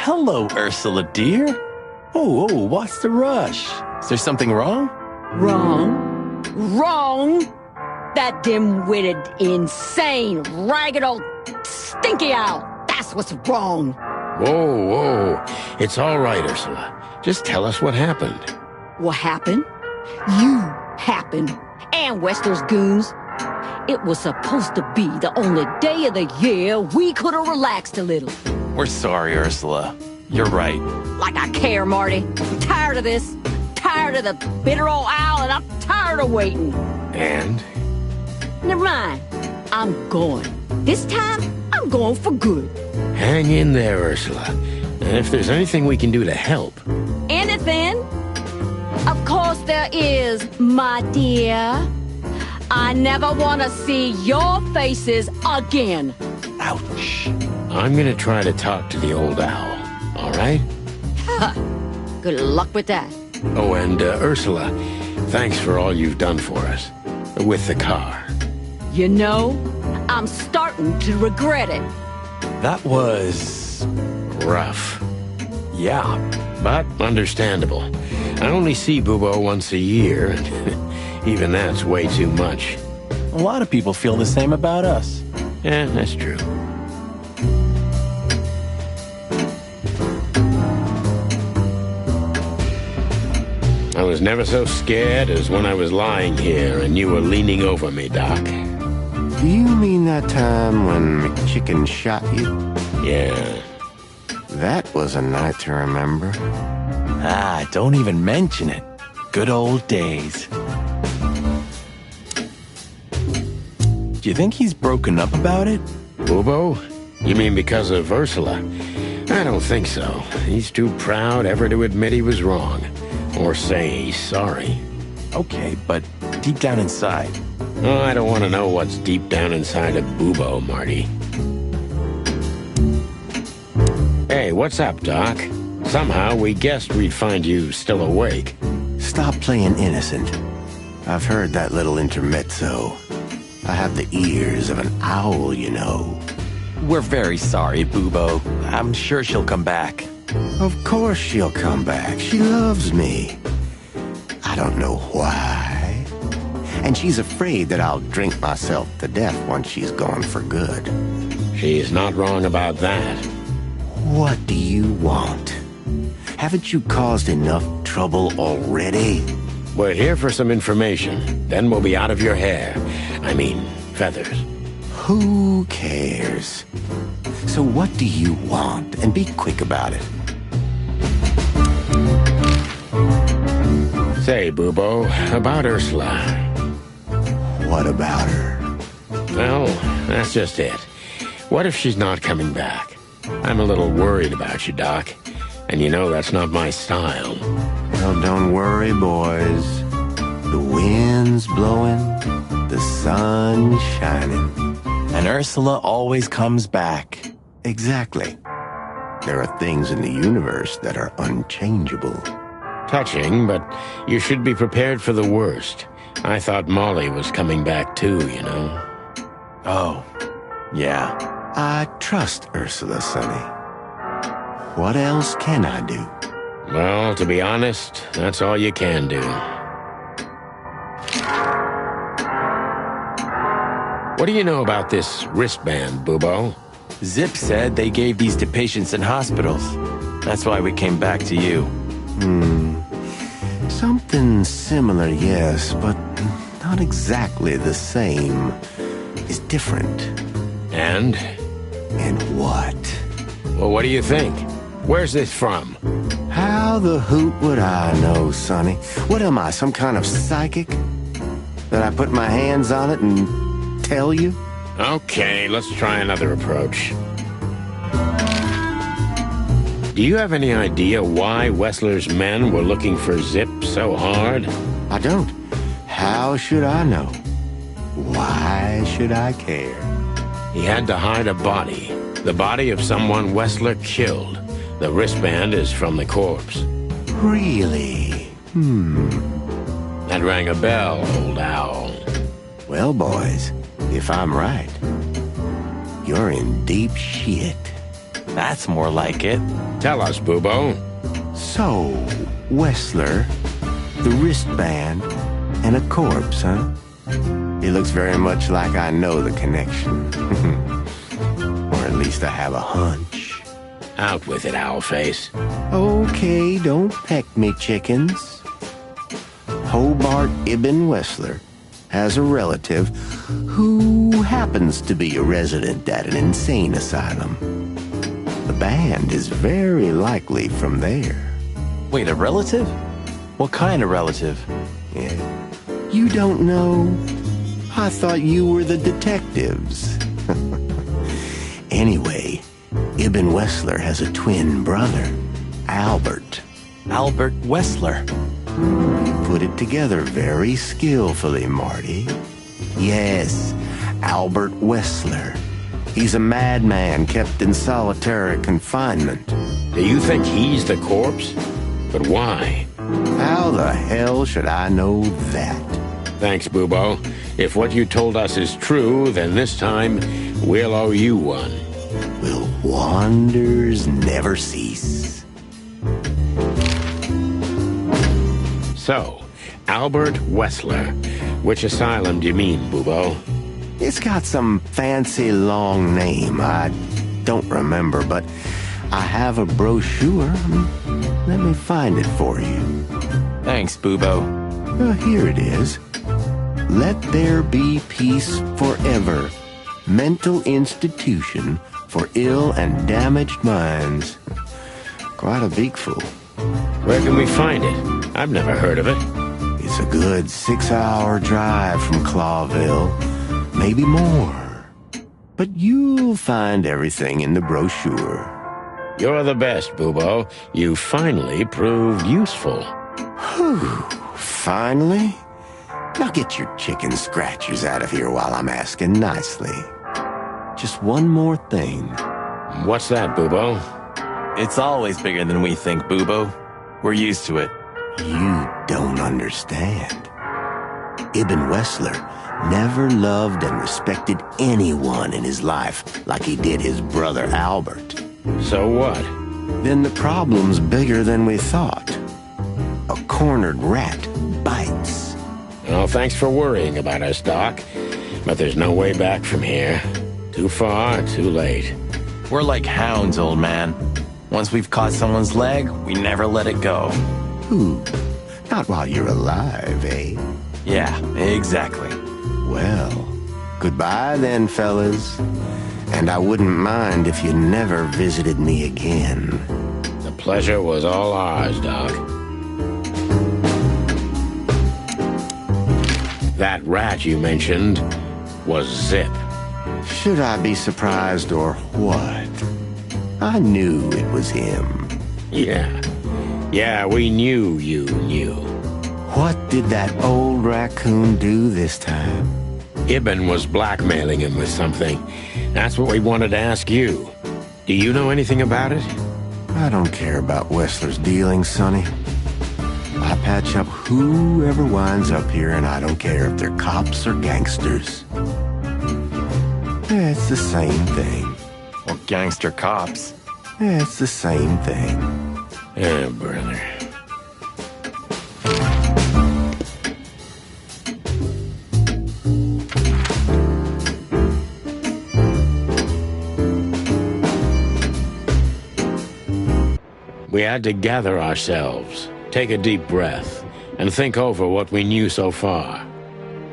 Hello, Ursula, dear. Oh, what's the rush? Is there something wrong? Wrong? That dim-witted, insane, ragged old stinky owl. That's what's wrong. Whoa. It's all right, Ursula. Just tell us what happened. What happened? You happened. And Westler's goons. It was supposed to be the only day of the year we could have relaxed a little. We're sorry, Ursula. You're right. Like I care, Marty. I'm tired of this. Tired of the bitter old owl, and I'm tired of waiting. And? Never mind. I'm going. This time, I'm going for good. Hang in there, Ursula. And if there's anything we can do to help... Anything? Of course there is, my dear. I never want to see your faces again. Ouch. I'm gonna try to talk to the old owl, all right? Good luck with that. Oh, and Ursula, thanks for all you've done for us. With the car. You know, I'm starting to regret it. That was... rough. yeah. But understandable. I only see Bubo once a year, and even that's way too much. A lot of people feel the same about us. Yeah, that's true. I was never so scared as when I was lying here and you were leaning over me, Doc. Do you mean that time when McChicken shot you? Yeah. That was a night to remember. Don't even mention it. Good old days. Do you think he's broken up about it? Bubo? You mean because of Ursula? I don't think so. He's too proud ever to admit he was wrong. Or say he's sorry. Okay, but deep down inside. Oh, I don't want to know what's deep down inside of Bubo, Marty. Hey, what's up, Doc? Somehow we guessed we'd find you still awake. Stop playing innocent. I've heard that little intermezzo. I have the ears of an owl, you know. We're very sorry, Bubo. I'm sure she'll come back. Of course she'll come back. She loves me. I don't know why. And she's afraid that I'll drink myself to death once she's gone for good. She's not wrong about that. What do you want? Haven't you caused enough trouble already? We're here for some information. Then we'll be out of your hair. I mean, feathers. Who cares? So what do you want? And be quick about it. Say, Bubo, about Ursula. What about her? Well, that's just it. What if she's not coming back? I'm a little worried about you, Doc. And you know that's not my style. Well, don't worry, boys. The wind's blowing, the sun's shining. And Ursula always comes back. Exactly. There are things in the universe that are unchangeable. Touching, but you should be prepared for the worst. I thought Molly was coming back too, you know. Oh, yeah. I trust Ursula, Sonny. What else can I do? Well, to be honest, that's all you can do. What do you know about this wristband, Bubo? Zip said they gave these to patients in hospitals. That's why we came back to you. Something similar, yes, but not exactly the same. It's different. And? And what? Well, what do you think? Where's this from? How the hoot would I know, Sonny? What am I, some kind of psychic? That I put my hands on it and tell you? Okay, let's try another approach. Do you have any idea why Wessler's men were looking for Zip so hard? I don't. How should I know? Why should I care? He had to hide a body. The body of someone Wessler killed. The wristband is from the corpse. Really? That rang a bell, old owl. Well, boys, if I'm right, you're in deep shit. That's more like it. Tell us, Bubo. So, Wessler, the wristband, and a corpse, huh? It looks very much like I know the connection. Or at least I have a hunch. Out with it, Owlface. Okay, don't peck me, chickens. Hobart Ibn Wessler has a relative who happens to be a resident at an insane asylum. The band is very likely from there. Wait, a relative? What kind of relative? Yeah. You don't know? I thought you were the detectives. Anyway, Ibn Wessler has a twin brother, Albert. Albert Wessler. You put it together very skillfully, Marty. Yes, Albert Wessler. He's a madman kept in solitary confinement. Do you think he's the corpse? But why? How the hell should I know that? Thanks, Bubo. If what you told us is true, then this time we'll owe you one. Will wonders never cease? So, Albert Wessler. Which asylum do you mean, Bubo? It's got some fancy long name. I don't remember, but I have a brochure. Let me find it for you. Thanks, Bubo. Here it is. Let There Be Peace Forever. Mental Institution for Ill and Damaged Minds. Quite a beakful. Where can we find it? I've never heard of it. It's a good 6-hour drive from Clawville. Maybe more. But you'll find everything in the brochure. You're the best, Bubo. You finally proved useful. Whew. Finally? Now get your chicken scratchers out of here while I'm asking nicely. Just one more thing. What's that, Bubo? It's always bigger than we think, Bubo. We're used to it. You don't understand. Ibn Wessler never loved and respected anyone in his life like he did his brother Albert. So what? Then the problem's bigger than we thought. A cornered rat bites. Well, thanks for worrying about us, Doc. But there's no way back from here. Too far, too late. We're like hounds, old man. Once we've caught someone's leg, we never let it go. Ooh, not while you're alive, eh? Yeah, exactly. Well, goodbye then, fellas. And I wouldn't mind if you never visited me again. The pleasure was all ours, Doc. That rat you mentioned was Zip. Should I be surprised or what? I knew it was him. Yeah, we knew you knew. What did that old raccoon do this time? Ibn was blackmailing him with something. That's what we wanted to ask you. Do you know anything about it? I don't care about Wessler's dealings, Sonny. I patch up whoever winds up here, and I don't care if they're cops or gangsters. It's the same thing. Or gangster cops. It's the same thing. Yeah, brother. We had to gather ourselves, take a deep breath, and think over what we knew so far.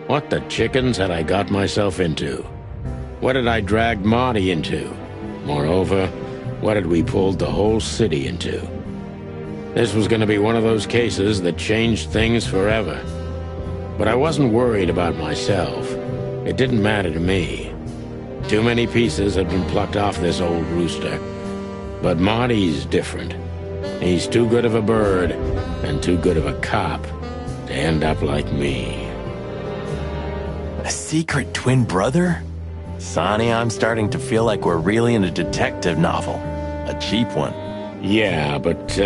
What the chickens had I got myself into? What had I dragged Marty into? Moreover, what had we pulled the whole city into? This was going to be one of those cases that changed things forever. But I wasn't worried about myself. It didn't matter to me. Too many pieces had been plucked off this old rooster. But Marty's different. He's too good of a bird and too good of a cop to end up like me. A secret twin brother? Sonny, I'm starting to feel like we're really in a detective novel. A cheap one. Yeah, but,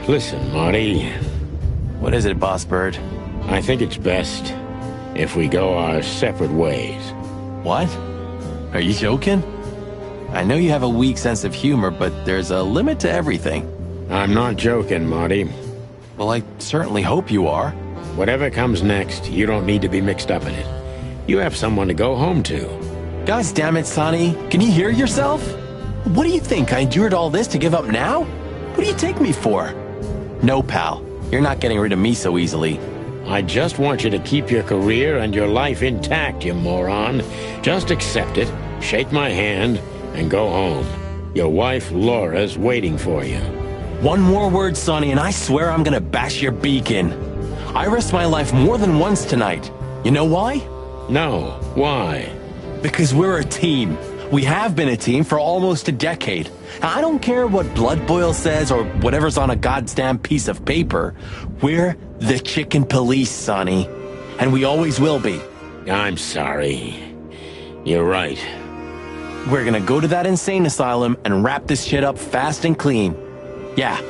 listen, Marty. What is it, Boss Bird? I think it's best if we go our separate ways. What? Are you joking? I know you have a weak sense of humor, but there's a limit to everything. I'm not joking, Marty. Well, I certainly hope you are. Whatever comes next, you don't need to be mixed up in it. You have someone to go home to. Gosh damn it, Sonny. Can you hear yourself? What do you think? I endured all this to give up now? What do you take me for? No, pal. You're not getting rid of me so easily. I just want you to keep your career and your life intact, you moron. Just accept it, shake my hand, and go home. Your wife, Laura's waiting for you. One more word, Sonny, and I swear I'm gonna bash your beak in. I risked my life more than once tonight. You know why? No. Why? Because we're a team. We have been a team for almost a decade. Now, I don't care what Blood Boil says or whatever's on a goddamn piece of paper. We're the Chicken Police, Sonny. And we always will be. I'm sorry. You're right. We're gonna go to that insane asylum and wrap this shit up fast and clean. Yeah,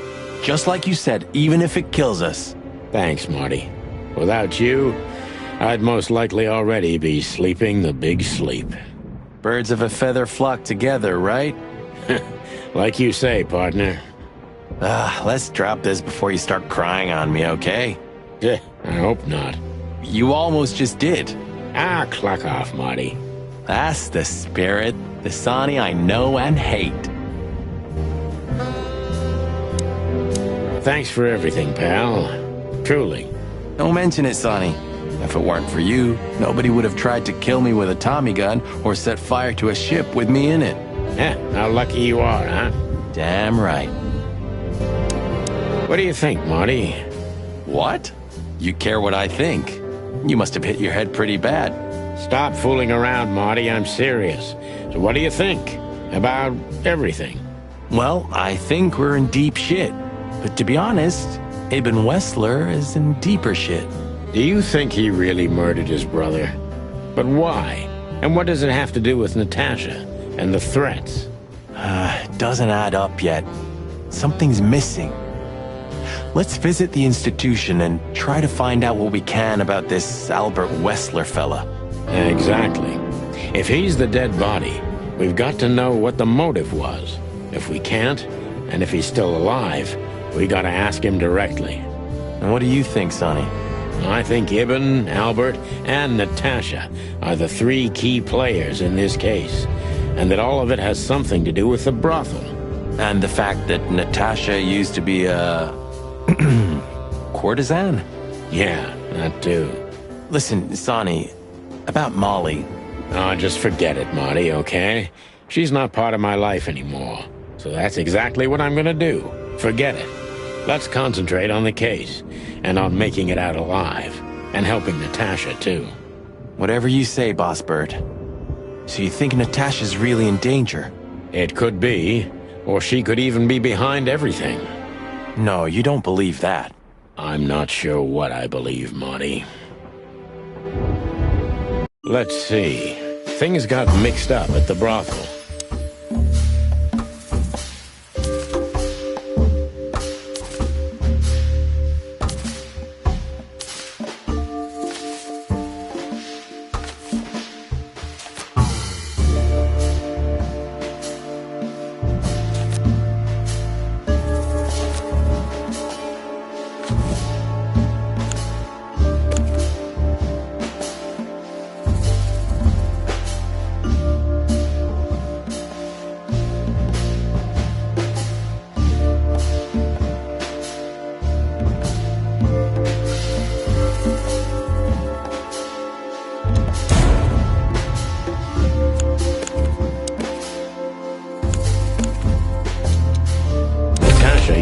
just like you said, even if it kills us. Thanks, Marty. Without you, I'd most likely already be sleeping the big sleep. Birds of a feather flock together, right? Like you say, partner. Let's drop this before you start crying on me, okay? I hope not. You almost just did. Clock off, Marty. That's the spirit, the Sonny I know and hate. Thanks for everything, pal. Truly. Don't mention it, Sonny. If it weren't for you, nobody would have tried to kill me with a Tommy gun or set fire to a ship with me in it. How lucky you are, huh? Damn right. What do you think, Marty? What? You care what I think? You must have hit your head pretty bad. Stop fooling around, Marty. I'm serious. So what do you think about everything? Well, I think we're in deep shit. But to be honest, Ibn Wessler is in deeper shit. Do you think he really murdered his brother? But why? And what does it have to do with Natasha and the threats? Doesn't add up yet. Something's missing. Let's visit the institution and try to find out what we can about this Albert Wessler fella. Exactly. If he's the dead body, we've got to know what the motive was. If we can't, and if he's still alive, we gotta ask him directly. And what do you think, Sonny? I think Ibn, Albert, and Natasha are the three key players in this case, and that all of it has something to do with the brothel. And the fact that Natasha used to be a courtesan? Yeah, that too. Listen, Sonny, about Molly. Oh, just forget it, Marty, okay? She's not part of my life anymore. So that's exactly what I'm gonna do. Forget it. Let's concentrate on the case, and on making it out alive, and helping Natasha, too. Whatever you say, Boss Bird. So you think Natasha's really in danger? It could be, or she could even be behind everything. No, you don't believe that. I'm not sure what I believe, Marty. Let's see. Things got mixed up at the brothel.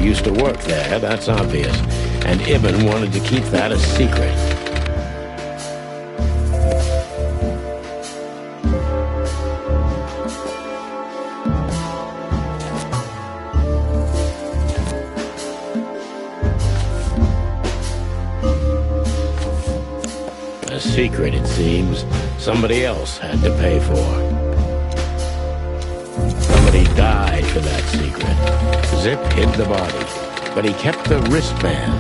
Used to work there, that's obvious. And Ibn wanted to keep that a secret. A secret, it seems, somebody else had to pay for. Somebody died for that secret. Zip hid the body, but he kept the wristband.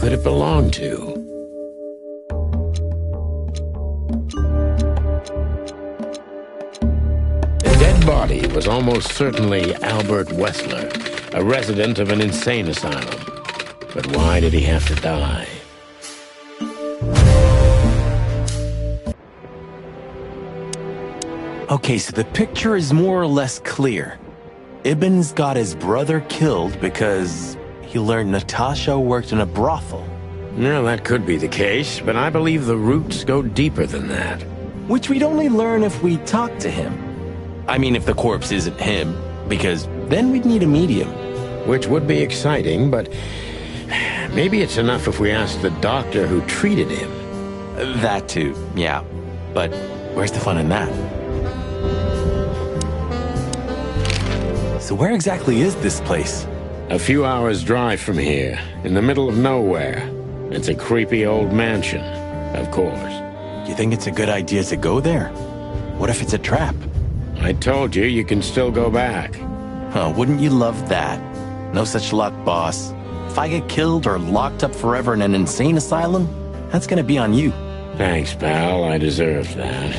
could it belong to? The dead body was almost certainly Albert Wessler, a resident of an insane asylum. But why did he have to die? Okay, so the picture is more or less clear. Ibn's got his brother killed because he learned Natasha worked in a brothel. No, that could be the case, but I believe the roots go deeper than that. Which we'd only learn if we talk to him. I mean, if the corpse isn't him, because then we'd need a medium. Which would be exciting, but maybe it's enough if we ask the doctor who treated him. That too, yeah. But where's the fun in that? So where exactly is this place? A few hours' drive from here, in the middle of nowhere. It's a creepy old mansion, of course. You think it's a good idea to go there? What if it's a trap? I told you can still go back. Huh, wouldn't you love that? No such luck, boss. If I get killed or locked up forever in an insane asylum, that's gonna be on you. Thanks, pal. I deserve that.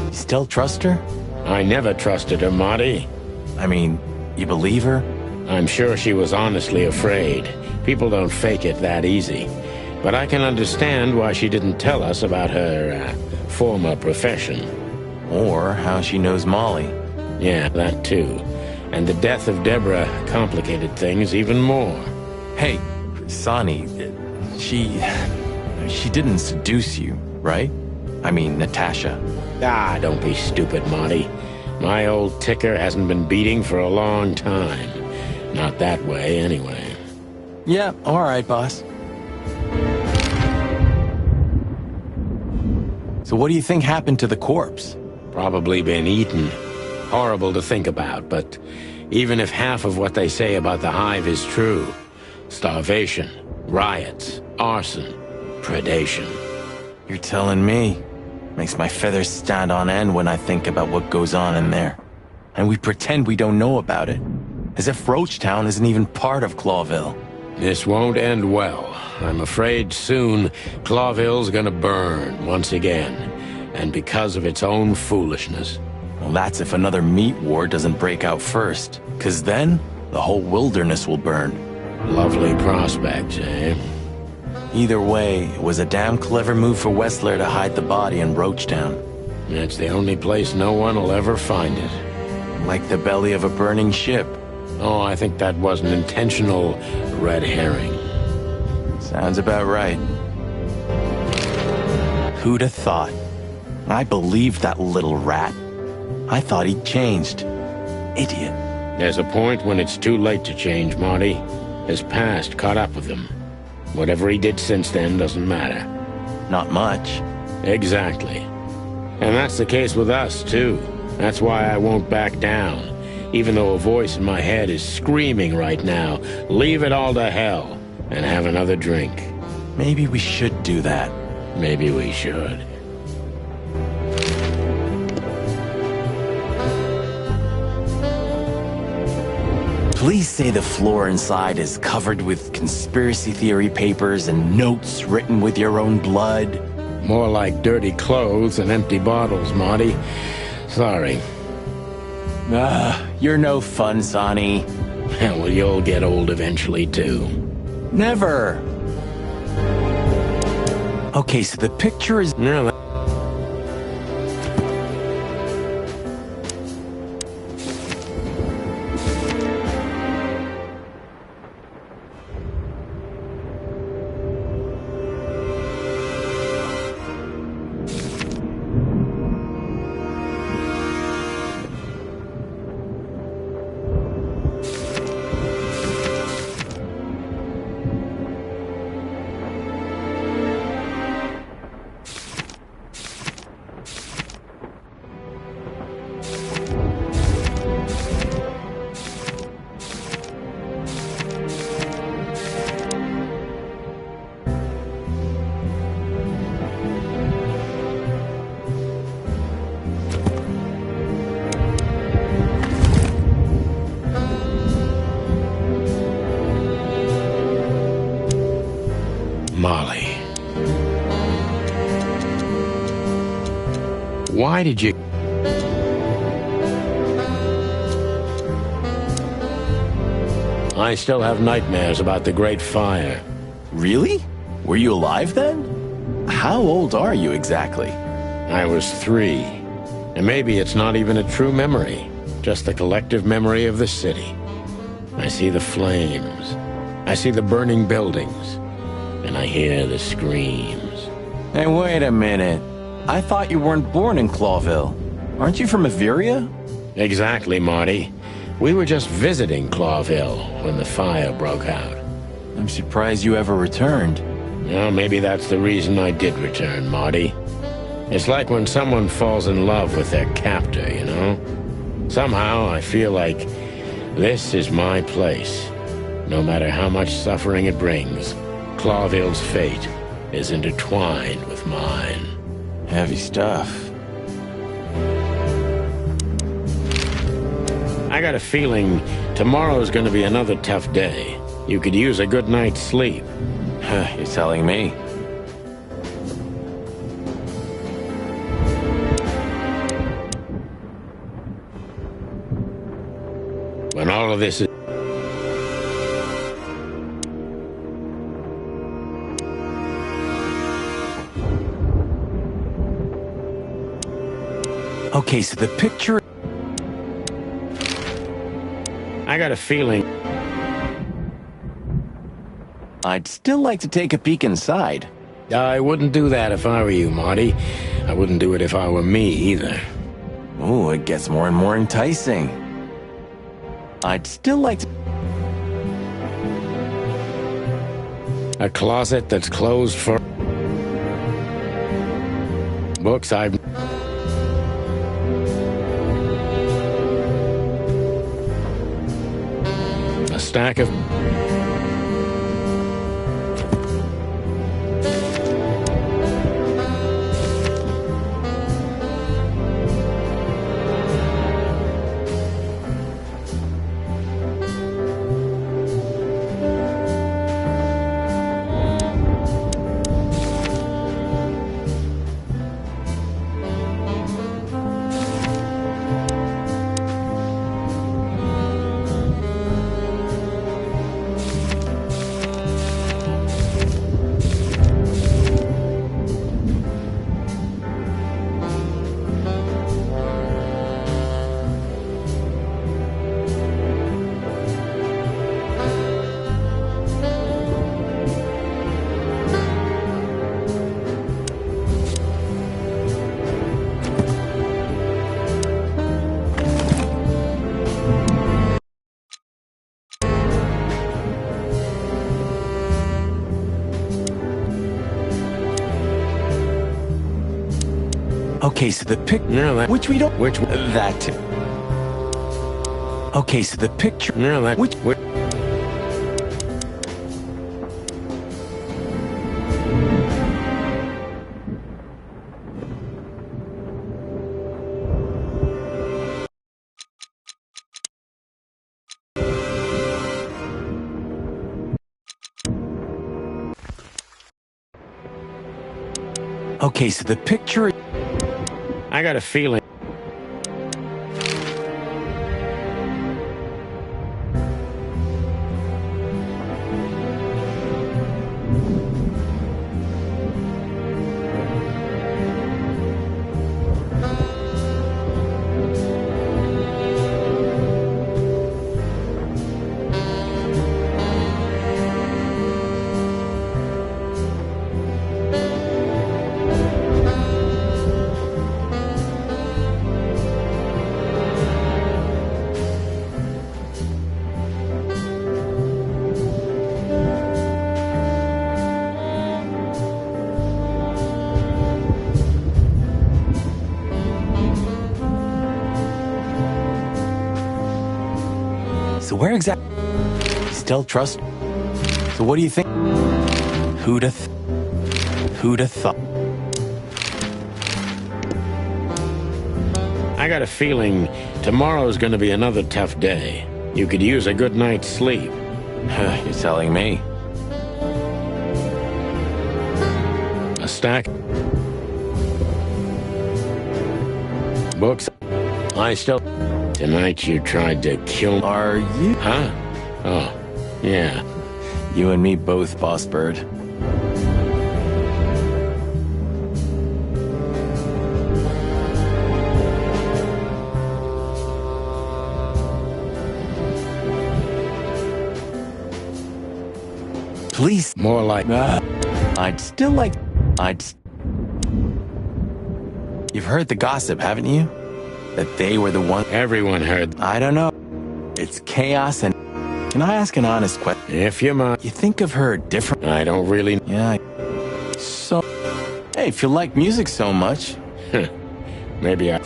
You still trust her? I never trusted her, Marty. I mean, you believe her? I'm sure she was honestly afraid. People don't fake it that easy. But I can understand why she didn't tell us about her former profession. Or how she knows Molly. Yeah, that too. And the death of Deborah complicated things even more. Hey, Sonny, she didn't seduce you, right? I mean, Natasha. Ah, don't be stupid, Marty. My old ticker hasn't been beating for a long time. Not that way, anyway. Yeah, all right, boss. So what do you think happened to the corpse? Probably been eaten. Horrible to think about, but even if half of what they say about the hive is true, starvation, riots, arson, predation. You're telling me. Makes my feathers stand on end when I think about what goes on in there. And we pretend we don't know about it. As if Roachtown isn't even part of Clawville. This won't end well. I'm afraid soon Clawville's gonna burn once again. And because of its own foolishness. Well, that's if another meat war doesn't break out first. 'Cause then, the whole wilderness will burn. Lovely prospects, eh? Either way, it was a damn clever move for Wessler to hide the body in Roachtown. It's the only place no one will ever find it. Like the belly of a burning ship. Oh, I think that was an intentional red herring. Sounds about right. Who'd have thought? I believed that little rat. I thought he'd changed. Idiot. There's a point when it's too late to change, Marty. His past caught up with him. Whatever he did since then doesn't matter. Not much. Exactly. And that's the case with us, too. That's why I won't back down. Even though a voice in my head is screaming right now, leave it all to hell and have another drink. Maybe we should do that. Maybe we should. Please say the floor inside is covered with conspiracy theory papers and notes written with your own blood. More like dirty clothes and empty bottles, Marty. Sorry. You're no fun, Sonny. Well, you'll get old eventually, too. Never. Okay, so the picture is... No, Why did you... I still have nightmares about the Great Fire. Really? Were you alive then? How old are you exactly? I was 3. And maybe it's not even a true memory, just the collective memory of the city. I see the flames. I see the burning buildings. And I hear the screams. Hey, wait a minute. I thought you weren't born in Clawville. Aren't you from Averia? Exactly, Marty. We were just visiting Clawville when the fire broke out. I'm surprised you ever returned. Well, maybe that's the reason I did return, Marty. It's like when someone falls in love with their captor, you know? Somehow I feel like this is my place. No matter how much suffering it brings, Clawville's fate is intertwined with mine. Heavy stuff. I got a feeling tomorrow's gonna be another tough day. You could use a good night's sleep. You're telling me. When all of this is... Okay, so the picture... I got a feeling... I'd still like to take a peek inside. I wouldn't do that if I were you, Marty. I wouldn't do it if I were me, either. Ooh, it gets more and more enticing. I'd still like to... A closet that's closed for... books I've... A stack of... Okay, so the picture... No, that... Which we don't... Which... That too. Okay, so the picture... No, that... Which... Okay, so the picture... I got a feeling... So where exactly... Still trust... So what do you think? Who'da thought? I got a feeling tomorrow's gonna be another tough day. You could use a good night's sleep. You're telling me. A stack... books. I still... Tonight you tried to kill... Are you? Huh? Oh, yeah. You and me both, Boss Bird. Please. More like... I'd still like... You've heard the gossip, haven't you? That they were the one... Everyone heard... I don't know. It's chaos and... Can I ask an honest question? If you might... You think of her different... I don't really... Yeah. So... Hey, if you like music so much... Maybe I...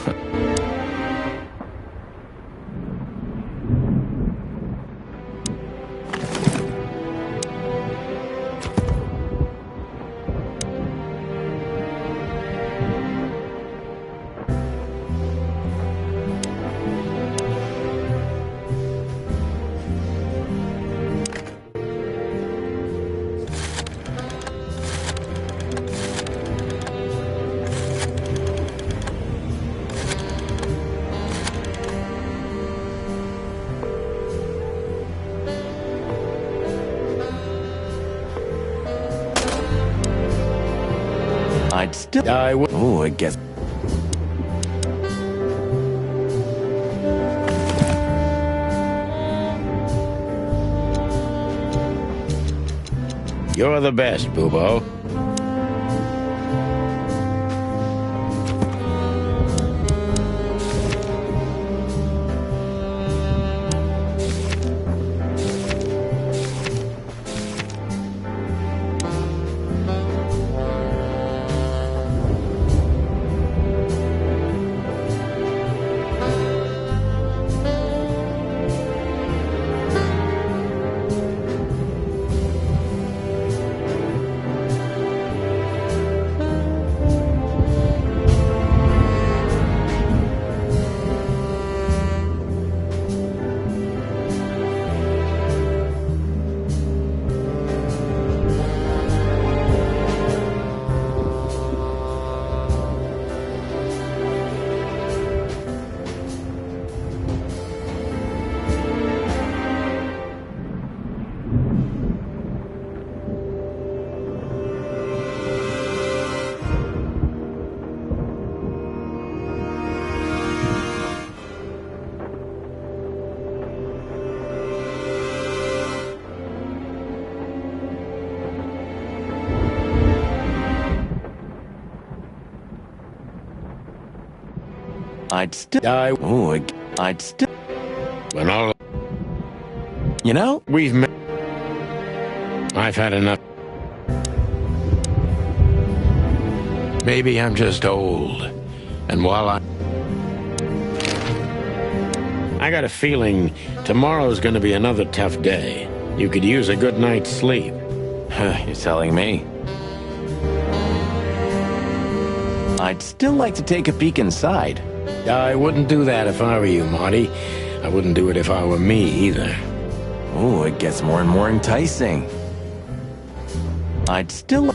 I'd still... I would... Oh, I guess... You're the best, Boobo. I'd still... Oh, I'd still... When all... You know? We've met... I've had enough... Maybe I'm just old. And while I got a feeling tomorrow's gonna be another tough day. You could use a good night's sleep. You're telling me. I'd still like to take a peek inside. I wouldn't do that if I were you, Marty. I wouldn't do it if I were me, either. Oh, it gets more and more enticing. I'd still...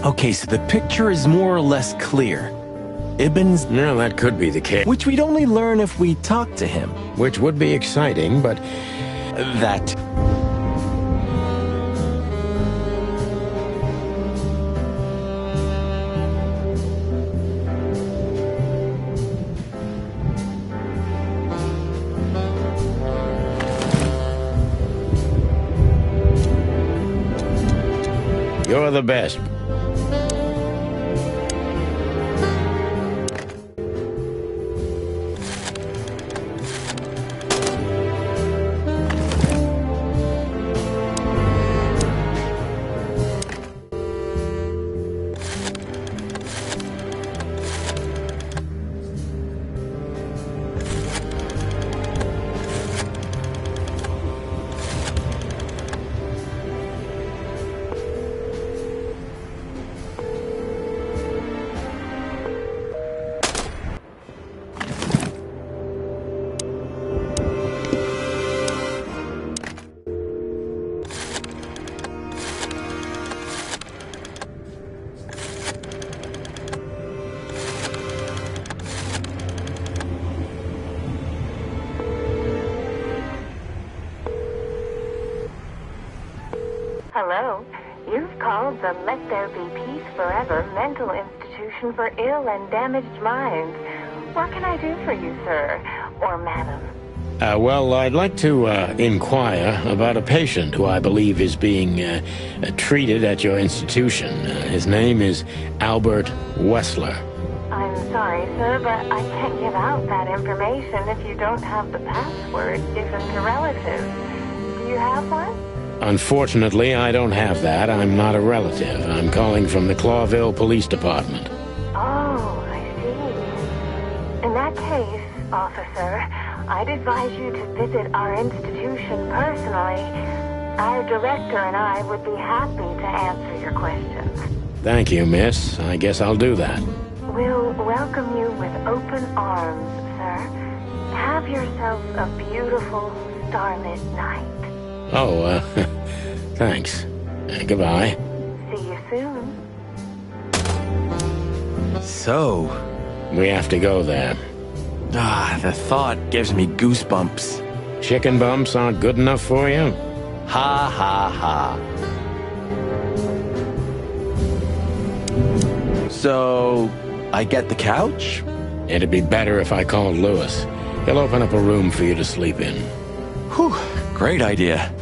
Okay, so the picture is more or less clear. Ibn's... No, that could be the case. Which we'd only learn if we talked to him. Which would be exciting, but... That... You're the best. Hello. You've called the Let There Be Peace Forever mental institution for ill and damaged minds. What can I do for you, sir? Or madam? Well, I'd like to inquire about a patient who I believe is being treated at your institution. His name is Albert Wessler. I'm sorry, sir, but I can't give out that information if you don't have the password given to relatives. Do you have one? Unfortunately, I don't have that. I'm not a relative. I'm calling from the Clawville Police Department. Oh, I see. In that case, officer, I'd advise you to visit our institution personally. Our director and I would be happy to answer your questions. Thank you, miss. I guess I'll do that. We'll welcome you with open arms, sir. Have yourself a beautiful, starlit night. Oh, thanks. Goodbye. See you soon. So, We have to go there. the thought gives me goosebumps. Chicken bumps aren't good enough for you? Ha ha ha. So, I get the couch? It'd be better if I called Lewis. He'll open up a room for you to sleep in. Whew, great idea.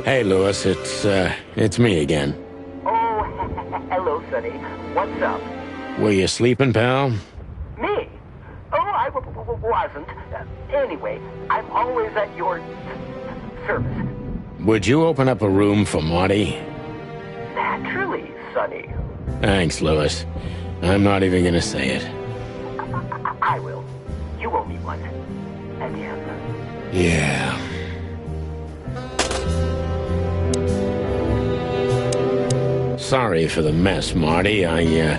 Hey, Lewis, it's me again. Oh, hello, Sonny. What's up? Were you sleeping, pal? Me? Oh, I wasn't. Anyway, I'm always at your service. Would you open up a room for Marty? Naturally, Sonny. Thanks, Lewis. I'm not even gonna say it. I will. You owe me one. Again. Yeah. Sorry for the mess, Marty. I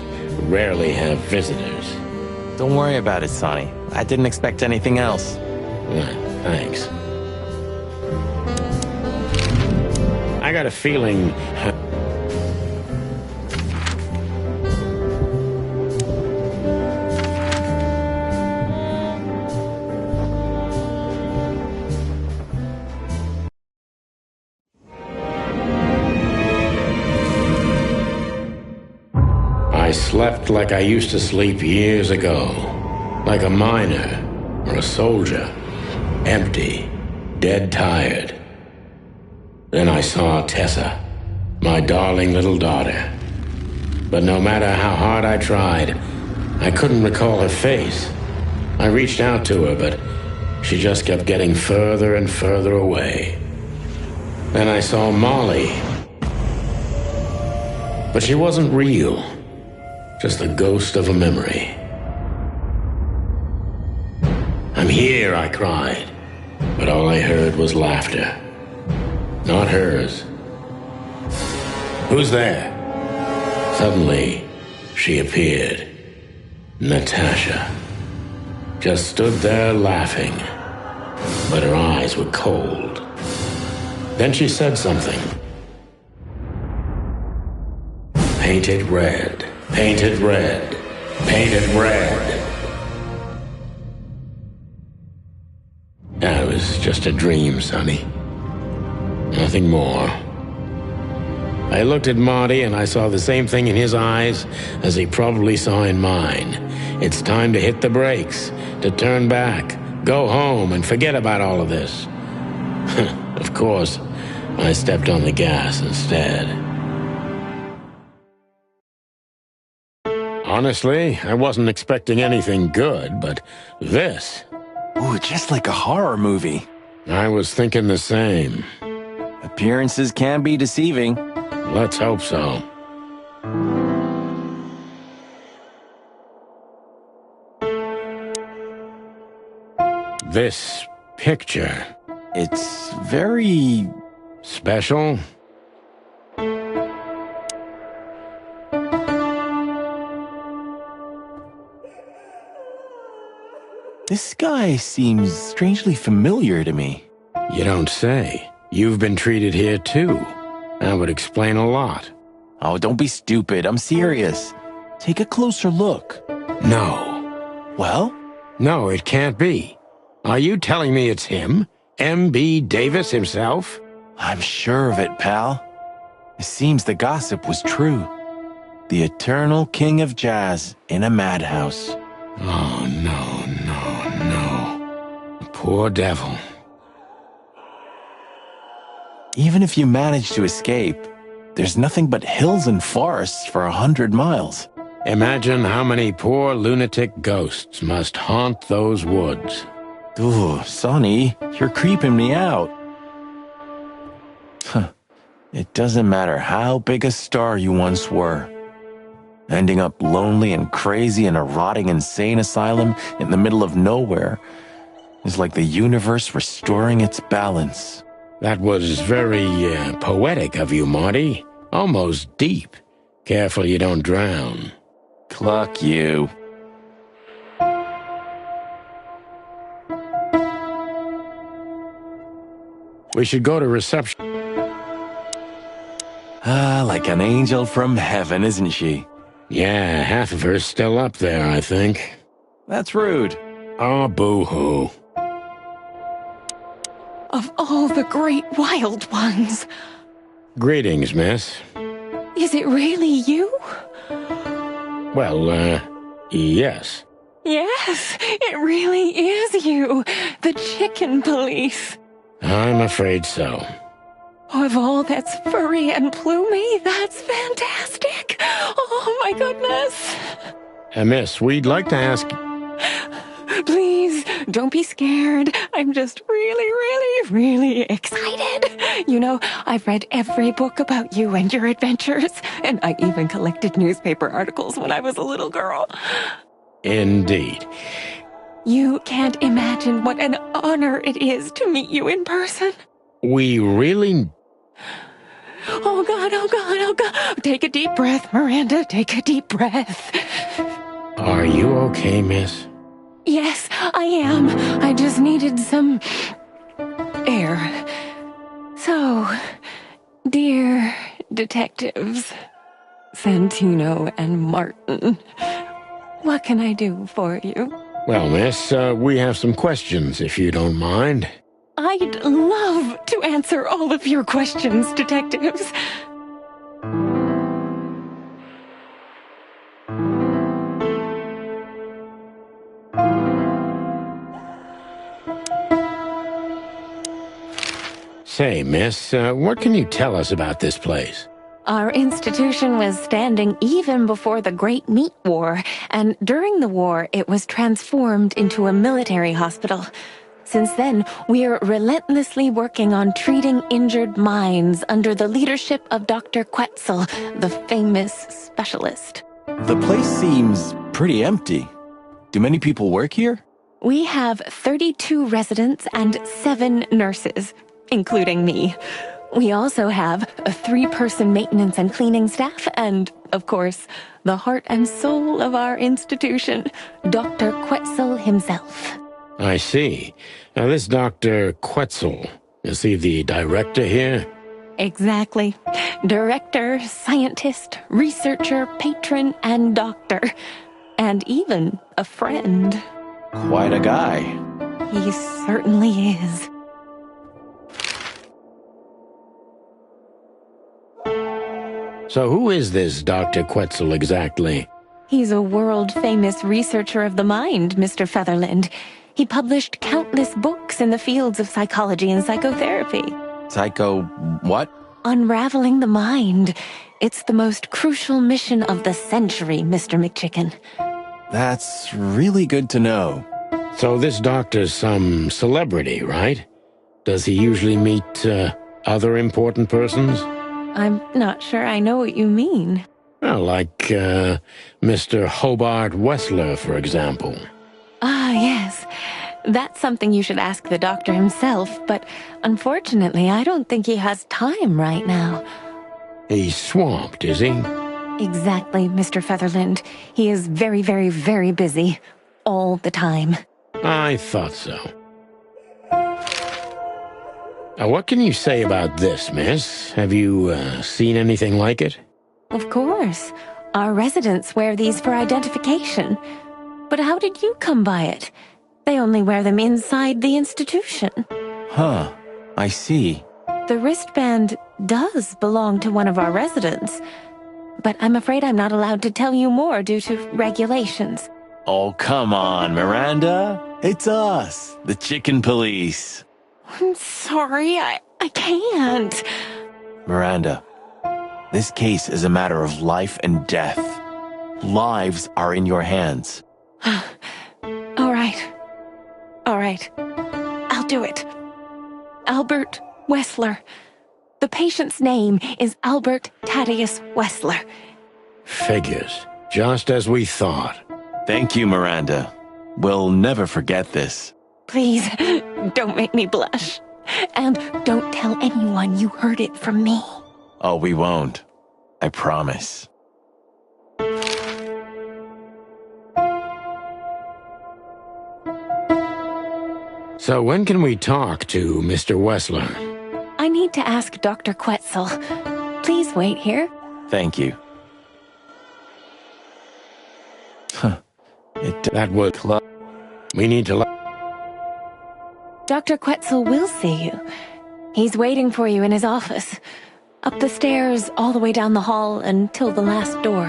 rarely have visitors. Don't worry about it, Sonny. I didn't expect anything else. Thanks. I got a feeling... I slept like I used to sleep years ago. Like a miner or a soldier. Empty. Dead tired. Then I saw Tessa. My darling little daughter. But no matter how hard I tried, I couldn't recall her face. I reached out to her, but she just kept getting further and further away. Then I saw Molly. But she wasn't real. Just the ghost of a memory. I'm here, I cried. But all I heard was laughter. Not hers. Who's there? Suddenly, she appeared. Natasha. Just stood there laughing. But her eyes were cold. Then she said something. Painted red. Painted red. Painted red. That was just a dream, Sonny. Nothing more. I looked at Marty and I saw the same thing in his eyes as he probably saw in mine. It's time to hit the brakes, to turn back, go home and forget about all of this. Of course, I stepped on the gas instead. Honestly, I wasn't expecting anything good, but this... Ooh, just like a horror movie. I was thinking the same. Appearances can be deceiving. Let's hope so. This picture, it's very Special? This guy seems strangely familiar to me. You don't say. You've been treated here too. That would explain a lot. Oh, don't be stupid. I'm serious. Take a closer look. No. Well? No, it can't be. Are you telling me it's him? M.B. Davis himself? I'm sure of it, pal. It seems the gossip was true. The eternal king of jazz in a madhouse. Oh, no, no, no. The poor devil. Even if you manage to escape, there's nothing but hills and forests for 100 miles. Imagine how many poor lunatic ghosts must haunt those woods. Ooh, Sonny, you're creeping me out. It doesn't matter how big a star you once were. Ending up lonely and crazy in a rotting insane asylum in the middle of nowhere is like the universe restoring its balance. That was very poetic of you, Marty. Almost deep. Careful you don't drown. Cluck you. We should go to reception. Ah, like an angel from heaven, isn't she? Yeah, half of her's still up there, I think. That's rude. Oh, boo-hoo. Of all the great wild ones. Greetings, miss. Is it really you? Well, yes. Yes, it really is you. The chicken police. I'm afraid so. Of all that's furry and plumey, that's fantastic. Oh, my goodness. Miss, we'd like to ask... Please, don't be scared. I'm just really excited. You know, I've read every book about you and your adventures, and I even collected newspaper articles when I was a little girl. Indeed. You can't imagine what an honor it is to meet you in person. We really... Oh, God, oh, God, oh, God. Take a deep breath, Miranda. Take a deep breath. Are you okay, miss? Yes, I am. I just needed some air. So, dear detectives, Santino and Martin, what can I do for you? Well, miss, we have some questions, if you don't mind. I'd love to answer all of your questions, detectives. Say, miss, what can you tell us about this place? Our institution was standing even before the Great Meat War, and during the war, it was transformed into a military hospital. Since then, we're relentlessly working on treating injured minds under the leadership of Dr. Quetzal, the famous specialist. The place seems pretty empty. Do many people work here? We have 32 residents and 7 nurses, including me. We also have a 3-person maintenance and cleaning staff, and, of course, the heart and soul of our institution, Dr. Quetzal himself. I see. Now, this Dr. Quetzal, is he the director here? Exactly. Director, scientist, researcher, patron, and doctor. And even a friend. Quite a guy. He certainly is. So who is this Dr. Quetzal exactly? He's a world-famous researcher of the mind, Mr. Featherland. He published countless books in the fields of psychology and psychotherapy. Psycho... what? Unraveling the mind. It's the most crucial mission of the century, Mr. McChicken. That's really good to know. So this doctor's some celebrity, right? Does he usually meet, other important persons? I'm not sure I know what you mean. Well, like, Mr. Hobart Wessler, for example. Ah, yes. That's something you should ask the doctor himself, but unfortunately, I don't think he has time right now. He's swamped, is he? Exactly, Mr. Featherland. He is very, very, very busy. All the time. I thought so. What can you say about this, miss? Have you seen anything like it? Of course. Our residents wear these for identification. But how did you come by it? They only wear them inside the institution. Huh. I see. The wristband does belong to one of our residents. But I'm afraid I'm not allowed to tell you more due to regulations. Oh, come on, Miranda. It's us, the Chicken Police. I'm sorry, I can't. Miranda, this case is a matter of life and death. Lives are in your hands. All right. I'll do it. Albert Wessler. The patient's name is Albert Thaddeus Wessler. Figures. Just as we thought. Thank you, Miranda. We'll never forget this. Please, don't make me blush. And don't tell anyone you heard it from me. Oh, we won't. I promise. So when can we talk to Mr. Wessler? I need to ask Dr. Quetzal. Please wait here. Thank you. That would... We need to... Dr. Quetzal will see you. He's waiting for you in his office. Up the stairs, all the way down the hall, until the last door.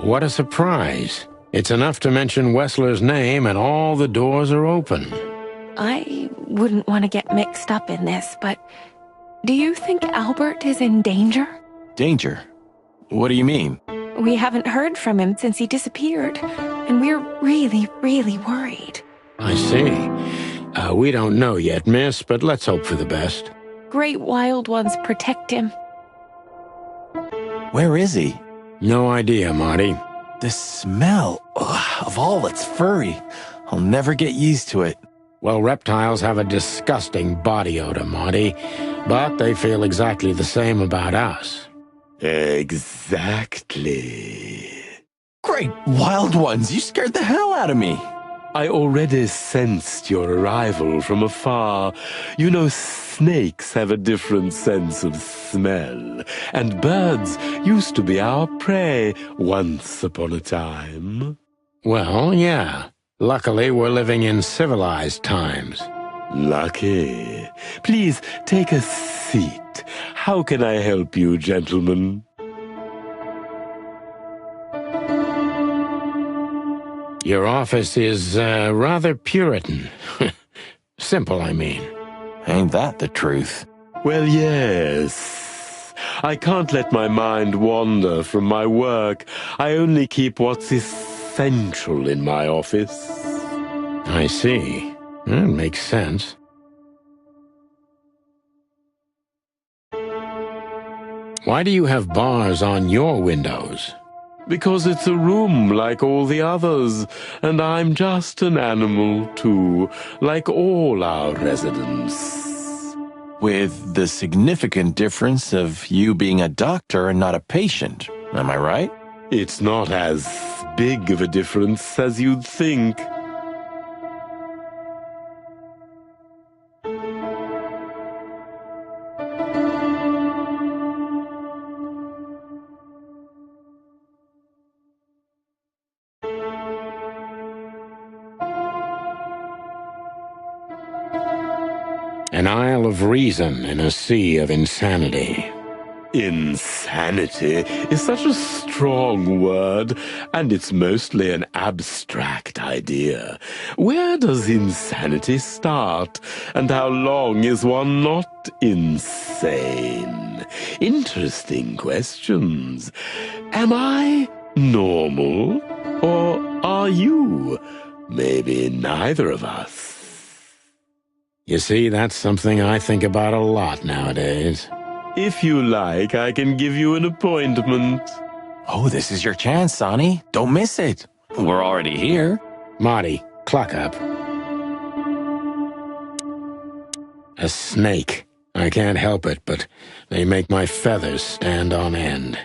What a surprise. It's enough to mention Wessler's name and all the doors are open. I wouldn't want to get mixed up in this, but do you think Albert is in danger? Danger? What do you mean? We haven't heard from him since he disappeared, and we're really, really worried. I see. We don't know yet, miss, but let's hope for the best. Great wild ones protect him. Where is he? No idea, Marty. The smell of all that's furry. I'll never get used to it. Well, reptiles have a disgusting body odor, Marty, but they feel exactly the same about us. Exactly. Great wild ones, you scared the hell out of me. I already sensed your arrival from afar. You know, snakes have a different sense of smell, and birds used to be our prey once upon a time. Well, yeah. Luckily, we're living in civilized times. Lucky. Please take a seat. How can I help you, gentlemen? Your office is rather Puritan. Simple, I mean. Ain't that the truth? Well, yes. I can't let my mind wander from my work. I only keep what's essential in my office. I see. That makes sense. Why do you have bars on your windows? Because it's a room like all the others, and I'm just an animal, too, like all our residents. With the significant difference of you being a doctor and not a patient, am I right? It's not as big of a difference as you'd think. An isle of reason in a sea of insanity. Insanity is such a strong word, and it's mostly an abstract idea. Where does insanity start, and how long is one not insane? Interesting questions. Am I normal, or are you? Maybe neither of us. You see, that's something I think about a lot nowadays. If you like, I can give you an appointment. Oh, this is your chance, Sonny. Don't miss it. We're already here. Marty, clock up. A snake. I can't help it, but they make my feathers stand on end.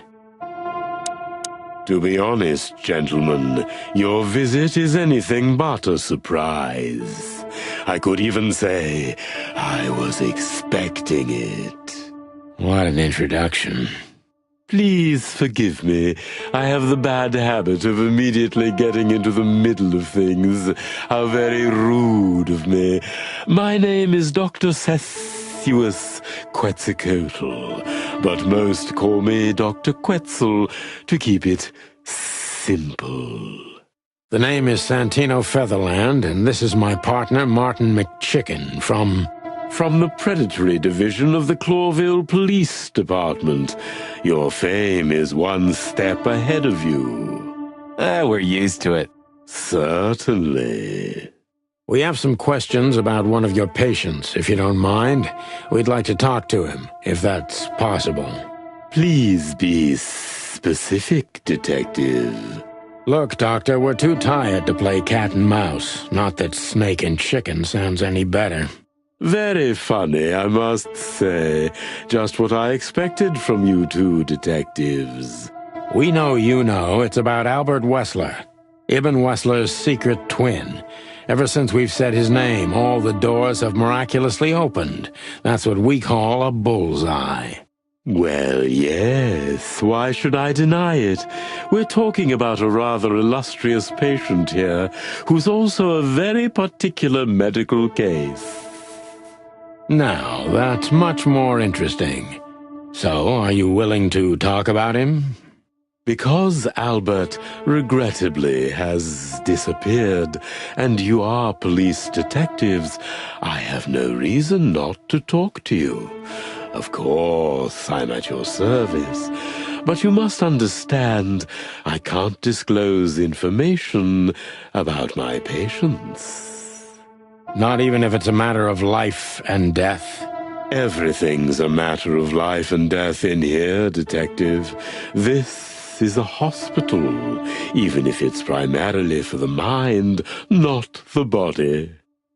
To be honest, gentlemen, your visit is anything but a surprise. I could even say I was expecting it. What an introduction. Please forgive me. I have the bad habit of immediately getting into the middle of things. How very rude of me. My name is Dr. Sessuous Quetzalcoatl, but most call me Dr. Quetzal to keep it simple. The name is Santino Featherland, and this is my partner, Martin McChicken, from the Predatory Division of the Clawville Police Department. Your fame is one step ahead of you. We're used to it. Certainly. We have some questions about one of your patients, if you don't mind. We'd like to talk to him, if that's possible. Please be specific, Detective. Look, Doctor, we're too tired to play cat and mouse. Not that snake and chicken sounds any better. Very funny, I must say. Just what I expected from you two detectives. We know you know it's about Albert Wessler, Ibn Wessler's secret twin. Ever since we've said his name, all the doors have miraculously opened. That's what we call a bullseye. Well, yes, why should I deny it? We're talking about a rather illustrious patient here, who's also a very particular medical case. Now, that's much more interesting. So, are you willing to talk about him? Because Albert, regrettably, has disappeared, and you are police detectives, I have no reason not to talk to you. Of course, I'm at your service, but you must understand, I can't disclose information about my patients. Not even if it's a matter of life and death? Everything's a matter of life and death in here, Detective. This is a hospital, even if it's primarily for the mind, not the body.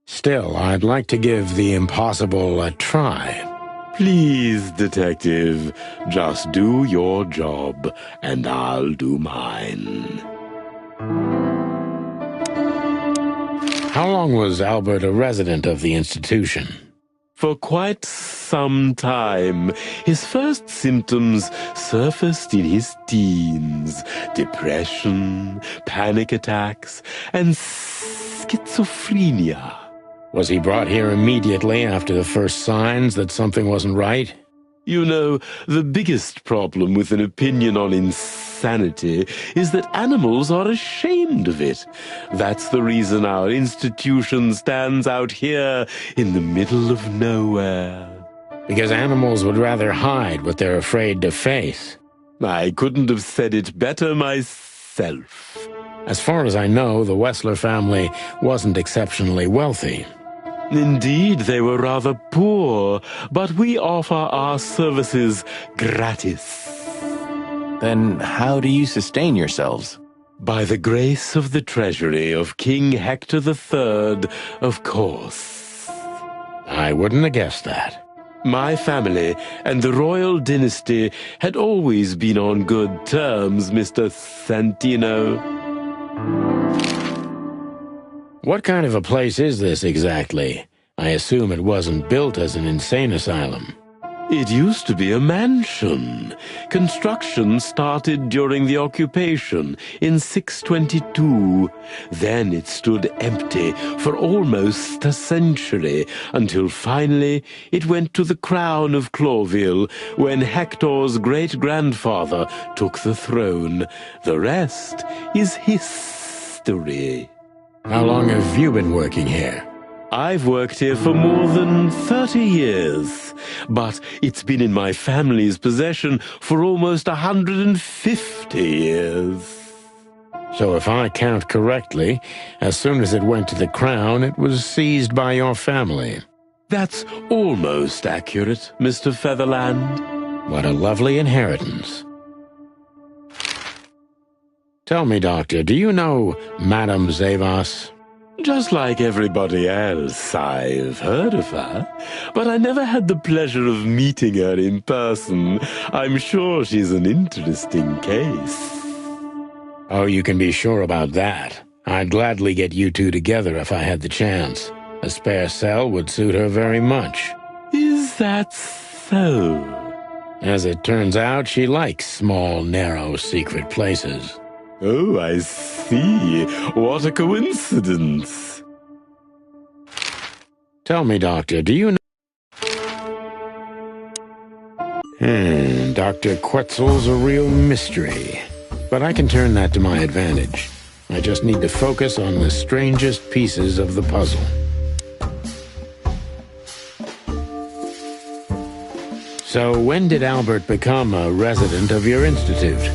Still, I'd like to give the impossible a try. Please, Detective, just do your job, and I'll do mine. How long was Albert a resident of the institution? For quite some time. His first symptoms surfaced in his teens. Depression, panic attacks, and schizophrenia. Was he brought here immediately after the first signs that something wasn't right? You know, the biggest problem with an opinion on insanity is that animals are ashamed of it. That's the reason our institution stands out here in the middle of nowhere. Because animals would rather hide what they're afraid to face. I couldn't have said it better myself. As far as I know, the Wessler family wasn't exceptionally wealthy. Indeed, they were rather poor, but we offer our services gratis. Then how do you sustain yourselves? By the grace of the treasury of King Hector III, of course. I wouldn't have guessed that. My family and the royal dynasty had always been on good terms, Mr. Santino. What kind of a place is this exactly? I assume it wasn't built as an insane asylum. It used to be a mansion. Construction started during the occupation in 622. Then it stood empty for almost a century, until finally it went to the crown of Clawville when Hector's great-grandfather took the throne. The rest is history. How long have you been working here? I've worked here for more than 30 years, but it's been in my family's possession for almost 150 years. So if I count correctly, as soon as it went to the crown, it was seized by your family. That's almost accurate, Mr. Featherland. What a lovely inheritance. Tell me, Doctor, do you know Madame Zavas? Just like everybody else, I've heard of her, but I never had the pleasure of meeting her in person. I'm sure she's an interesting case. Oh, you can be sure about that. I'd gladly get you two together if I had the chance. A spare cell would suit her very much. Is that so? As it turns out, she likes small, narrow, secret places. Oh, I see. What a coincidence. Tell me, Doctor, do you know... Dr. Quetzal's a real mystery. But I can turn that to my advantage. I just need to focus on the strangest pieces of the puzzle. So when did Albert become a resident of your institute?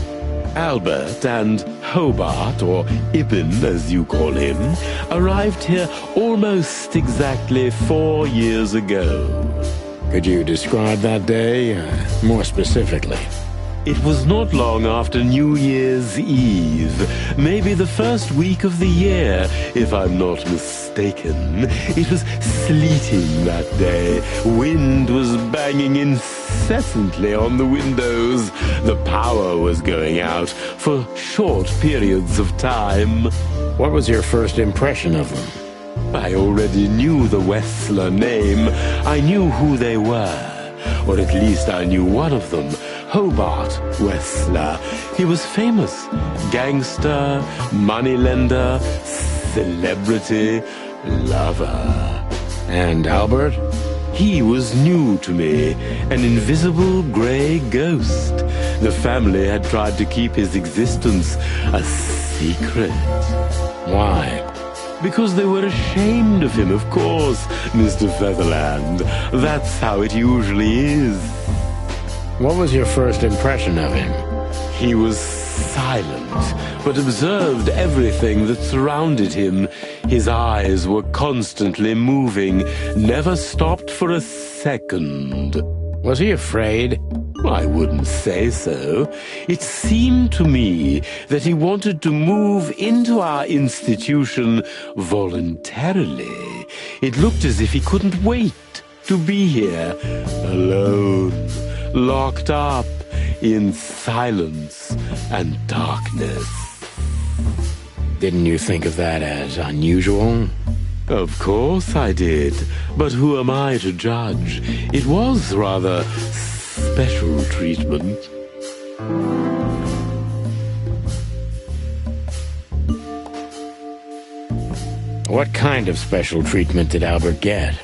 Albert and Hobart, or Ibn as you call him, arrived here almost exactly 4 years ago. Could you describe that day more specifically? It was not long after New Year's Eve, maybe the first week of the year, if I'm not mistaken. It was sleeting that day. Wind was banging incessantly on the windows. The power was going out for short periods of time. What was your first impression of them? I already knew the Wessler name. I knew who they were. Or at least I knew one of them, Hobart Wessler. He was famous. Gangster, moneylender, celebrity, lover. And Albert? He was new to me, an invisible gray ghost. The family had tried to keep his existence a secret. Why? Because they were ashamed of him, of course, Mr. Featherland. That's how it usually is. What was your first impression of him? He was silent, but observed everything that surrounded him. His eyes were constantly moving, never stopped for a second. Was he afraid? I wouldn't say so. It seemed to me that he wanted to move into our institution voluntarily. It looked as if he couldn't wait to be here, alone, locked up in silence and darkness. Didn't you think of that as unusual? Of course I did, but who am I to judge? It was rather special treatment. What kind of special treatment did Albert get?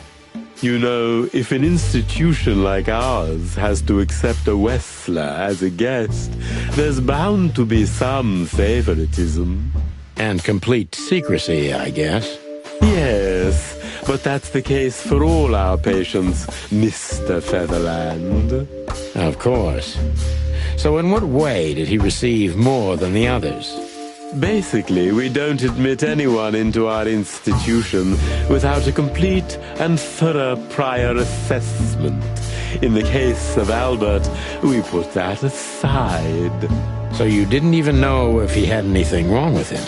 You know, if an institution like ours has to accept a Wessler as a guest, there's bound to be some favoritism. And complete secrecy, I guess. Yes, but that's the case for all our patients, Mr. Featherland. Of course. So in what way did he receive more than the others? Basically, we don't admit anyone into our institution without a complete and thorough prior assessment. In the case of Albert, we put that aside. So you didn't even know if he had anything wrong with him?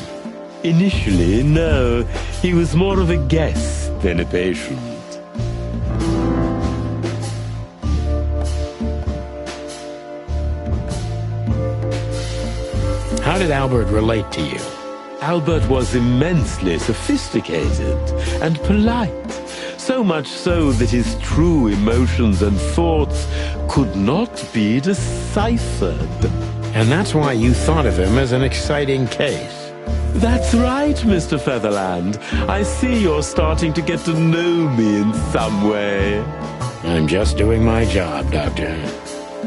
Initially, no. He was more of a guest than a patient. How did Albert relate to you? Albert was immensely sophisticated and polite, so much so that his true emotions and thoughts could not be deciphered. And that's why you thought of him as an exciting case. That's right, Mr. Featherland. I see you're starting to get to know me in some way. I'm just doing my job, Doctor.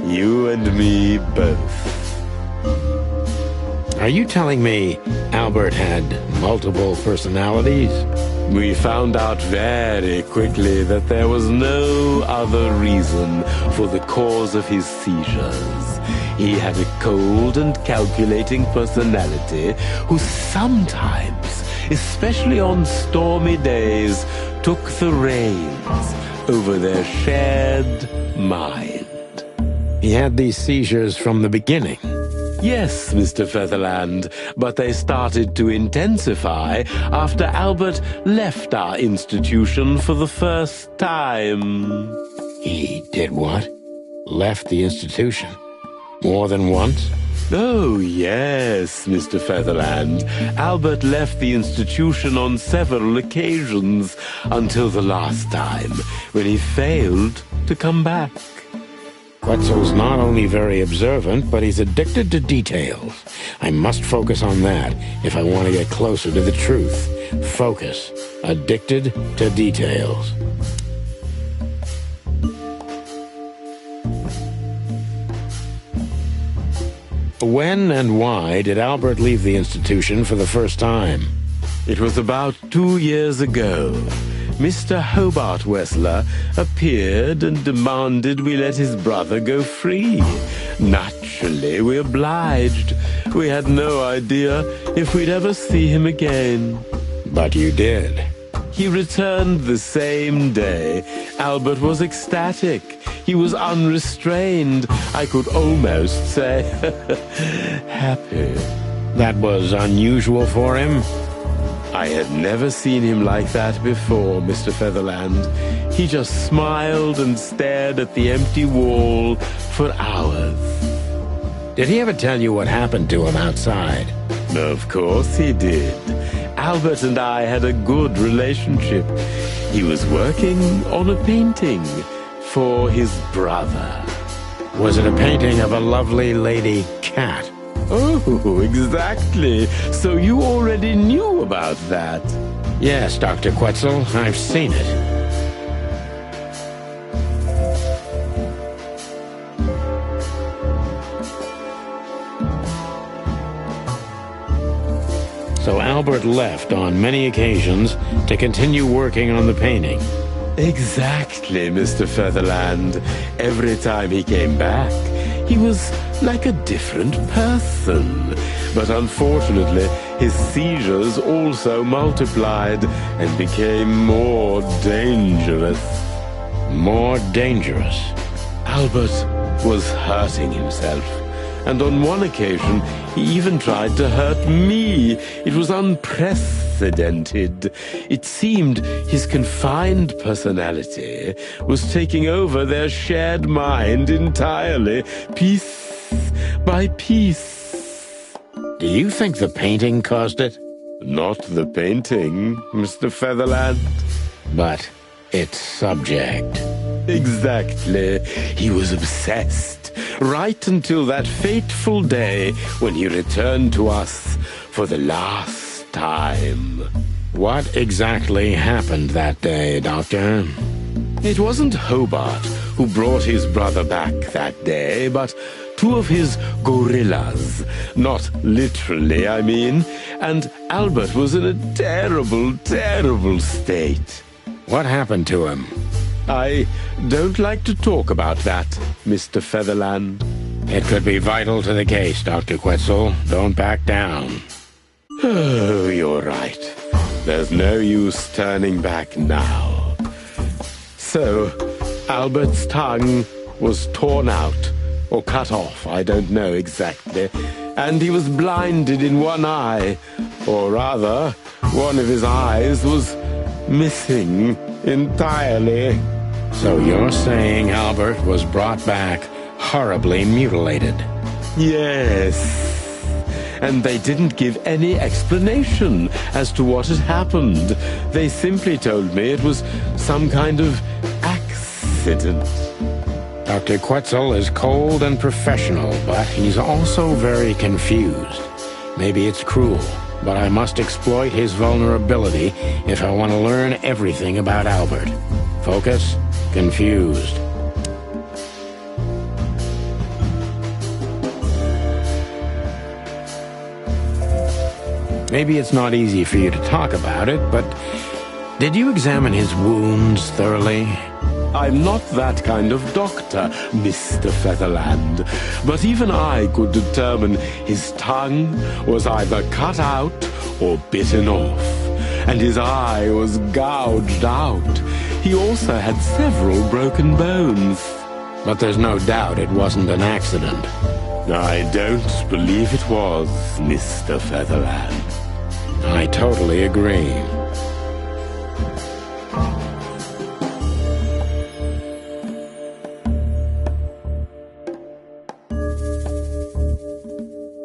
You and me both. Are you telling me Albert had multiple personalities? We found out very quickly that there was no other reason for the cause of his seizures. He had a cold and calculating personality who sometimes, especially on stormy days, took the reins over their shared mind. He had these seizures from the beginning. Yes, Mr. Featherland, but they started to intensify after Albert left our institution for the first time. He did what? Left the institution? More than once? Oh, yes, Mr. Featherland. Albert left the institution on several occasions until the last time, when he failed to come back. Quetzal's not only very observant, but he's addicted to details. I must focus on that if I want to get closer to the truth. Focus. Addicted to details. When and why did Albert leave the institution for the first time? It was about 2 years ago. Mr. Hobart Wessler appeared and demanded we let his brother go free. Naturally, we obliged. We had no idea if we'd ever see him again. But you did. He returned the same day. Albert was ecstatic. He was unrestrained. I could almost say happy. That was unusual for him? I had never seen him like that before, Mr. Featherland. He just smiled and stared at the empty wall for hours. Did he ever tell you what happened to him outside? Of course he did. Albert and I had a good relationship. He was working on a painting for his brother. Was it a painting of a lovely lady cat? Oh, exactly. So you already knew about that? Yes, Dr. Quetzal, I've seen it. So Albert left on many occasions to continue working on the painting. Exactly, Mr. Featherland. Every time he came back, he was like a different person. But unfortunately, his seizures also multiplied and became more dangerous. More dangerous? Albert was hurting himself. And on one occasion, he even tried to hurt me. It was unprecedented. It seemed his confined personality was taking over their shared mind entirely, piece by piece. Do you think the painting caused it? Not the painting, Mr. Featherland. But its subject. Exactly. He was obsessed, right until that fateful day when he returned to us for the last time. What exactly happened that day, Doctor? It wasn't Hobart who brought his brother back that day, but two of his gorillas. Not literally, I mean. And Albert was in a terrible, terrible state. What happened to him? I don't like to talk about that, Mr. Featherland. It could be vital to the case, Dr. Quetzal. Don't back down. Oh, you're right. There's no use turning back now. So, Albert's tongue was torn out, or cut off, I don't know exactly, and he was blinded in one eye, or rather, one of his eyes was missing entirely. So you're saying Albert was brought back horribly mutilated? Yes. And they didn't give any explanation as to what had happened. They simply told me it was some kind of accident. Dr. Quetzal is cold and professional, but he's also very confused. Maybe it's cruel, but I must exploit his vulnerability if I want to learn everything about Albert. Focus, confused. Maybe it's not easy for you to talk about it, but did you examine his wounds thoroughly? I'm not that kind of doctor, Mr. Featherland, but even I could determine his tongue was either cut out or bitten off, and his eye was gouged out. He also had several broken bones. But there's no doubt it wasn't an accident. I don't believe it was, Mr. Featherland. I totally agree.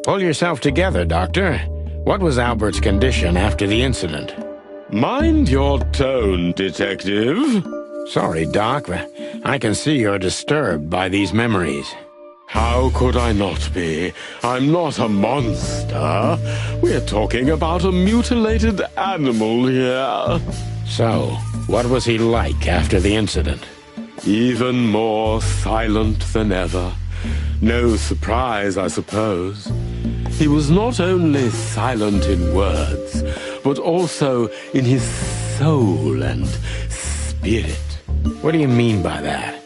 Pull yourself together, Doctor. What was Albert's condition after the incident? Mind your tone, Detective. Sorry, Doc, but I can see you're disturbed by these memories. How could I not be? I'm not a monster. We're talking about a mutilated animal here. So, what was he like after the incident? Even more silent than ever. No surprise, I suppose. He was not only silent in words, but also in his soul and spirit. What do you mean by that?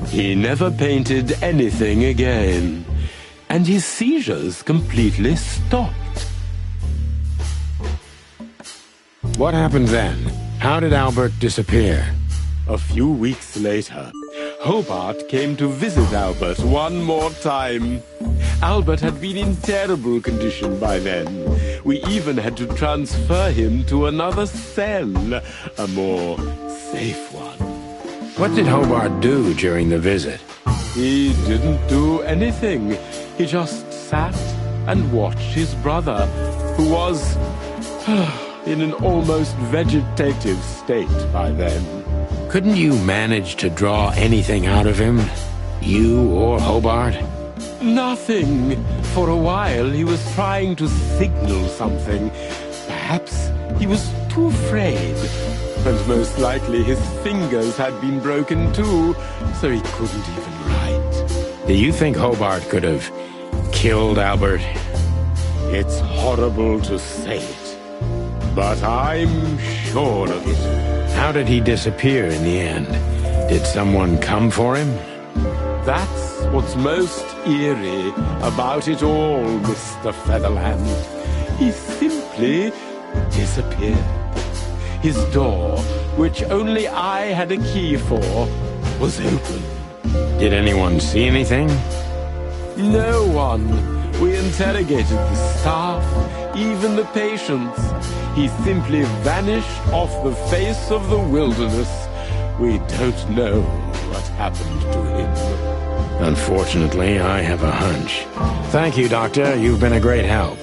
He never painted anything again, and his seizures completely stopped. What happened then? How did Albert disappear? A few weeks later, Hobart came to visit Albert one more time. Albert had been in terrible condition by then. We even had to transfer him to another cell, a more safe one. What did Hobart do during the visit? He didn't do anything. He just sat and watched his brother, who was in an almost vegetative state by then. Couldn't you manage to draw anything out of him? You or Hobart? Nothing. For a while, he was trying to signal something. Perhaps he was too afraid. And most likely his fingers had been broken too, so he couldn't even write. Do you think Hobart could have killed Albert? It's horrible to say it, but I'm sure of it. How did he disappear in the end? Did someone come for him? That's what's most eerie about it all, Mr. Featherland. He simply disappeared. His door, which only I had a key for, was open. Did anyone see anything? No one. We interrogated the staff, even the patients. He simply vanished off the face of the wilderness. We don't know what happened to him. Unfortunately, I have a hunch. Thank you, Doctor. You've been a great help.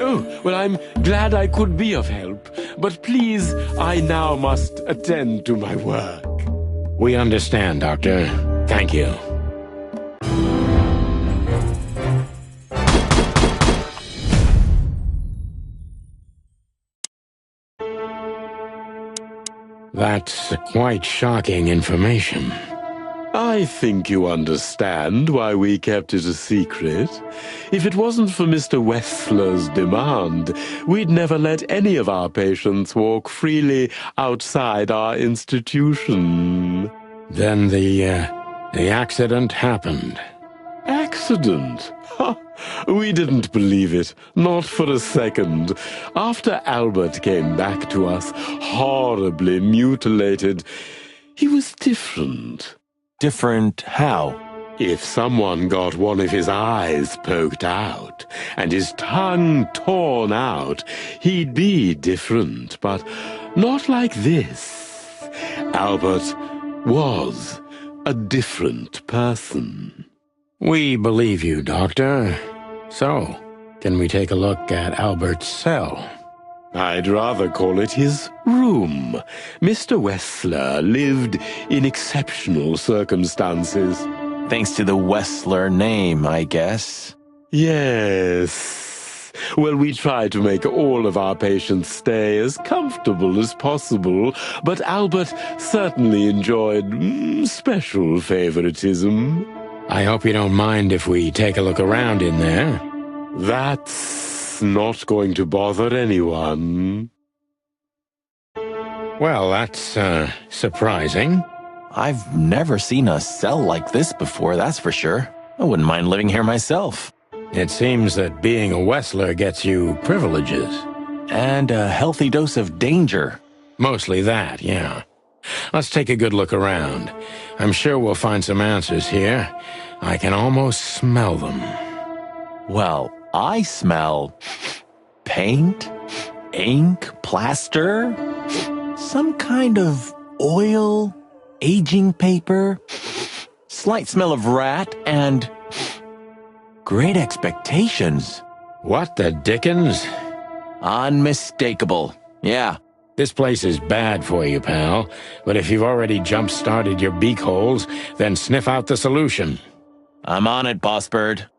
Oh, well, I'm glad I could be of help. But please, I now must attend to my work. We understand, Doctor. Thank you. That's quite shocking information. I think you understand why we kept it a secret. If it wasn't for Mr. Wessler's demand, we'd never let any of our patients walk freely outside our institution. Then the accident happened. Accident? Ha! We didn't believe it, not for a second. After Albert came back to us, horribly mutilated, he was different. Different how? If someone got one of his eyes poked out and his tongue torn out, he'd be different, but not like this. Albert was a different person. We believe you, Doctor. So, can we take a look at Albert's cell? I'd rather call it his room. Mr. Wessler lived in exceptional circumstances. Thanks to the Wessler name, I guess. Yes. Well, we try to make all of our patients stay as comfortable as possible, but Albert certainly enjoyed special favoritism. I hope you don't mind if we take a look around in there. That's not going to bother anyone. Well, that's, surprising. I've never seen a cell like this before, that's for sure. I wouldn't mind living here myself. It seems that being a Wessler gets you privileges. And a healthy dose of danger. Mostly that, yeah. Let's take a good look around. I'm sure we'll find some answers here. I can almost smell them. Well, I smell paint, ink, plaster, some kind of oil, aging paper, slight smell of rat, and great expectations. What the dickens? Unmistakable. Yeah. This place is bad for you, pal. But if you've already jump-started your beak holes, then sniff out the solution. I'm on it, Boss Bird.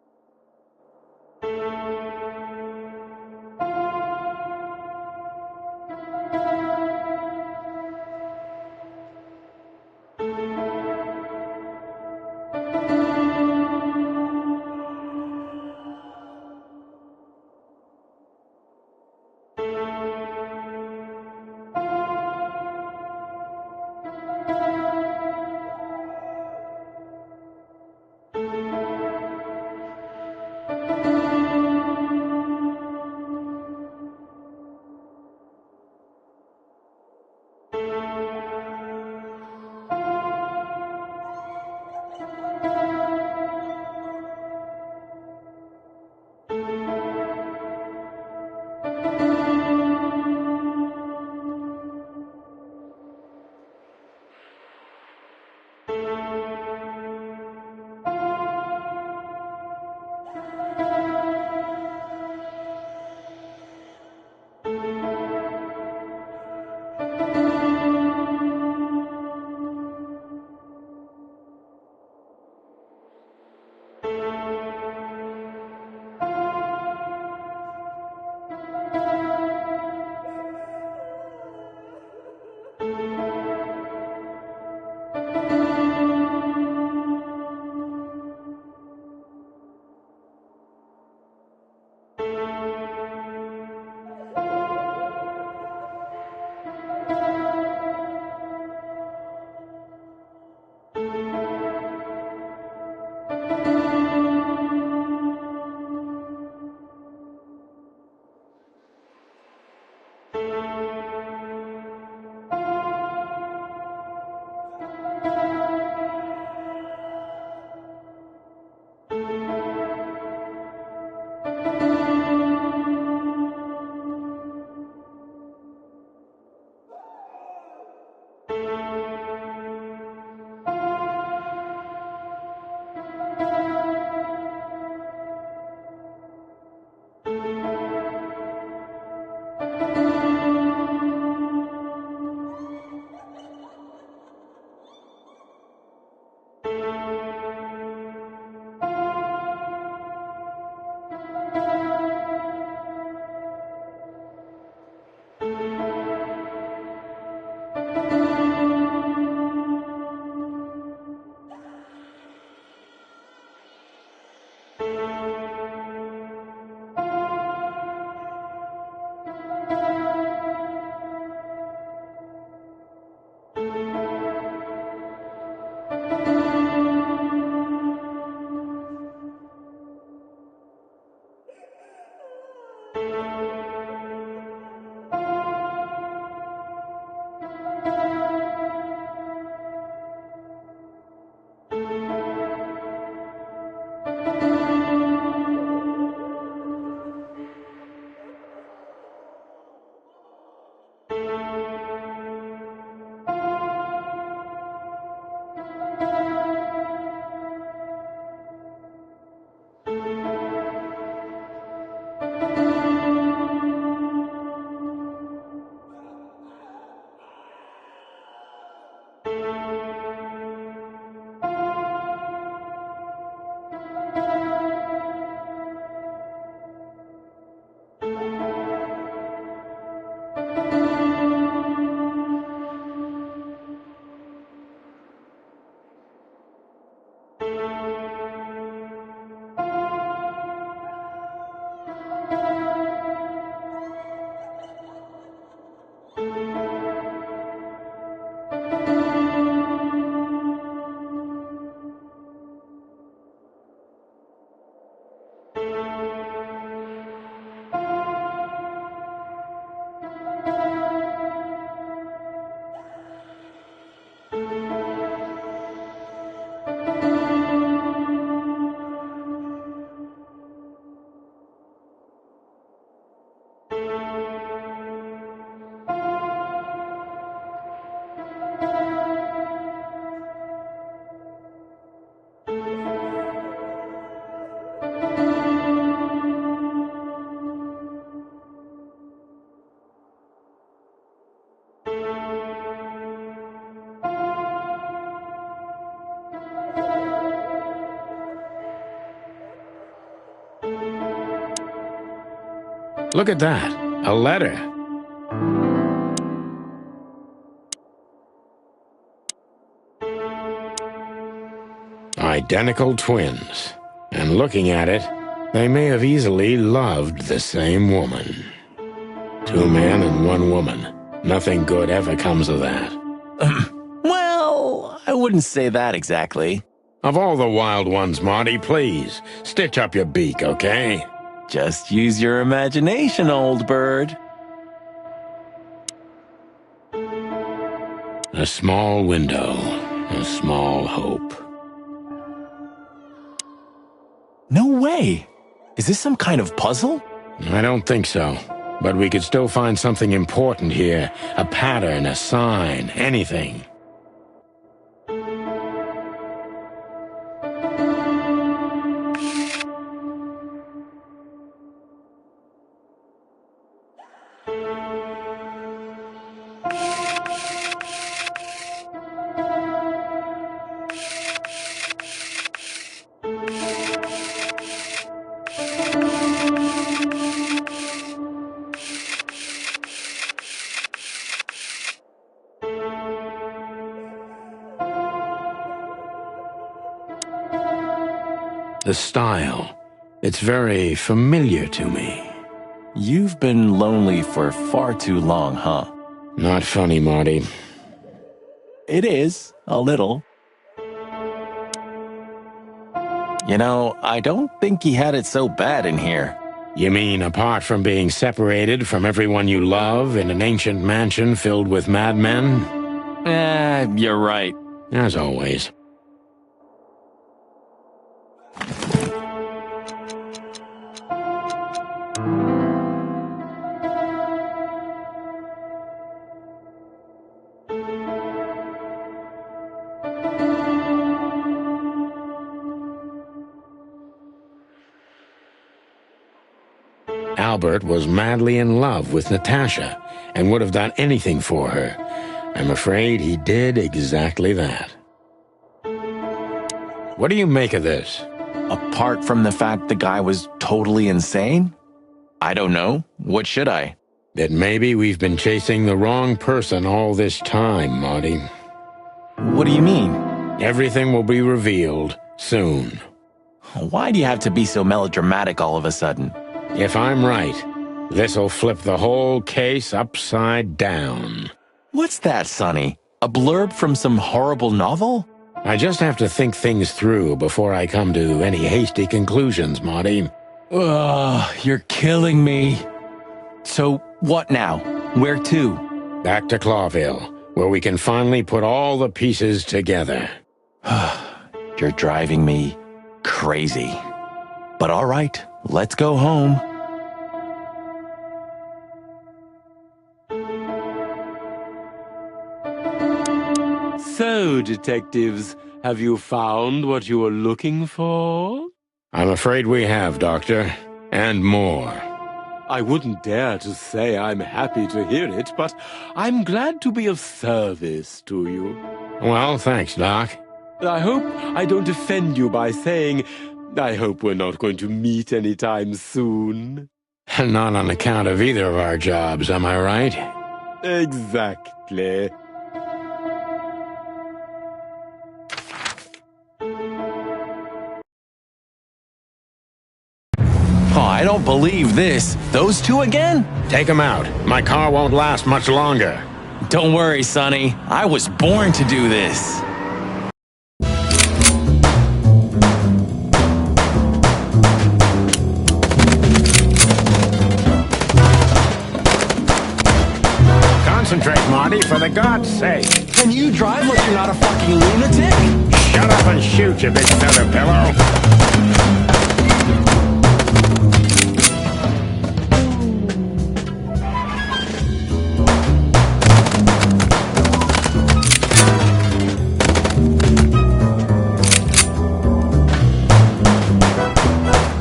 Look at that. A letter. Identical twins. And looking at it, they may have easily loved the same woman. 2 men and 1 woman. Nothing good ever comes of that. Well, I wouldn't say that exactly. Of all the wild ones, Marty, please, stitch up your beak, okay? Just use your imagination, old bird. A small window, a small hope. No way! Is this some kind of puzzle? I don't think so. But we could still find something important here. A pattern, a sign, anything. The style. It's very familiar to me. You've been lonely for far too long, huh? Not funny, Marty. It is, a little. You know, I don't think he had it so bad in here. You mean apart from being separated from everyone you love in an ancient mansion filled with madmen? You're right. As always. Albert was madly in love with Natasha and would have done anything for her. I'm afraid he did exactly that. What do you make of this? Apart from the fact the guy was totally insane? I don't know. What should I? That maybe we've been chasing the wrong person all this time, Marty. What do you mean? Everything will be revealed soon. Why do you have to be so melodramatic all of a sudden? If I'm right, this'll flip the whole case upside down. What's that, Sonny? A blurb from some horrible novel? I just have to think things through before I come to any hasty conclusions, Marty. Ugh, you're killing me. So, what now? Where to? Back to Clawville, where we can finally put all the pieces together. You're driving me crazy. But all right, let's go home. So, detectives, have you found what you were looking for? I'm afraid we have, Doctor. And more. I wouldn't dare to say I'm happy to hear it, but I'm glad to be of service to you. Well, thanks, Doc. I hope I don't offend you by saying I hope we're not going to meet anytime soon. Not on account of either of our jobs, am I right? Exactly. Oh, I don't believe this. Those two again? Take them out. My car won't last much longer. Don't worry, Sonny. I was born to do this. Concentrate, Marty, for the God's sake. Can you drive like you're not a fucking lunatic? Shut up and shoot, you big feather pillow.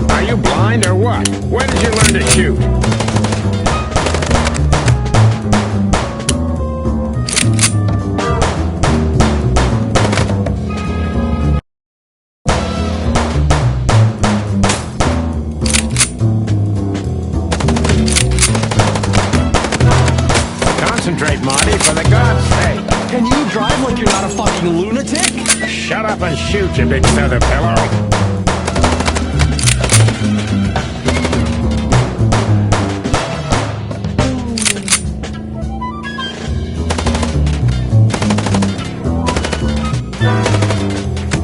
Are you blind or what? When did you learn to shoot? shut up and shoot, you big feather pillow.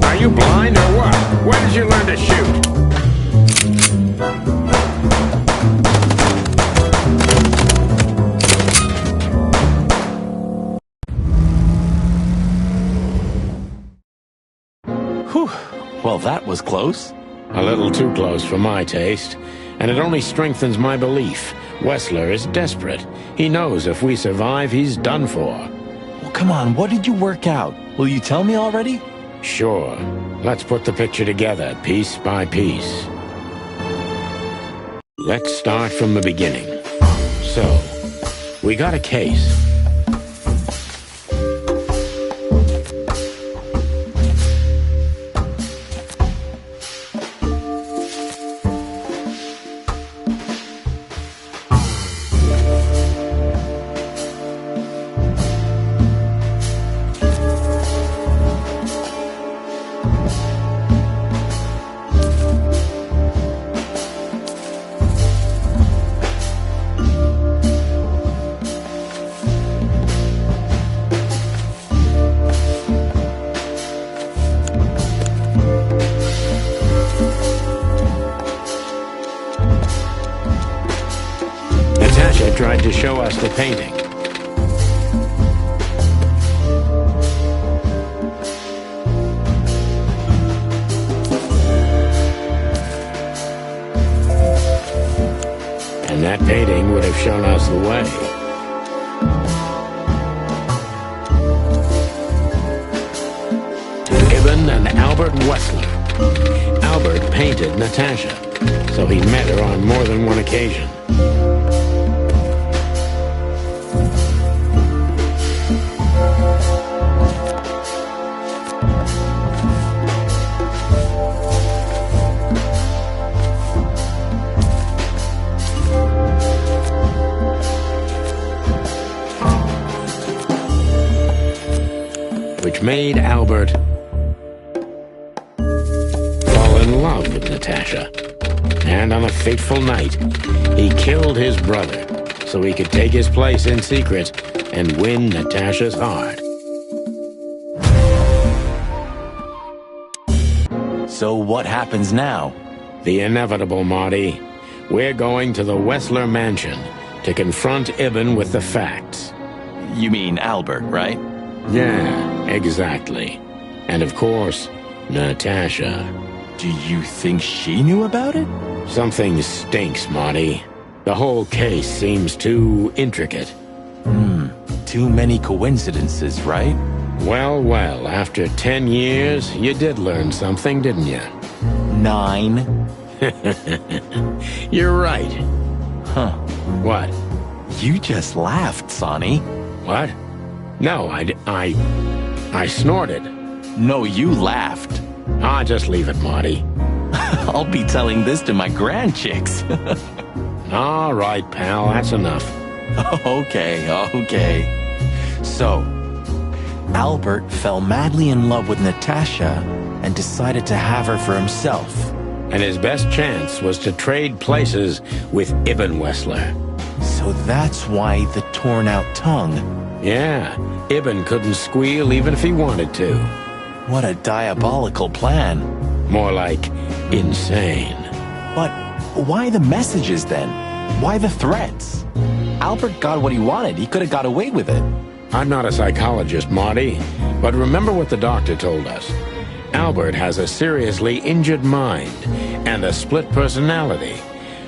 Are you blind or what? Where did you learn to shoot? Whew. Well, that was close. A little too close for my taste, and it only strengthens my belief. Wessler is desperate. He knows if we survive, he's done for. Well, come on, what did you work out? Will you tell me already? Sure. Let's put the picture together, piece by piece. Let's start from the beginning. So, we got a case. Natasha tried to show us the painting. And that painting would have shown us the way. Ibn and Albert Wessler. Albert painted Natasha, so he met her on more than one occasion. Which made Albert fall in love with Natasha. And on a fateful night, he killed his brother so he could take his place in secret and win Natasha's heart. So what happens now? The inevitable, Marty. We're going to the Wessler mansion to confront Ibn with the facts. You mean Albert, right? Yeah, exactly. And of course, Natasha. Do you think she knew about it? Something stinks, Marty. The whole case seems too intricate. Too many coincidences, right? Well, well, after 10 years, you did learn something, didn't you? 9. You're right. Huh. What? You just laughed, Sonny. What? No, I snorted. No, you laughed. Ah, just leave it, Marty. I'll be telling this to my grandchicks. All right, pal, that's enough. Okay. So, Albert fell madly in love with Natasha and decided to have her for himself. And his best chance was to trade places with Ibn Wessler. So that's why the torn-out tongue. Yeah, Ibn couldn't squeal even if he wanted to. What a diabolical plan. More like insane. But why the messages then? Why the threats? Albert got what he wanted. He could have got away with it. I'm not a psychologist, Marty, but remember what the doctor told us. Albert has a seriously injured mind and a split personality.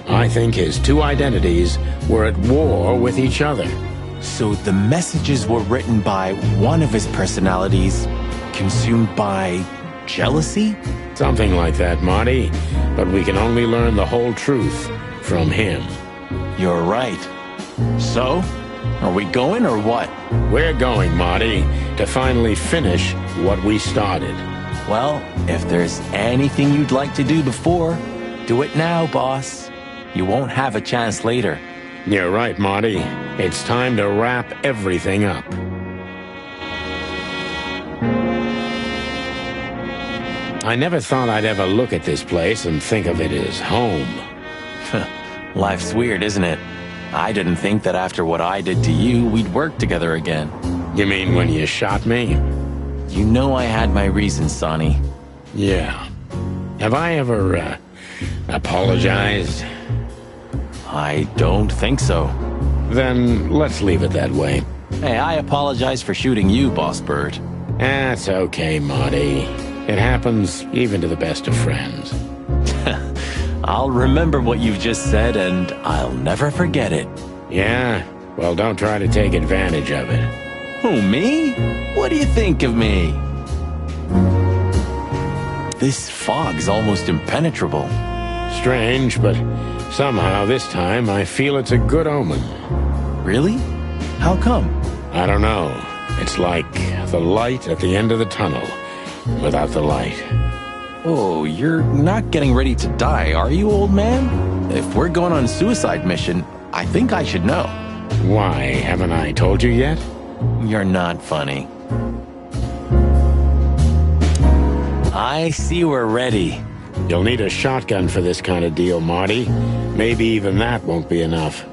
I think his two identities were at war with each other. So the messages were written by one of his personalities, consumed by jealousy? Something like that, Marty. But we can only learn the whole truth from him. You're right. So, are we going or what? We're going, Marty, to finally finish what we started. Well, if there's anything you'd like to do before, do it now, boss. You won't have a chance later. You're right, Marty. It's time to wrap everything up. I never thought I'd ever look at this place and think of it as home. Life's weird, isn't it? I didn't think that after what I did to you, we'd work together again. You mean when you shot me? You know I had my reasons, Sonny. Yeah. Have I ever, apologized? I don't think so. Then let's leave it that way. Hey, I apologize for shooting you, Boss Bird. That's okay, Marty. It happens even to the best of friends. I'll remember what you've just said, and I'll never forget it. Yeah? Well, don't try to take advantage of it. Who, me? What do you think of me? This fog's almost impenetrable. Strange, but somehow this time I feel it's a good omen. Really? How come? I don't know. It's like the light at the end of the tunnel, without the light. Oh, you're not getting ready to die, are you, old man? If we're going on a suicide mission, I think I should know. Why, haven't I told you yet? You're not funny. I see we're ready. You'll need a shotgun for this kind of deal, Marty. Maybe even that won't be enough.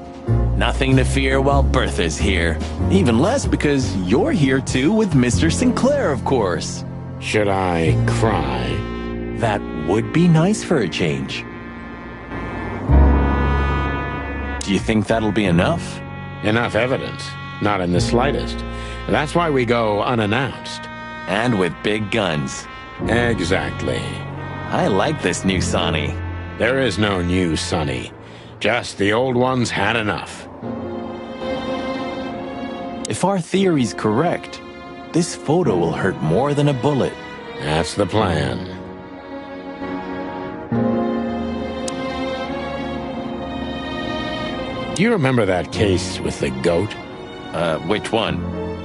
Nothing to fear while Bertha's here. Even less because you're here too with Mr. Sinclair, of course. Should I cry? That would be nice for a change. Do you think that'll be enough? Enough evidence. Not in the slightest. That's why we go unannounced. And with big guns. Exactly. I like this new Sonny. There is no new Sonny. Just the old ones had enough. If our theory's correct, this photo will hurt more than a bullet. That's the plan. Do you remember that case with the goat? Which one?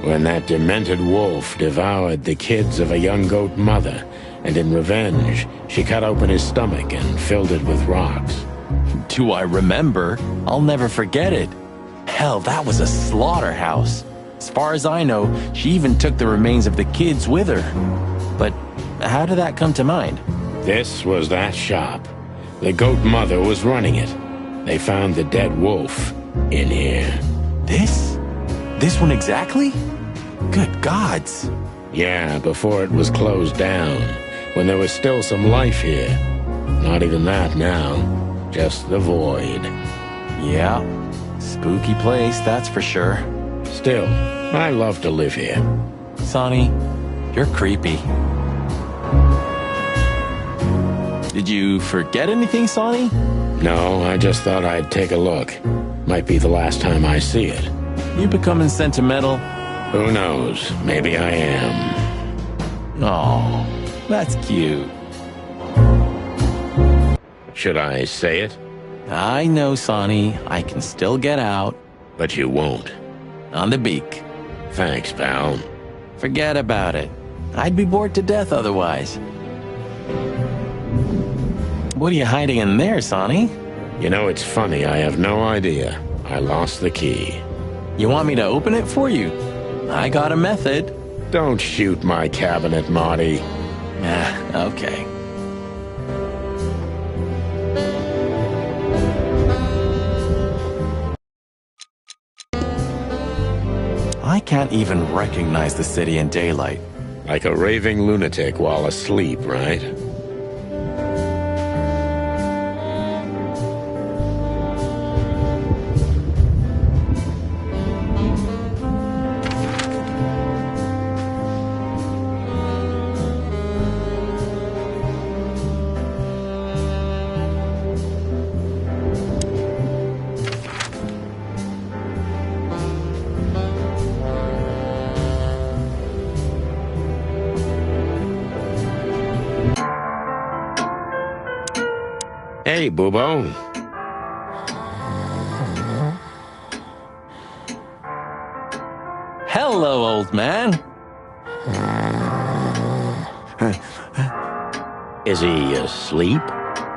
When that demented wolf devoured the kids of a young goat mother, and in revenge, she cut open his stomach and filled it with rocks. Do I remember? I'll never forget it. Hell, that was a slaughterhouse. As far as I know, she even took the remains of the kids with her. But how did that come to mind? This was that shop. The goat mother was running it. They found the dead wolf in here. This? This one exactly? Good gods. Yeah, before it was closed down, when there was still some life here. Not even that now, just the void. Yeah, spooky place, that's for sure. Still, I love to live here. Sonny, you're creepy. Did you forget anything, Sonny? No, I just thought I'd take a look. Might be the last time I see it. You becoming sentimental? Who knows? Maybe I am. Oh, that's cute. Should I say it? I know, Sonny. I can still get out. But you won't. On the beak. Thanks, pal. Forget about it. I'd be bored to death otherwise. What are you hiding in there, Sonny? You know, it's funny. I have no idea. I lost the key. You want me to open it for you? I got a method. Don't shoot my cabinet, Marty. Okay. I can't even recognize the city in daylight. Like a raving lunatic while asleep, right? Hey, Boobo. Hello, old man. Is he asleep?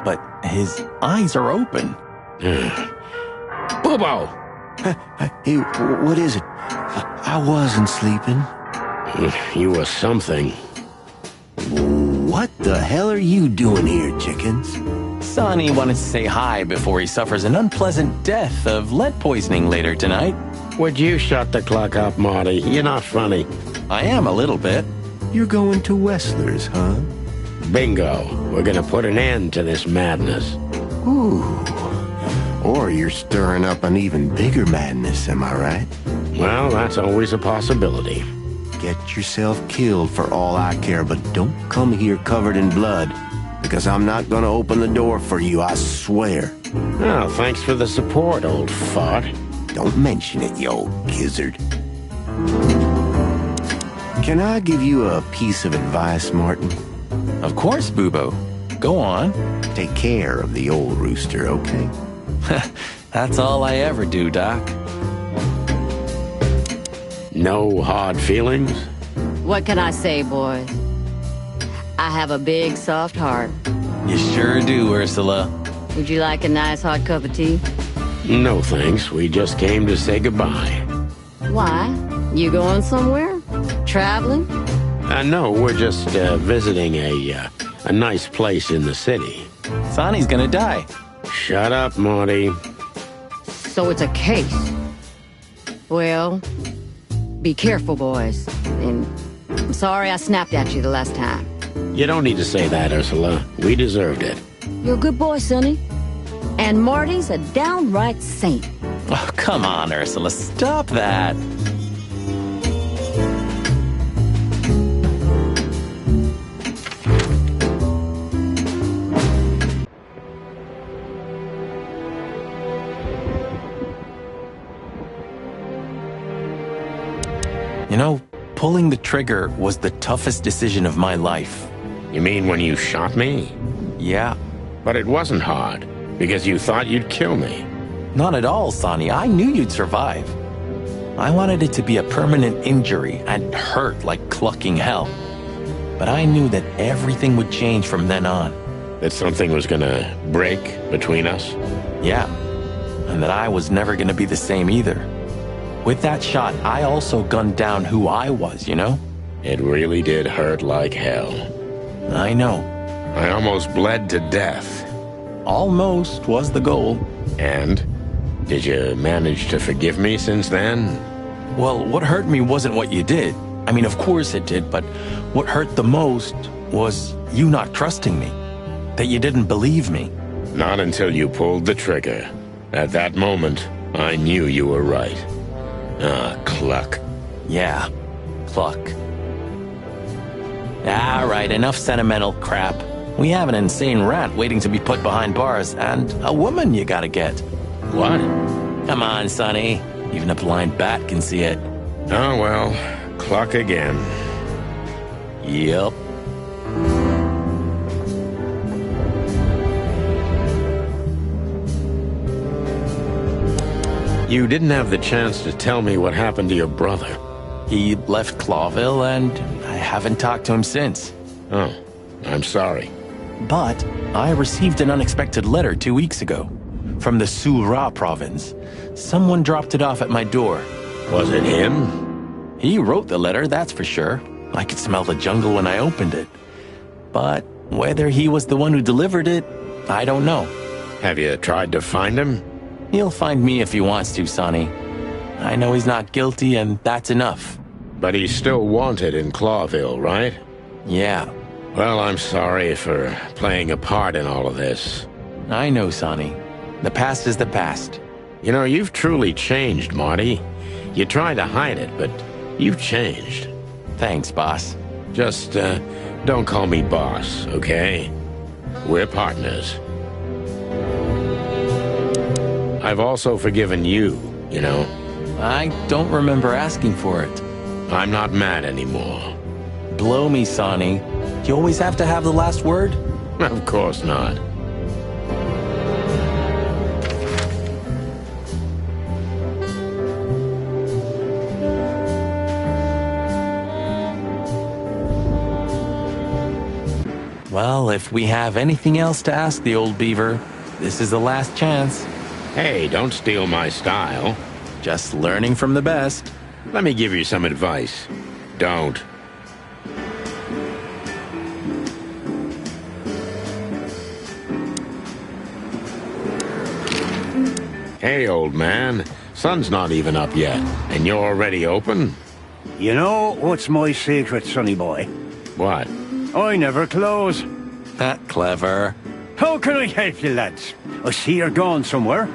But his eyes are open. Boobo! Hey, what is it? I wasn't sleeping. You were something. What the hell are you doing here, chickens? Sonny wanted to say hi before he suffers an unpleasant death of lead poisoning later tonight. Would you shut the clock up, Marty? You're not funny. I am a little bit. You're going to Wessler's, huh? Bingo. We're gonna put an end to this madness. Ooh. Or you're stirring up an even bigger madness, am I right? Well, that's always a possibility. Get yourself killed for all I care, but don't come here covered in blood, because I'm not gonna open the door for you, I swear. Oh, thanks for the support, old fart. Don't mention it, you old gizzard. Can I give you a piece of advice, Martin? Of course, Boobo. Go on. Take care of the old rooster, okay? That's all I ever do, Doc. No hard feelings? What can I say, boys? I have a big, soft heart. You sure do, Ursula. Would you like a nice hot cup of tea? No thanks, we just came to say goodbye. Why? You going somewhere? Traveling? No, we're just visiting a nice place in the city. Sonny's gonna die. Shut up, Marty. So it's a case. Well, be careful, boys. And I'm sorry I snapped at you the last time. You don't need to say that, Ursula. We deserved it. You're a good boy, Sonny. And Marty's a downright saint. Oh, come on, Ursula. Stop that. You know, pulling the trigger was the toughest decision of my life. You mean when you shot me? Yeah. But it wasn't hard, because you thought you'd kill me. Not at all, Sonny. I knew you'd survive. I wanted it to be a permanent injury and hurt like clucking hell. But I knew that everything would change from then on. That something was gonna break between us? Yeah. And that I was never gonna be the same either. With that shot, I also gunned down who I was, you know? It really did hurt like hell. I know. I almost bled to death. Almost was the goal. And? Did you manage to forgive me since then? Well, what hurt me wasn't what you did. I mean, of course it did, but what hurt the most was you not trusting me. That you didn't believe me. Not until you pulled the trigger. At that moment, I knew you were right. Ah, cluck. Yeah, cluck. All right, enough sentimental crap. We have an insane rat waiting to be put behind bars, and a woman you gotta get. What? Come on, Sonny. Even a blind bat can see it. Oh, well, cluck again. Yep. You didn't have the chance to tell me what happened to your brother. He left Clawville, and I haven't talked to him since. Oh, I'm sorry. But I received an unexpected letter 2 weeks ago from the Sura province. Someone dropped it off at my door. Was it him? He wrote the letter, that's for sure. I could smell the jungle when I opened it. But whether he was the one who delivered it, I don't know. Have you tried to find him? He'll find me if he wants to, Sonny. I know he's not guilty, and that's enough. But he's still wanted in Clawville, right? Yeah. Well, I'm sorry for playing a part in all of this. I know, Sonny. The past is the past. You know, you've truly changed, Marty. You tried to hide it, but you've changed. Thanks, boss. Just, don't call me boss, okay? We're partners. I've also forgiven you, you know. I don't remember asking for it. I'm not mad anymore. Blow me, Sonny. You always have to have the last word? Of course not. Well, if we have anything else to ask the old beaver, this is the last chance. Hey, don't steal my style. Just learning from the best. Let me give you some advice. Don't. Hey, old man. Sun's not even up yet, and you're already open? You know what's my secret, sonny boy? What? I never close. That clever. How can I help you, lads? I see you're going somewhere.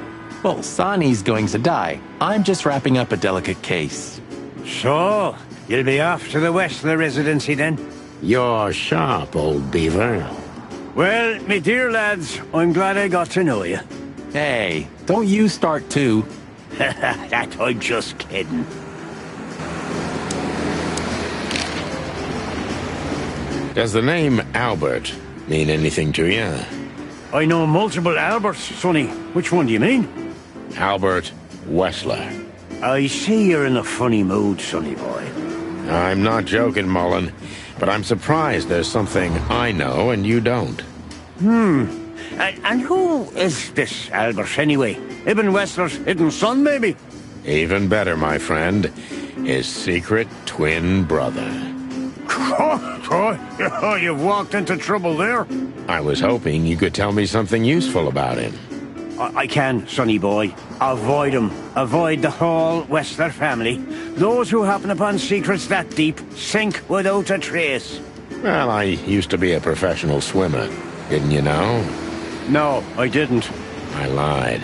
Well, Sonny's going to die. I'm just wrapping up a delicate case. So, you'll be off to the Westler residency then? You're sharp, old beaver. Well, me dear lads, I'm glad I got to know you. Hey, don't you start too. That I'm just kidding. Does the name Albert mean anything to you? I know multiple Alberts, sonny. Which one do you mean? Albert Wessler. I see you're in a funny mood, sonny boy. I'm not joking, Mullen, but I'm surprised there's something I know and you don't. And who is this Albert, anyway? Ibn Wessler's hidden son, maybe? Even better, my friend. His secret twin brother. Oh, you've walked into trouble there. I was hoping you could tell me something useful about him. I can, sonny boy. Avoid him. Avoid the whole Wessler family. Those who happen upon secrets that deep sink without a trace. Well, I used to be a professional swimmer. Didn't you know? No, I didn't. I lied.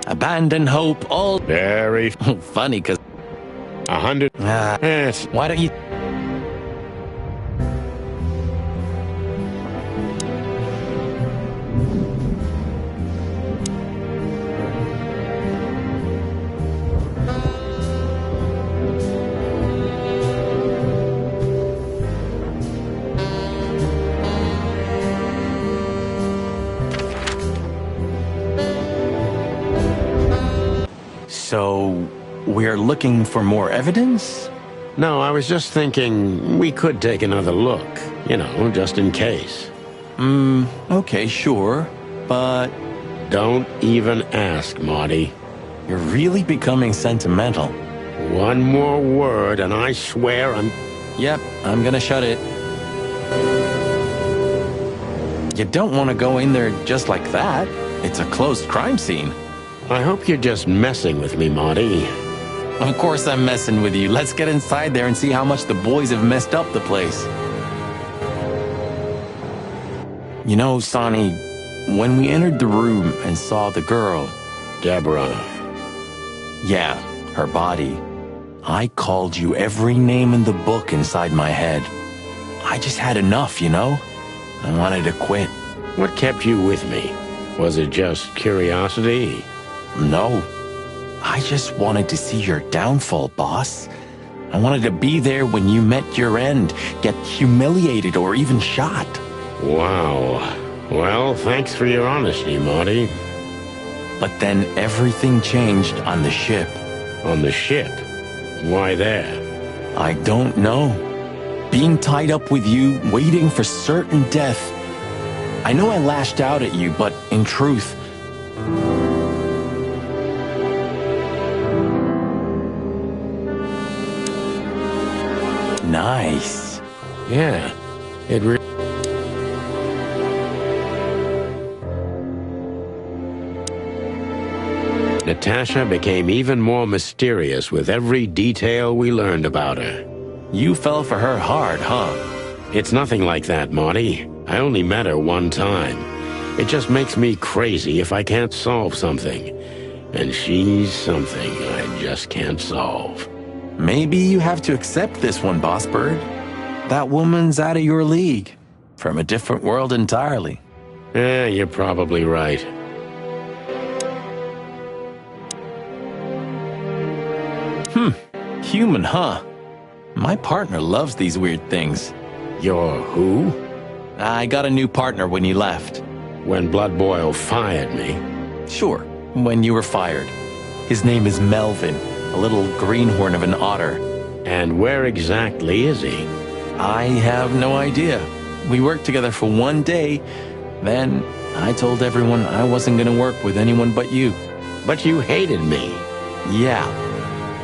Abandon hope, all... Very Funny, because... 100. Yes. Why don't you... So, we're looking for more evidence? No, I was just thinking we could take another look. You know, just in case. Okay, sure. But Don't even ask, Marty. you're really becoming sentimental. One more word and I swear I'm... Yep, I'm gonna shut it. You don't want to go in there just like that. It's a closed crime scene. I hope you're just messing with me, Marty. Of course I'm messing with you. Let's get inside there and see how much the boys have messed up the place. You know, Sonny, when we entered the room and saw the girl... Deborah. Yeah, her body. I called you every name in the book inside my head. I just had enough, you know? I wanted to quit. What kept you with me? Was it just curiosity? No. I just wanted to see your downfall, boss. I wanted to be there when you met your end, get humiliated or even shot. Wow. Well, thanks for your honesty, Marty. But then everything changed on the ship. On the ship? Why there? I don't know. Being tied up with you, waiting for certain death. I know I lashed out at you, but in truth... Nice. Yeah, it really... Natasha became even more mysterious with every detail we learned about her. You fell for her hard, huh? It's nothing like that, Marty. I only met her one time. It just makes me crazy if I can't solve something. And she's something I just can't solve. Maybe you have to accept this one, Boss Bird. That woman's out of your league. From a different world entirely. Yeah, you're probably right. Human, huh? My partner loves these weird things. You're who? I got a new partner when you left. When Blood Boil fired me. Sure, when you were fired. His name is Melvin, a little greenhorn of an otter. And where exactly is he? I have no idea. We worked together for one day, then I told everyone I wasn't gonna work with anyone but you. But you hated me. Yeah,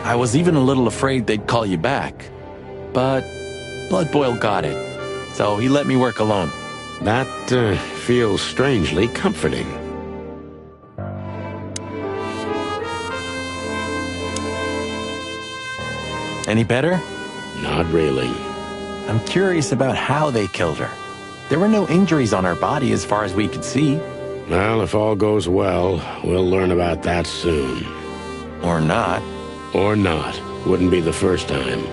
I was even a little afraid they'd call you back. But Blood Boil got it, so he let me work alone. That feels strangely comforting. Any better? Not really. I'm curious about how they killed her. There were no injuries on her body as far as we could see. Well, if all goes well, we'll learn about that soon. Or not. Or not. Wouldn't be the first time.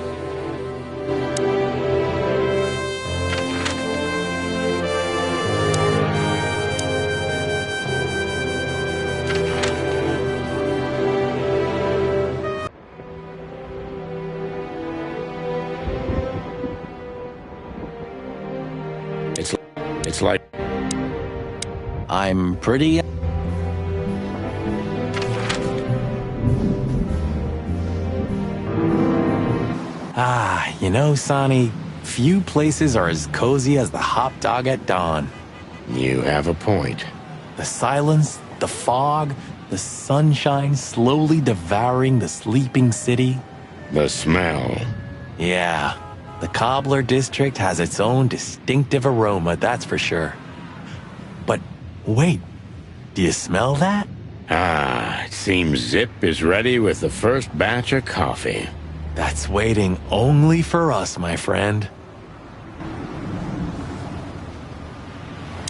It's like... I'm pretty... You know, Sonny, few places are as cozy as the hot dog at dawn. You have a point. The silence, the fog, the sunshine slowly devouring the sleeping city. The smell. Yeah, the Cobbler District has its own distinctive aroma, that's for sure. But wait, do you smell that? It seems Zip is ready with the first batch of coffee. That's waiting only for us, my friend.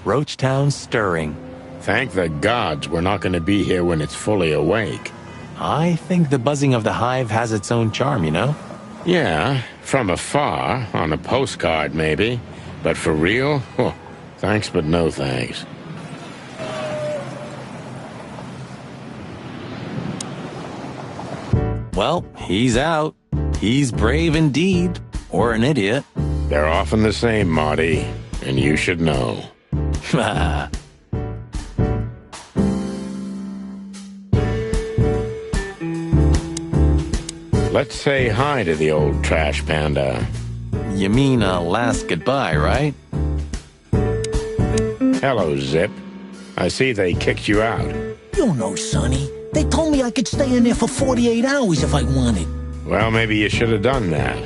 Roachtown's stirring. Thank the gods we're not going to be here when it's fully awake. I think the buzzing of the hive has its own charm, you know? Yeah, from afar, on a postcard maybe. But for real? Thanks but no thanks. Well, he's out. He's brave indeed, or an idiot. They're often the same, Marty, and you should know. Let's say hi to the old trash panda. You mean a last goodbye, right? Hello, Zip. I see they kicked you out. You know, Sonny. They told me I could stay in there for 48 hours if I wanted. Well, maybe you should have done that.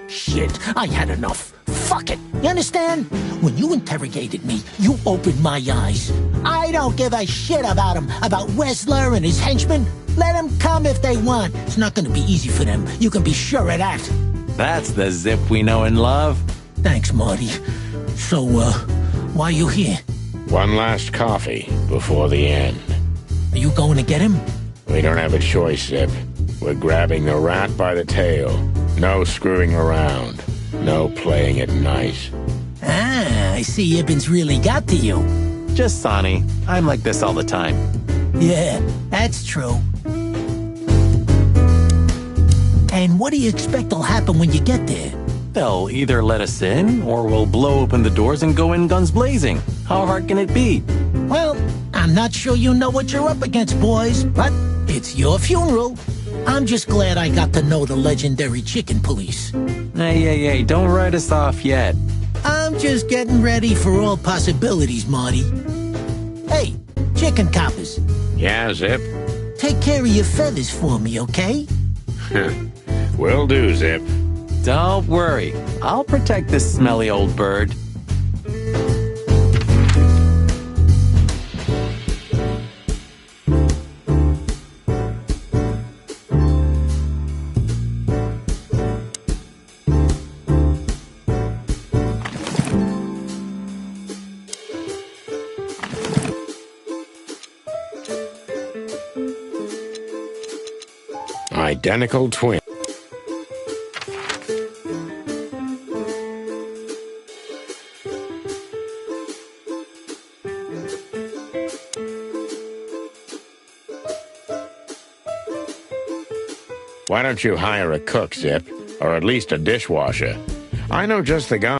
Shit, I had enough. Fuck it. You understand? When you interrogated me, you opened my eyes. I don't give a shit about him, about Wessler and his henchmen. Let them come if they want. It's not going to be easy for them. You can be sure of that. That's the Zip we know and love. Thanks, Marty. So, why are you here? One last coffee before the end. Are you going to get him? We don't have a choice, Zip. We're grabbing the rat by the tail. No screwing around. No playing it nice. I see Ibben's really got to you. Just Sonny. I'm like this all the time. Yeah, that's true. And what do you expect will happen when you get there? They'll either let us in, or we'll blow open the doors and go in guns blazing. How hard can it be? Well, I'm not sure you know what you're up against, boys, but it's your funeral. I'm just glad I got to know the legendary chicken police. Hey, don't write us off yet. I'm just getting ready for all possibilities, Marty. Hey, chicken coppers. Yeah, Zip? Take care of your feathers for me, okay? Will do, Zip. Don't worry. I'll protect this smelly old bird. Identical twin. Why don't you hire a cook, Zip? Or at least a dishwasher? I know just the guy.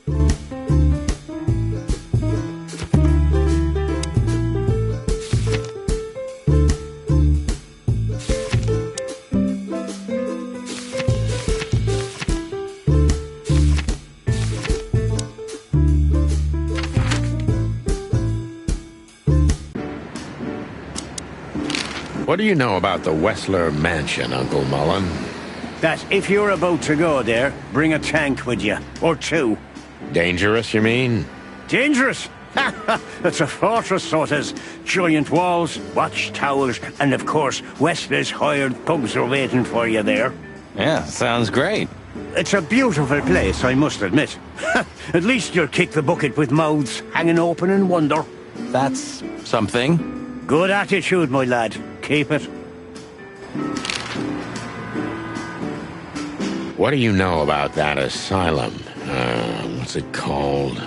What do you know about the Wessler mansion, Uncle Mullen? That if you're about to go there, bring a tank with you. Or two. Dangerous, you mean? Dangerous? It's a fortress, so it has giant walls, watchtowers, and of course, Wesley's hired thugs are waiting for you there. Yeah, sounds great. It's a beautiful place, I must admit. At least you'll kick the bucket with mouths hanging open in wonder. That's something. Good attitude, my lad. Keep it. What do you know about that asylum? What's it called?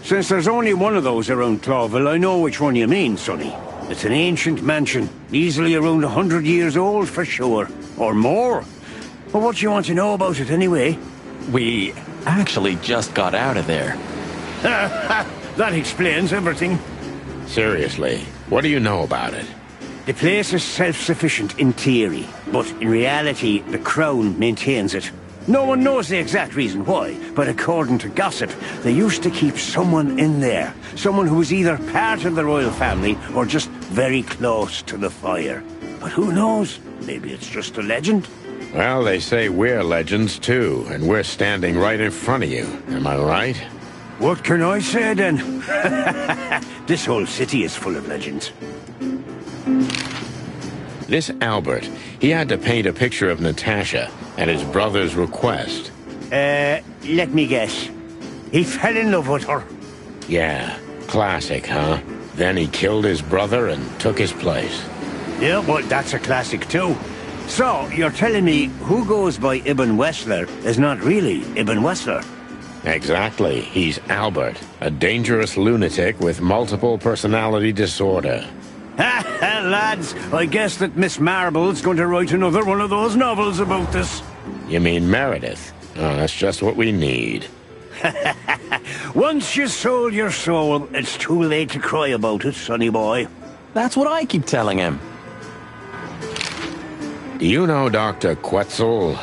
Since there's only one of those around Clawville, I know which one you mean, Sonny. It's an ancient mansion, easily around 100 years old for sure. Or more. Well, what do you want to know about it anyway? We actually just got out of there. That explains everything. Seriously, what do you know about it? The place is self-sufficient in theory, but in reality, the Crown maintains it. No one knows the exact reason why, but according to gossip, they used to keep someone in there. Someone who was either part of the royal family or just very close to the fire. But who knows? Maybe it's just a legend. Well, they say we're legends too, and we're standing right in front of you. Am I right? What can I say then? This whole city is full of legends. This Albert, he had to paint a picture of Natasha at his brother's request. Let me guess. He fell in love with her. Yeah, classic, huh? Then he killed his brother and took his place. Yeah, well, that's a classic too. So, you're telling me who goes by Ibn Wessler is not really Ibn Wessler? Exactly. He's Albert, a dangerous lunatic with multiple personality disorder. Ha, lads, I guess that Miss Marble's going to write another one of those novels about this. You mean Meredith? Oh, that's just what we need. Once you sold your soul, it's too late to cry about it, sonny boy. That's what I keep telling him. Do you know Dr. Quetzal?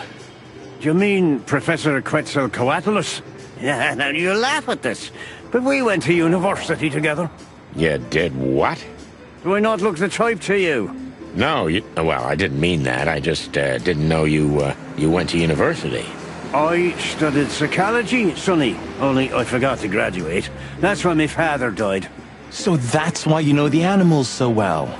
Do you mean Professor Quetzalcoatlus? Yeah, now you laugh at this, but we went to university together. You did what? Do I not look the type to you? No, well, I didn't mean that. I just didn't know you went to university. I studied psychology, sonny, only I forgot to graduate. That's when my father died. So that's why you know the animals so well.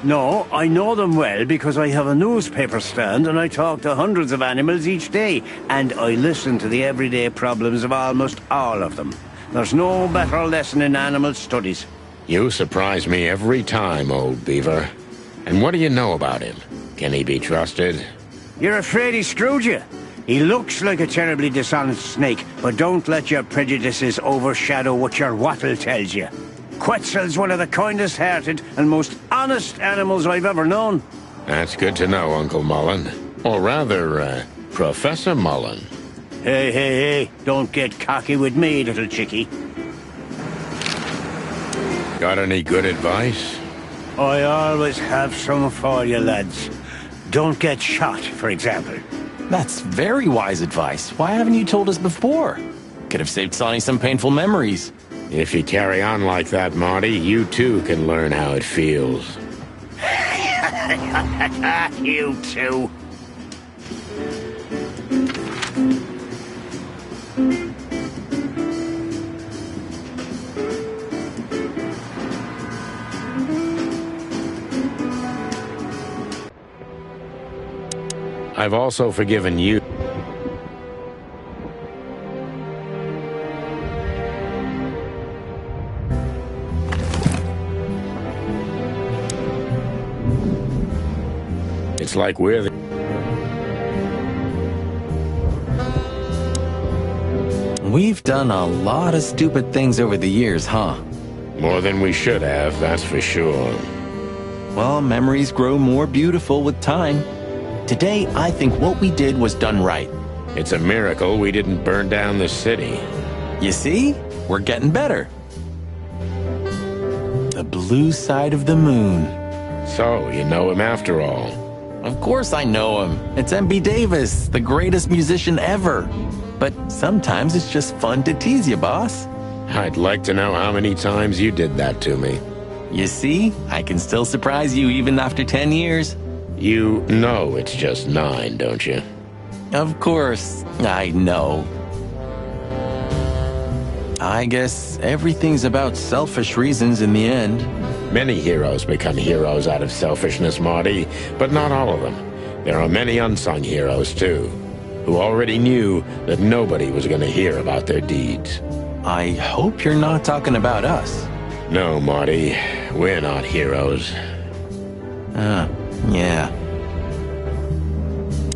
No, I know them well because I have a newspaper stand and I talk to hundreds of animals each day, and I listen to the everyday problems of almost all of them. There's no better lesson in animal studies. You surprise me every time, old beaver. And what do you know about him? Can he be trusted? You're afraid he screwed you? He looks like a terribly dishonest snake, but don't let your prejudices overshadow what your wattle tells you. Quetzal's one of the kindest-hearted and most honest animals I've ever known. That's good to know, Uncle Mullen. Or rather, Professor Mullen. Hey, don't get cocky with me, little chickie. Got any good advice? I always have some for you, lads. Don't get shot, for example. That's very wise advice. Why haven't you told us before? Could have saved Sonny some painful memories. If you carry on like that, Marty, you too can learn how it feels. You too. I've also forgiven you. It's like we're the... We've done a lot of stupid things over the years, huh? More than we should have, that's for sure. Well, memories grow more beautiful with time. Today, I think what we did was done right. It's a miracle we didn't burn down the city. You see? We're getting better. The blue side of the moon. So, you know him after all. Of course I know him. It's M.B. Davis, the greatest musician ever. But sometimes it's just fun to tease you, boss. I'd like to know how many times you did that to me. You see? I can still surprise you even after 10 years. You know it's just 9, don't you? Of course, I know. I guess everything's about selfish reasons in the end. Many heroes become heroes out of selfishness, Marty, but not all of them. There are many unsung heroes, too, who already knew that nobody was going to hear about their deeds. I hope you're not talking about us. No, Marty, we're not heroes. Yeah.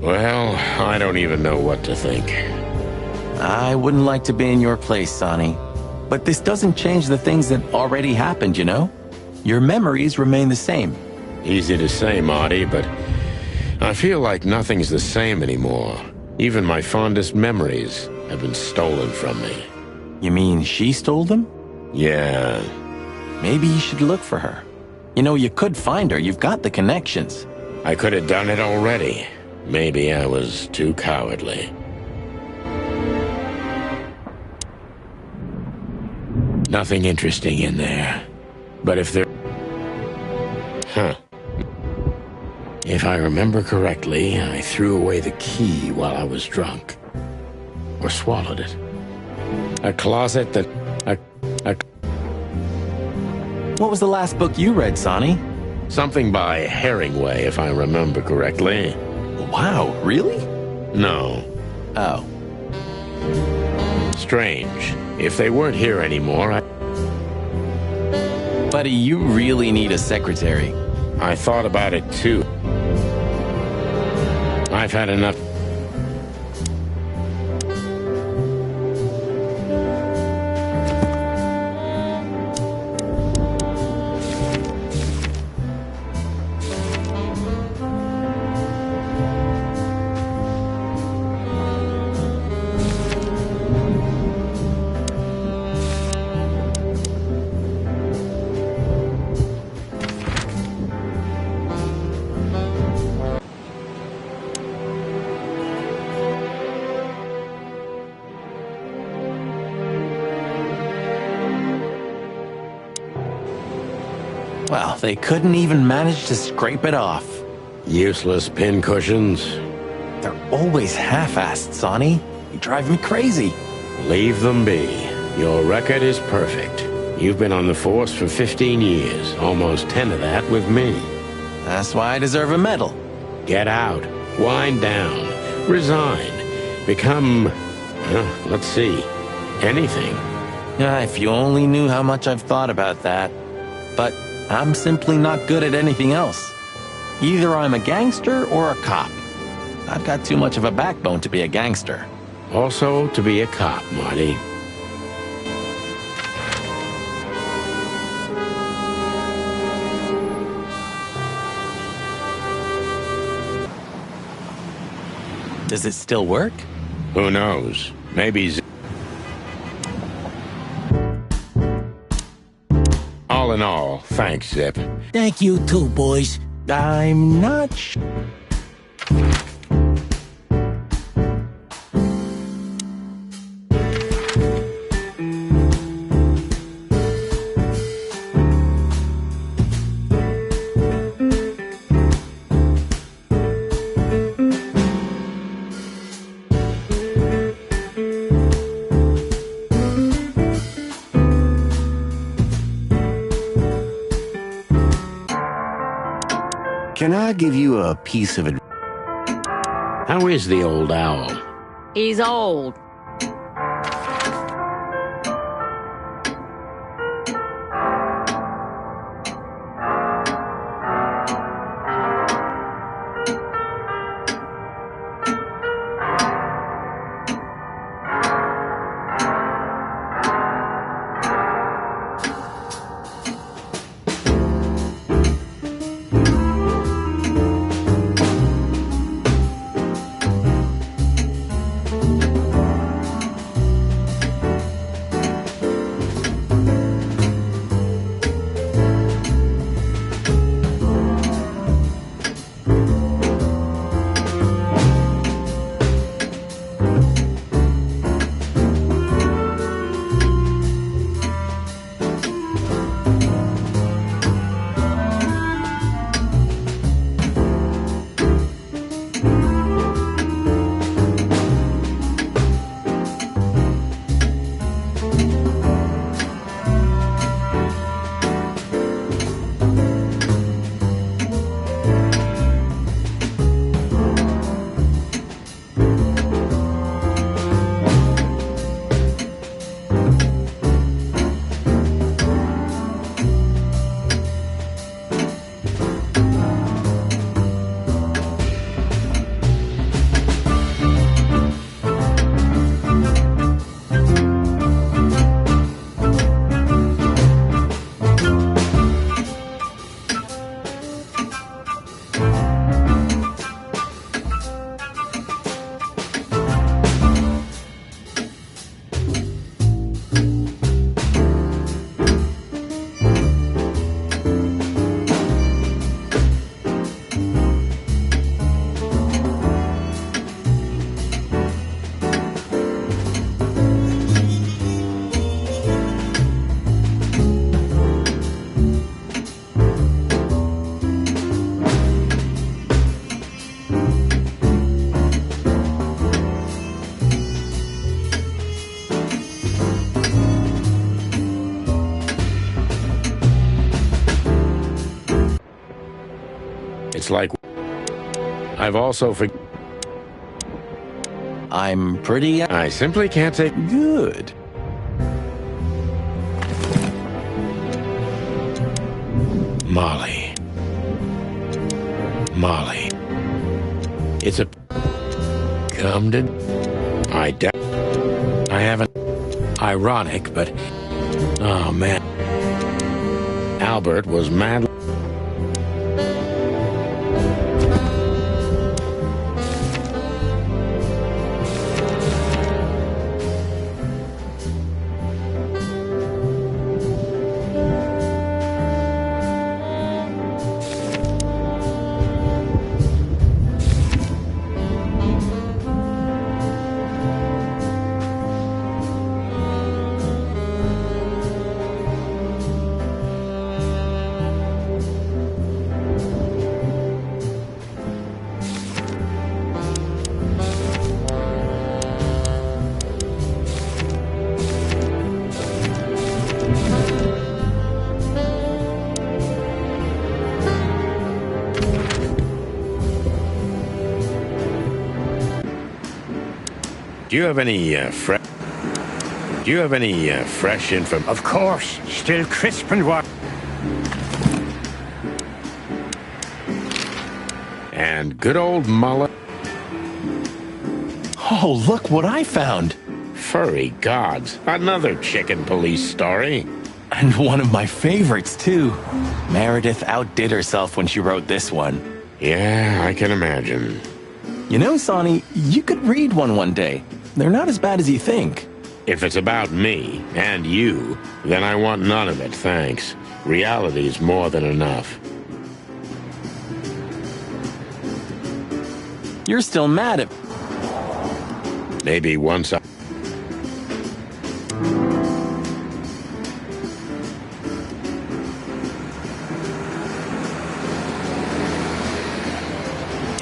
Well, I don't even know what to think. I wouldn't like to be in your place, Sonny. But this doesn't change the things that already happened, you know? Your memories remain the same. Easy to say, Marty, but I feel like nothing's the same anymore. Even my fondest memories have been stolen from me. You mean she stole them? Yeah. Maybe you should look for her. You know, you could find her. You've got the connections. I could have done it already. Maybe I was too cowardly. Nothing interesting in there. But if there... Huh. If I remember correctly, I threw away the key while I was drunk. Or swallowed it. A closet that... What was the last book you read, Sonny? Something by Herringway, if I remember correctly. Wow, really? No. Oh. Strange. If they weren't here anymore, Buddy, you really need a secretary. I thought about it too. I've had enough. Well, they couldn't even manage to scrape it off. Useless pincushions. They're always half-assed, Sonny. You drive me crazy. Leave them be. Your record is perfect. You've been on the force for 15 years, almost 10 of that with me. That's why I deserve a medal. Get out. Wind down. Resign. Become... let's see. Anything. If you only knew how much I've thought about that. But I'm simply not good at anything else. Either I'm a gangster or a cop. I've got too much of a backbone to be a gangster. Also to be a cop, Marty. Does it still work? Who knows? Maybe... All in all, thanks, Zip. Thank you too, boys. I'm not sure. Can I give you a piece of advice? How is the old owl? He's old. It's like I've also I'm pretty... I simply can't say good. Molly. Molly. It's a... Camden? I haven't... Ironic, but... Oh, man. Albert was mad... Do you have any, fresh info? Of course. Still crisp and warm. And good old mullet. Oh, look what I found. Furry gods. Another chicken police story. And one of my favorites, too. Meredith outdid herself when she wrote this one. Yeah, I can imagine. You know, Sonny, you could read one day. They're not as bad as you think. If it's about me and you, then I want none of it, thanks. Reality's more than enough. You're still mad at... Maybe once I...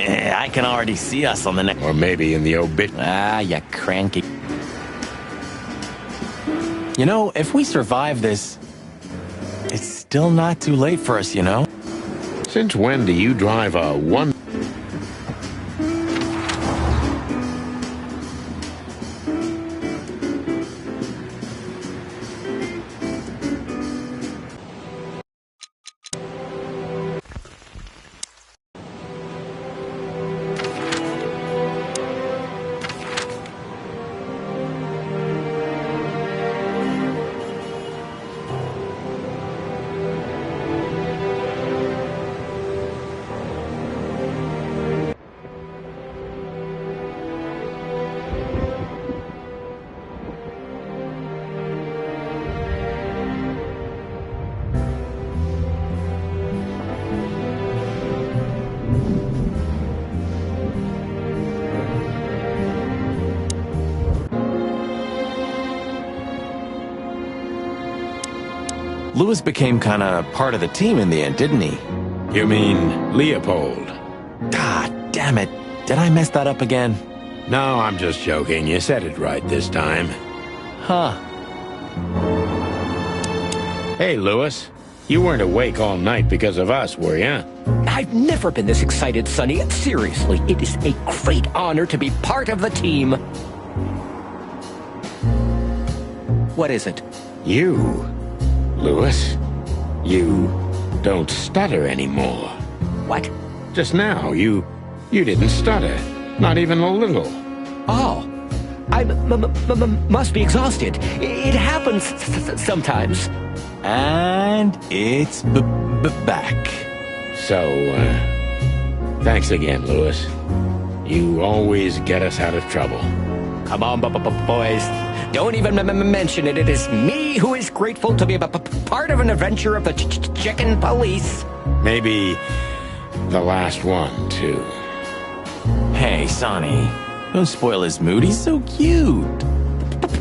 I can already see us on the next... Or maybe in the obit... Ah, you cranky... You know, if we survive this, it's still not too late for us, you know? Since when do you drive a one... Louis became kind of part of the team in the end, didn't he? You mean Leopold? Ah, damn it. Did I mess that up again? No, I'm just joking. You said it right this time. Huh. Hey, Louis. You weren't awake all night because of us, were you? I've never been this excited, Sonny. Seriously, it is a great honor to be part of the team. What is it? You, Louis. You don't stutter anymore. What? Just now, you didn't stutter. Not even a little. Oh. I must be exhausted. It happens sometimes. And it's back. So, thanks again, Louis. You always get us out of trouble. Come on, boys. Don't even mention it. It is me who is grateful to be a part of an adventure of the chicken police. Maybe the last one, too. Hey, Sonny. Don't spoil his mood. He's so cute.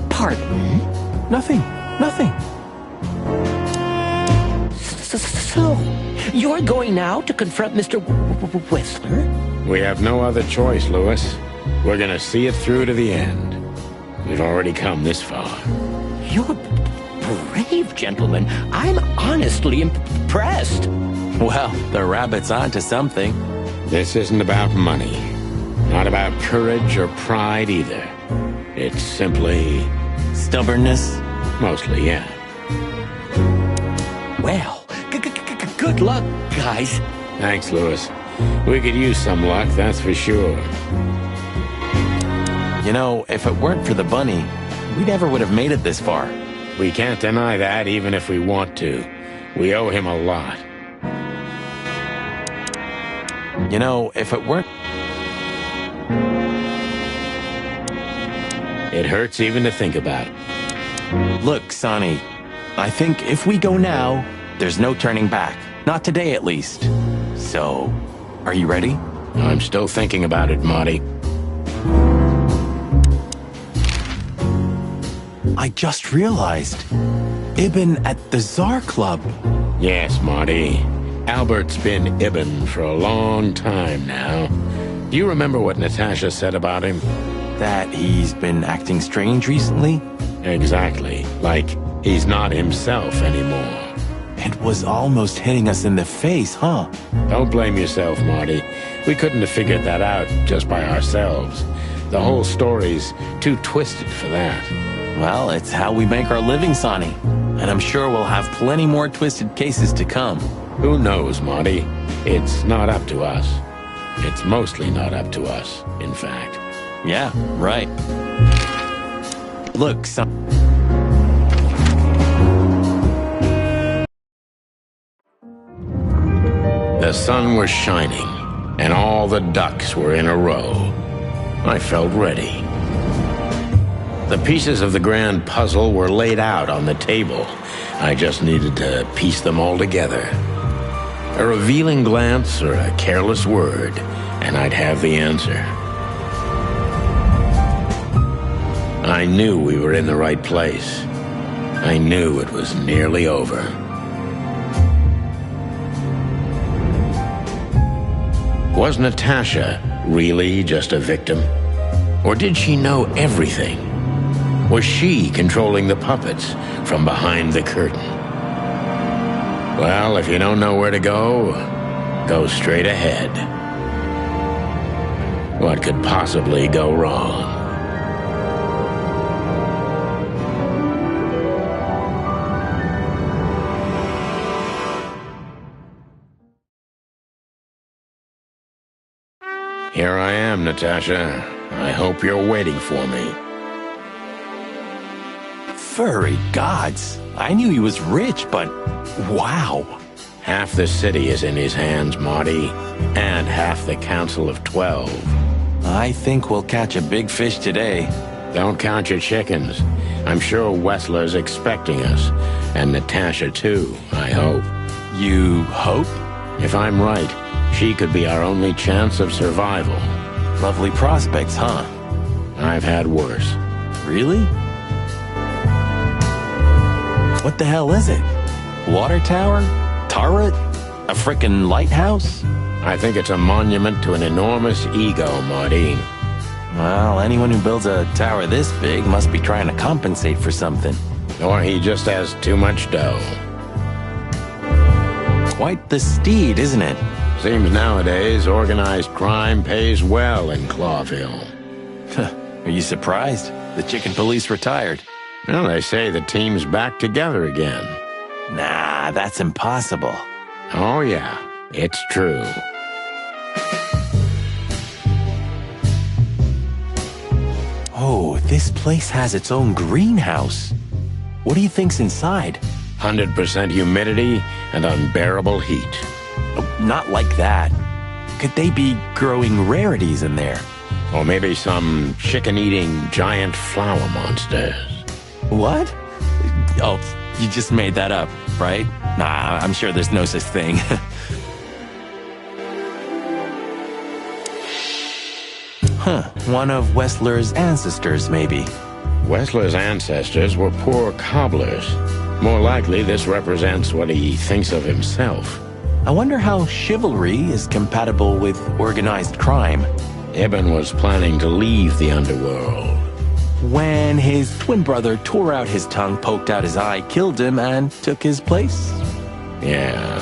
Pardon? Nothing. So, you're going now to confront Mr. Whistler? We have no other choice, Louis. We're gonna see it through to the end. We've already come this far. You're brave. brave, gentlemen. I'm honestly impressed. Well, the rabbit's onto something. This isn't about money. Not about courage or pride either. It's simply... Stubbornness? Mostly, yeah. Well, good luck, guys. Thanks, Lewis. We could use some luck, that's for sure. You know, if it weren't for the bunny, we never would have made it this far. We can't deny that even if we want to. We owe him a lot. You know, if it weren't... It hurts even to think about. Look, Sonny, I think if we go now, there's no turning back. Not today, at least. So, are you ready? I'm still thinking about it, Marty. I just realized. Ibn at the Tsar Club. Yes, Marty. Albert's been Ibn for a long time now. Do you remember what Natasha said about him? That he's been acting strange recently? Exactly. Like he's not himself anymore. It was almost hitting us in the face, huh? Don't blame yourself, Marty. We couldn't have figured that out just by ourselves. The whole story's too twisted for that. Well, it's how we make our living, Sonny. And I'm sure we'll have plenty more twisted cases to come. Who knows, Marty? It's not up to us. It's mostly not up to us, in fact. Yeah, right. Look, son. The sun was shining, and all the ducks were in a row. I felt ready. The pieces of the grand puzzle were laid out on the table. I just needed to piece them all together. A revealing glance or a careless word, and I'd have the answer. I knew we were in the right place. I knew it was nearly over. Was Natasha really just a victim? Or did she know everything? Was she controlling the puppets from behind the curtain? Well, if you don't know where to go, go straight ahead. What could possibly go wrong? Here I am, Natasha. I hope you're waiting for me. Furry gods. I knew he was rich, but wow. Half the city is in his hands, Marty, and half the Council of 12. I think we'll catch a big fish today. Don't count your chickens. I'm sure Wessler's expecting us, and Natasha too, I hope. You hope? If I'm right, she could be our only chance of survival. Lovely prospects, huh? I've had worse. Really? What the hell is it? Water tower? Turret? A frickin' lighthouse? I think it's a monument to an enormous ego, Marty. Well, anyone who builds a tower this big must be trying to compensate for something. Or he just has too much dough. Quite the steed, isn't it? Seems nowadays organized crime pays well in Clawville. Are you surprised? The chicken police retired. Well, they say the team's back together again. Nah, that's impossible. Oh yeah, it's true. Oh, this place has its own greenhouse. What do you think's inside? 100% humidity and unbearable heat. Oh, not like that. Could they be growing rarities in there? Or maybe some chicken-eating giant flower monsters. What? Oh, you just made that up, right? Nah, I'm sure there's no such thing. Huh, one of Wessler's ancestors, maybe. Wessler's ancestors were poor cobblers. More likely, this represents what he thinks of himself. I wonder how chivalry is compatible with organized crime. Ibn was planning to leave the underworld. when his twin brother tore out his tongue, poked out his eye, killed him, and took his place? Yeah.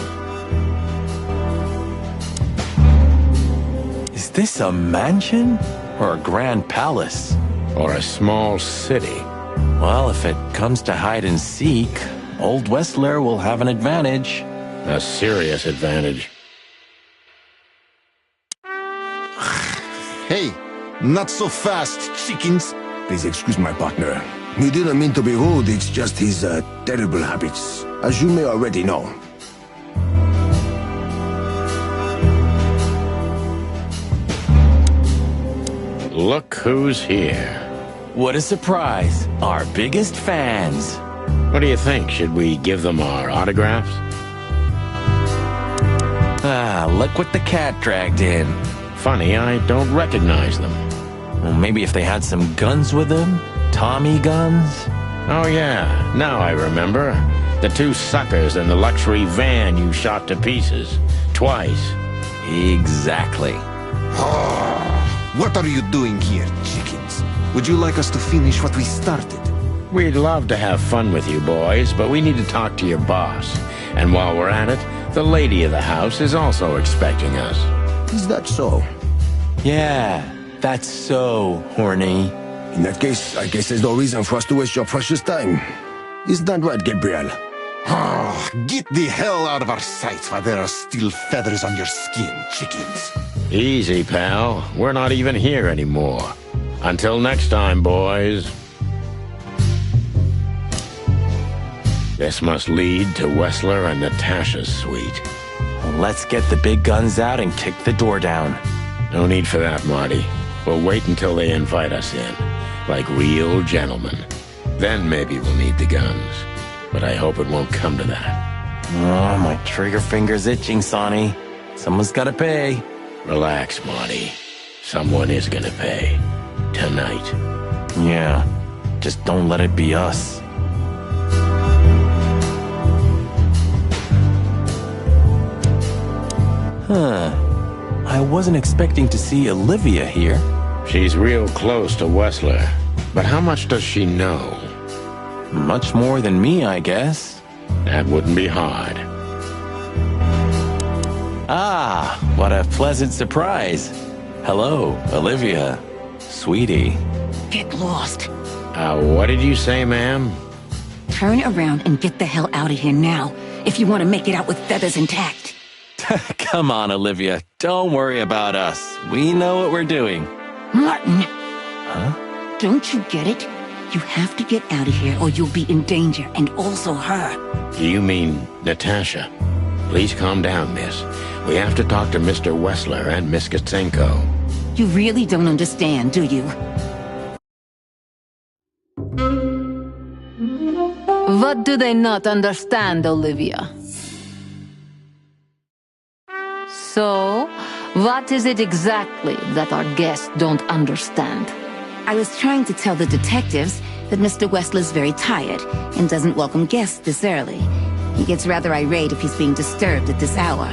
Is this a mansion or a grand palace? Or a small city. Well, if it comes to hide and seek, Old Westler will have an advantage. A serious advantage. Hey, not so fast, chickens. Please excuse my partner. He didn't mean to be rude, it's just his terrible habits, as you may already know. Look who's here. What a surprise. Our biggest fans. What do you think? Should we give them our autographs? Ah, look what the cat dragged in. Funny, I don't recognize them. Well, maybe if they had some guns with them? Tommy guns? Oh yeah, now I remember. The two suckers in the luxury van you shot to pieces. Twice. Exactly. What are you doing here, chickens? Would you like us to finish what we started? We'd love to have fun with you boys, but we need to talk to your boss. And while we're at it, the lady of the house is also expecting us. Is that so? Yeah, that's so horny. In that case, I guess there's no reason for us to waste your precious time. Is that right, Gabriel? Get the hell out of our sights while there are still feathers on your skin, chickens. Easy, pal. We're not even here anymore. Until next time, boys. This must lead to Westler and Natasha's suite. Let's get the big guns out and kick the door down. No need for that, Marty. We'll wait until they invite us in, like real gentlemen. Then maybe we'll need the guns. But I hope it won't come to that. Oh, my trigger finger's itching, Sonny. Someone's gotta pay. Relax, Marty. Someone is gonna pay. Tonight. Yeah, just don't let it be us. Huh. I wasn't expecting to see Olivia here. She's real close to Westler. But how much does she know? Much more than me, I guess. That wouldn't be hard. Ah, what a pleasant surprise. Hello, Olivia. Sweetie. Get lost. What did you say, ma'am? Turn around and get the hell out of here now, if you want to make it out with feathers intact. Come on, Olivia. Don't worry about us. We know what we're doing. Martin! Huh? Don't you get it? You have to get out of here or you'll be in danger, and also her. Do you mean Natasha? Please calm down, miss. We have to talk to Mr. Westler and Miss Katsenko. You really don't understand, do you? What do they not understand, Olivia? So, what is it exactly that our guests don't understand? I was trying to tell the detectives that Mr. Westler's very tired and doesn't welcome guests this early. He gets rather irate if he's being disturbed at this hour.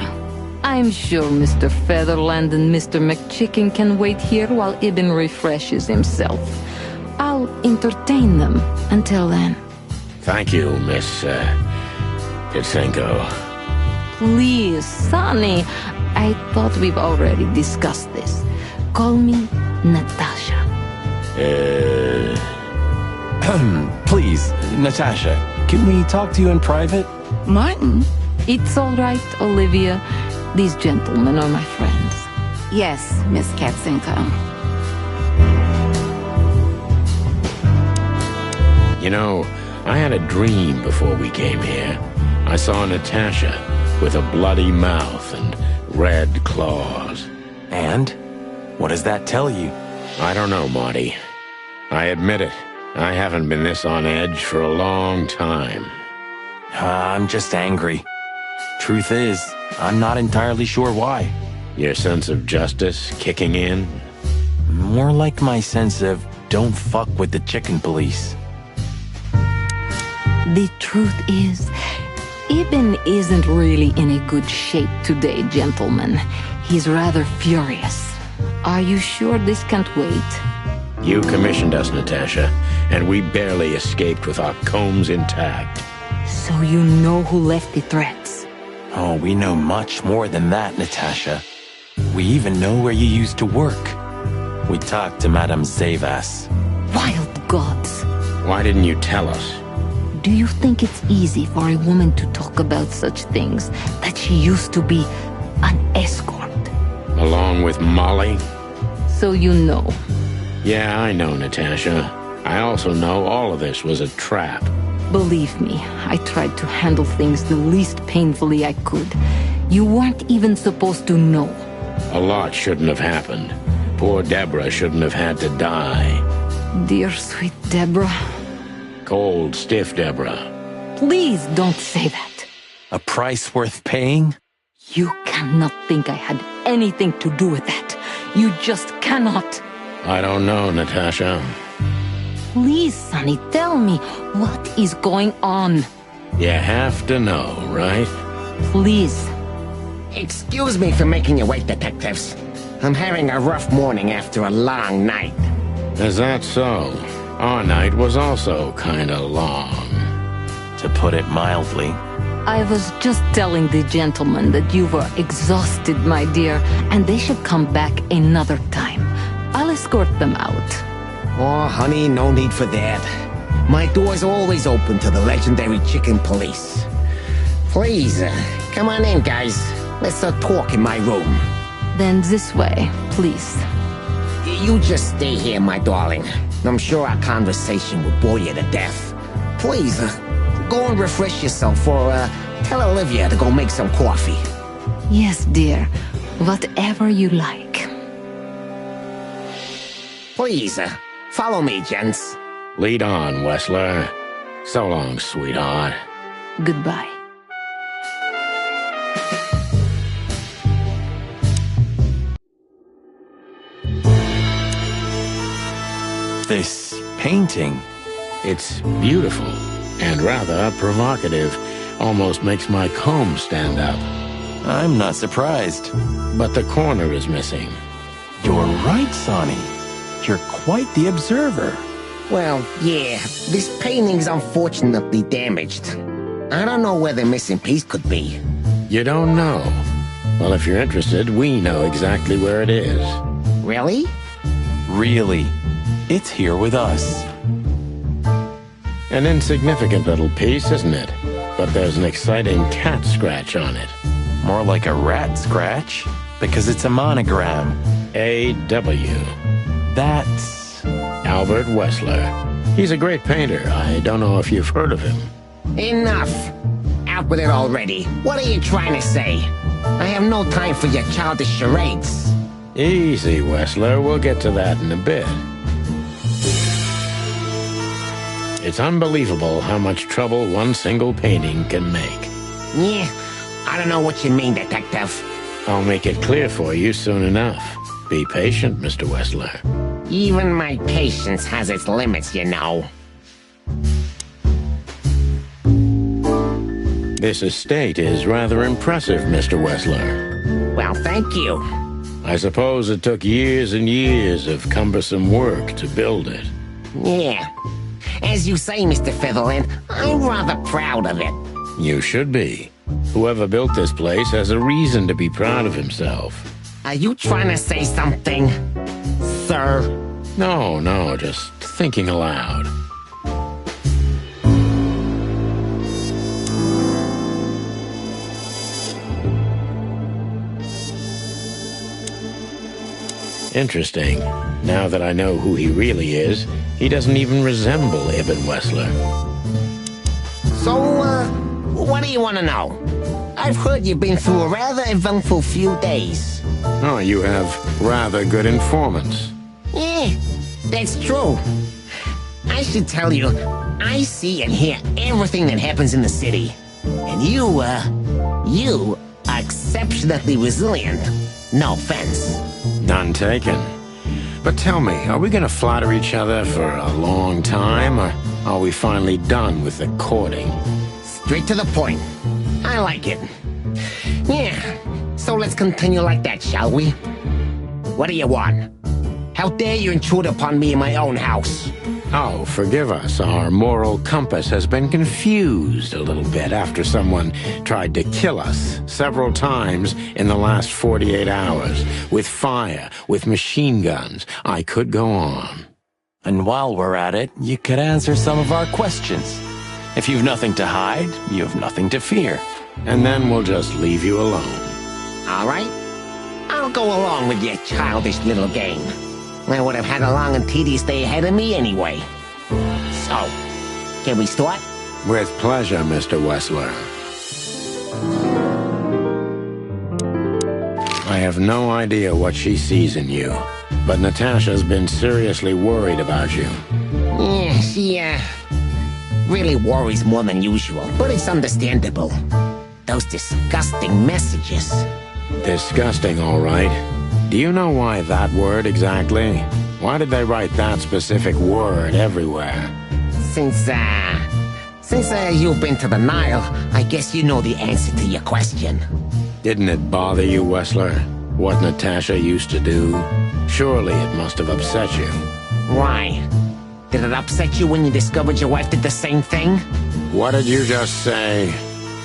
I'm sure Mr. Featherland and Mr. McChicken can wait here while Ibn refreshes himself. I'll entertain them until then. Thank you, Miss Katsenko. Please, Sonny. I thought we've already discussed this. Call me Natasha. Please, Natasha, can we talk to you in private? Martin? It's all right, Olivia. These gentlemen are my friends. Yes, Miss Katsenko. You know, I had a dream before we came here. I saw Natasha with a bloody mouth and red claws. And? What does that tell you? I don't know, Marty. I admit it. I haven't been this on edge for a long time. I'm just angry. Truth is, I'm not entirely sure why. Your sense of justice kicking in? More like my sense of don't fuck with the chicken police. The truth is, Ibn isn't really in a good shape today, gentlemen. He's rather furious. Are you sure this can't wait? You commissioned us, Natasha, and we barely escaped with our combs intact. So you know who left the threats? Oh, we know much more than that, Natasha. We even know where you used to work. We talked to Madame Zavas. Wild gods. Why didn't you tell us? Do you think it's easy for a woman to talk about such things, that she used to be an escort? Along with Molly? So you know. Yeah, I know, Natasha. I also know all of this was a trap. Believe me, I tried to handle things the least painfully I could. You weren't even supposed to know. A lot shouldn't have happened. Poor Deborah shouldn't have had to die. Dear sweet Deborah. Cold, stiff Deborah. Please don't say that. A price worth paying? You cannot think I had anything to do with that. You just cannot. I don't know, Natasha. Please, Sonny, tell me, what is going on? You have to know, right? Please. Excuse me for making you wait, detectives. I'm having a rough morning after a long night. Is that so? Our night was also kinda long. To put it mildly. I was just telling the gentlemen that you were exhausted, my dear, and they should come back another time. I'll escort them out. Oh, honey, no need for that. My door's always open to the legendary chicken police. Please, come on in, guys. Let's talk in my room. Then this way, please. You just stay here, my darling. I'm sure our conversation will bore you to death. Please, go and refresh yourself, or tell Olivia to go make some coffee. Yes, dear. Whatever you like. Please, follow me, gents. Lead on, Wessler. So long, sweetheart. Goodbye. This painting. It's beautiful and rather provocative. Almost makes my comb stand up. I'm not surprised. But the corner is missing. You're right, Sonny. You're quite the observer. Well, yeah, this painting's unfortunately damaged. I don't know where the missing piece could be. You don't know? Well, if you're interested, we know exactly where it is. Really? Really. It's here with us. An insignificant little piece, isn't it? But there's an exciting cat scratch on it. More like a rat scratch, because it's a monogram. A.W. That's... Albert Wessler. He's a great painter. I don't know if you've heard of him. Enough! Out with it already. What are you trying to say? I have no time for your childish charades. Easy, Wessler. We'll get to that in a bit. It's unbelievable how much trouble one single painting can make. Yeah, I don't know what you mean, detective. I'll make it clear for you soon enough. Be patient, Mr. Wessler. Even my patience has its limits, you know. This estate is rather impressive, Mr. Wessler. Well, thank you. I suppose it took years and years of cumbersome work to build it. Yeah. As you say, Mr. Featherland, I'm rather proud of it. You should be. Whoever built this place has a reason to be proud of himself. Are you trying to say something, sir? No, just thinking aloud. Interesting. Now that I know who he really is, he doesn't even resemble Ibn Wessler. So, what do you want to know? I've heard you've been through a rather eventful few days. Oh, you have rather good informants. Yeah, that's true. I should tell you, I see and hear everything that happens in the city. And you are exceptionally resilient. No offense. None taken. But tell me, are we gonna flatter each other for a long time, or are we finally done with the courting? Straight to the point. I like it. Yeah, so let's continue like that, shall we? What do you want? How dare you intrude upon me in my own house? Oh, forgive us. Our moral compass has been confused a little bit after someone tried to kill us several times in the last 48 hours. With fire, with machine guns. I could go on. And while we're at it, you could answer some of our questions. If you've nothing to hide, you have nothing to fear. And then we'll just leave you alone. All right. I'll go along with your childish little game. I would have had a long and tedious day ahead of me anyway. So, can we start? With pleasure, Mr. Wessler. I have no idea what she sees in you, but Natasha's been seriously worried about you. Yeah, she, really worries more than usual, but it's understandable. Those disgusting messages. Disgusting, all right. Do you know why that word exactly? Why did they write that specific word everywhere? Since you've been to the Nile, I guess you know the answer to your question. Didn't it bother you, Wessler? What Natasha used to do? Surely it must have upset you. Why? Did it upset you when you discovered your wife did the same thing? What did you just say?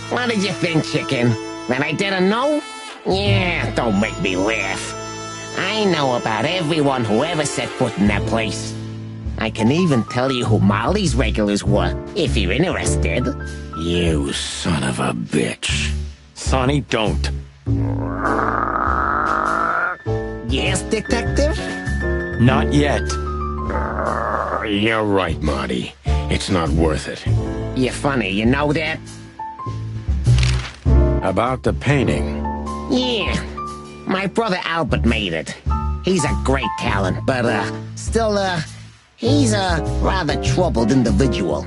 What did you think, chicken? That I didn't know? Yeah, don't make me laugh. I know about everyone who ever set foot in that place. I can even tell you who Molly's regulars were, if you're interested. You son of a bitch. Sonny, don't. Yes, detective? Not yet. You're right, Marty. It's not worth it. You're funny, you know that? About the painting. Yeah. My brother Albert made it. He's a great talent, but, he's a rather troubled individual.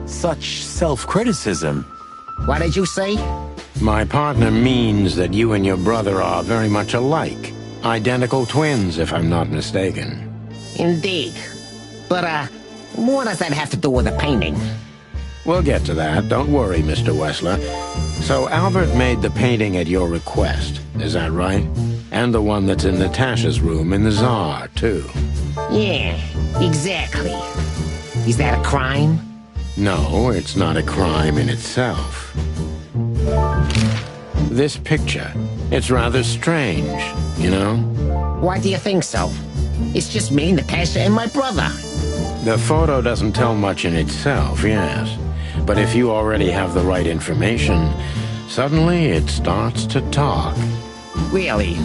Such self-criticism. What did you say? My partner means that you and your brother are very much alike. Identical twins, if I'm not mistaken. Indeed. But, what does that have to do with the painting? We'll get to that. Don't worry, Mr. Wessler. So Albert made the painting at your request, is that right? And the one that's in Natasha's room in the Tsar, too. Yeah, exactly. Is that a crime? No, it's not a crime in itself. This picture, it's rather strange, you know? Why do you think so? It's just me, Natasha, and my brother. The photo doesn't tell much in itself, yes. But if you already have the right information, suddenly it starts to talk. Really?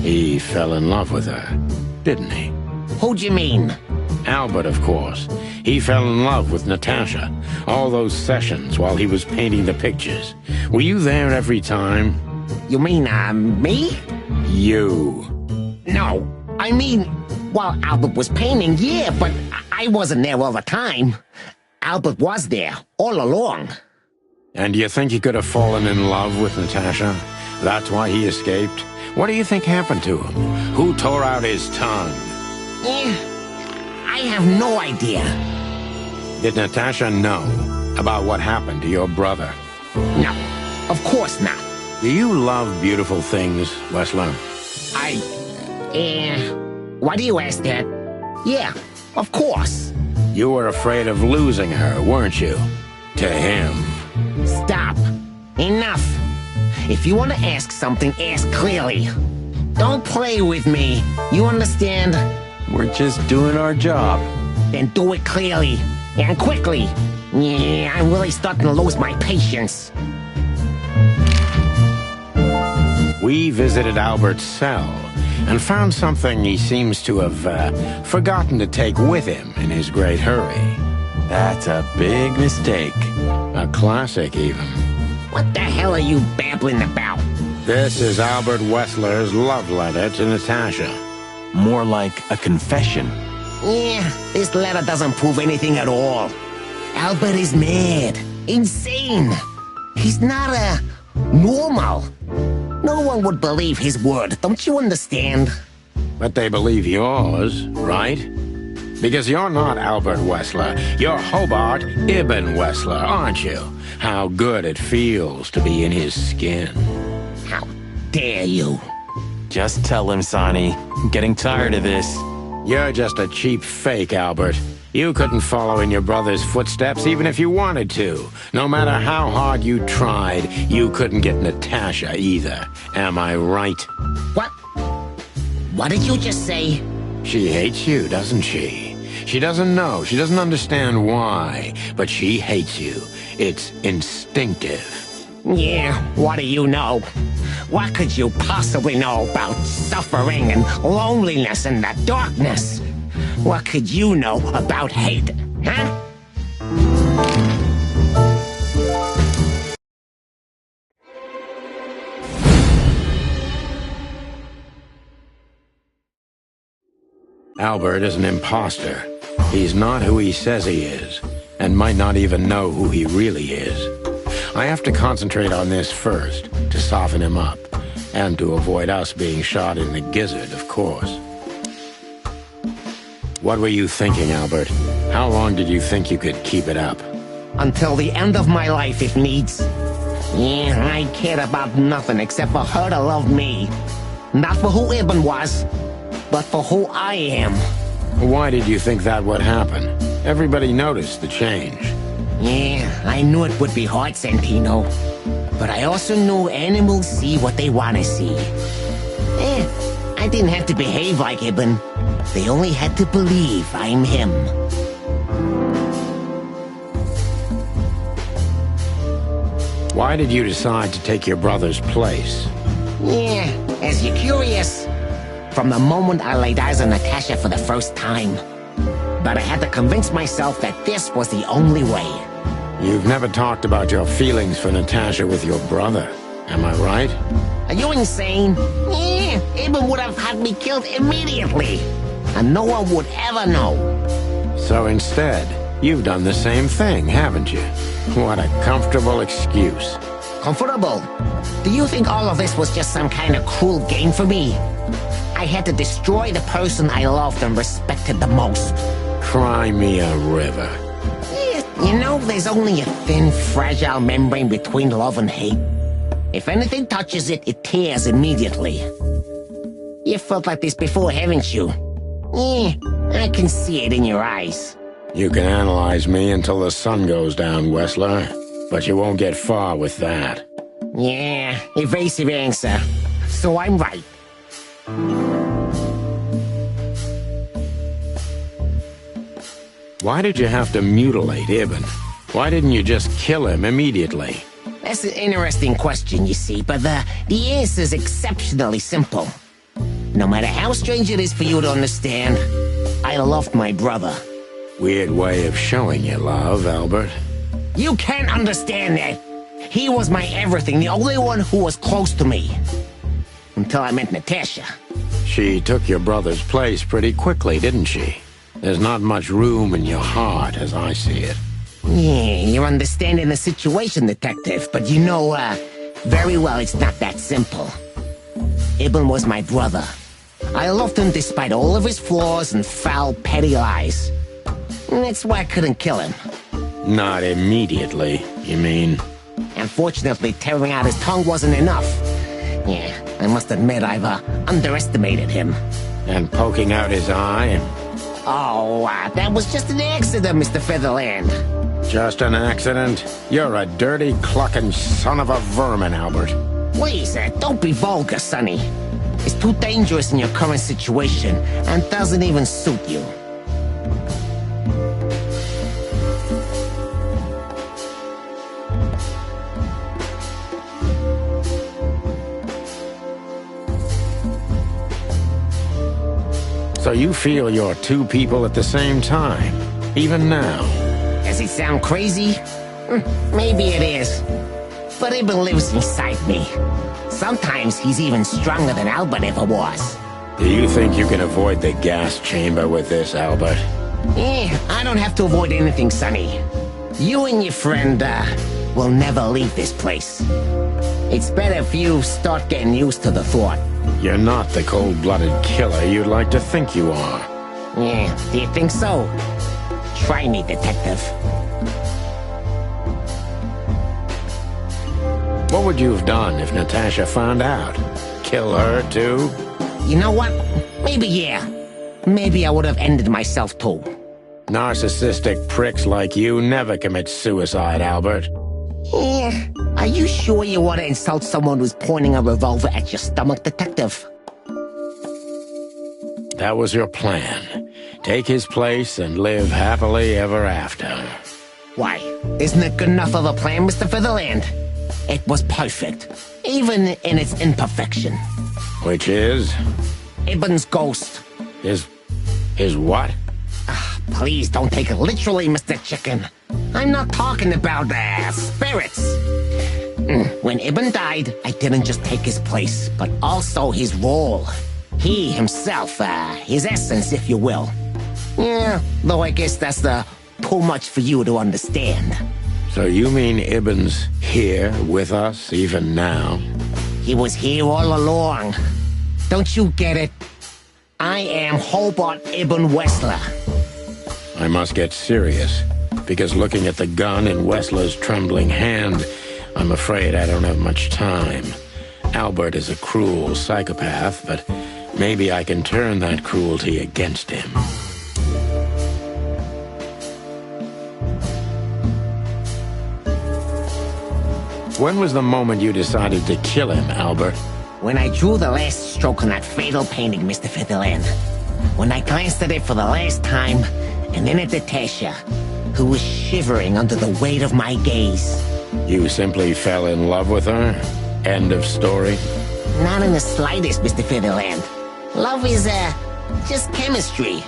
He fell in love with her, didn't he? Who do you mean? Albert, of course. He fell in love with Natasha. All those sessions while he was painting the pictures. Were you there every time? You mean, me? You. No, I mean, while Albert was painting, yeah, but I wasn't there all the time. Albert was there, all along. And you think he could have fallen in love with Natasha? That's why he escaped? What do you think happened to him? Who tore out his tongue? I have no idea. Did Natasha know about what happened to your brother? No, of course not. Do you love beautiful things, Wessler? Why do you ask that? Yeah, of course. You were afraid of losing her, weren't you? To him. Stop. Enough. If you want to ask something, ask clearly. Don't play with me. You understand? We're just doing our job. Then do it clearly. And quickly. Yeah, I'm really starting to lose my patience. We visited Albert's cell and found something he seems to have forgotten to take with him in his great hurry. That's a big mistake. A classic, even. What the hell are you babbling about? This is Albert Wessler's love letter to Natasha. More like a confession. Yeah, this letter doesn't prove anything at all. Albert is mad. Insane. He's not, normal. No one would believe his word, don't you understand? But they believe yours, right? Because you're not Albert Wessler. You're Hobart Ibn Wessler, aren't you? How good it feels to be in his skin. How dare you? Just tell him, Sonny. I'm getting tired of this. You're just a cheap fake, Albert. You couldn't follow in your brother's footsteps even if you wanted to. No matter how hard you tried, you couldn't get Natasha either. Am I right? What? What did you just say? She hates you, doesn't she? She doesn't know, she doesn't understand why, but she hates you. It's instinctive. Yeah, what do you know? What could you possibly know about suffering and loneliness and the darkness? What could you know about hate, huh? Albert is an imposter. He's not who he says he is, and might not even know who he really is. I have to concentrate on this first, to soften him up, and to avoid us being shot in the gizzard, of course. What were you thinking, Albert? How long did you think you could keep it up? Until the end of my life, if needs. Yeah, I cared about nothing except for her to love me. Not for who Ibn was, but for who I am. Why did you think that would happen? Everybody noticed the change. Yeah, I knew it would be hard, Santino. But I also knew animals see what they want to see. I didn't have to behave like Ibn. They only had to believe I'm him. Why did you decide to take your brother's place? Yeah, as you're curious, from the moment I laid eyes on Natasha for the first time. But I had to convince myself that this was the only way. You've never talked about your feelings for Natasha with your brother, am I right? Are you insane? Yeah, Ibn would have had me killed immediately. And no one would ever know. So instead, you've done the same thing, haven't you? What a comfortable excuse. Comfortable? Do you think all of this was just some kind of cruel game for me? I had to destroy the person I loved and respected the most. Cry me a river. You know, there's only a thin, fragile membrane between love and hate. If anything touches it, it tears immediately. You felt like this before, haven't you? Yeah, I can see it in your eyes. You can analyze me until the sun goes down, Wessler. But you won't get far with that. Yeah, evasive answer. So I'm right. Why did you have to mutilate Ibn? Why didn't you just kill him immediately? That's an interesting question, you see, but the answer is exceptionally simple. No matter how strange it is for you to understand, I loved my brother. Weird way of showing your love, Albert. You can't understand that. He was my everything, the only one who was close to me. Until I met Natasha. She took your brother's place pretty quickly, didn't she? There's not much room in your heart, as I see it. Yeah, you're understanding the situation, Detective, but you know, very well it's not that simple. Ibn was my brother. I loved him despite all of his flaws and foul, petty lies. And that's why I couldn't kill him. Not immediately, you mean? Unfortunately, tearing out his tongue wasn't enough. Yeah, I must admit I've underestimated him. And poking out his eye? Oh, that was just an accident, Mr. Featherland. Just an accident? You're a dirty, clucking son of a vermin, Albert. Please, don't be vulgar, Sonny. It's too dangerous in your current situation, and doesn't even suit you. So you feel you're two people at the same time, even now? Does it sound crazy? Maybe it is. But Ibn lives inside me. Sometimes he's even stronger than Albert ever was. Do you think you can avoid the gas chamber with this, Albert? I don't have to avoid anything, Sonny. You and your friend, will never leave this place. It's better if you start getting used to the thought. You're not the cold-blooded killer you'd like to think you are. Yeah, do you think so? Try me, Detective. What would you have done if Natasha found out? Kill her, too? You know what? Maybe, yeah. maybe I would have ended myself too. Narcissistic pricks like you never commit suicide, Albert. Yeah, are you sure you want to insult someone who's pointing a revolver at your stomach, Detective? That was your plan. Take his place and live happily ever after. Why, isn't it good enough of a plan, Mr. Featherland? It was perfect, even in its imperfection. Which is? Ibn's ghost. His what? Please don't take it literally, Mr. Chicken. I'm not talking about spirits. When Ibn died, I didn't just take his place, but also his role. He himself, his essence, if you will. Yeah, though I guess that's too much for you to understand. So you mean Ibn's here with us, even now? He was here all along. Don't you get it? I am Hobart Ibn Wessler. I must get serious, because looking at the gun in Wessler's trembling hand, I'm afraid I don't have much time. Albert is a cruel psychopath, but maybe I can turn that cruelty against him. When was the moment you decided to kill him, Albert? When I drew the last stroke on that fatal painting, Mr. Featherland. When I glanced at it for the last time, and then at Natasha, who was shivering under the weight of my gaze. You simply fell in love with her? End of story? Not in the slightest, Mr. Featherland. Love is, just chemistry.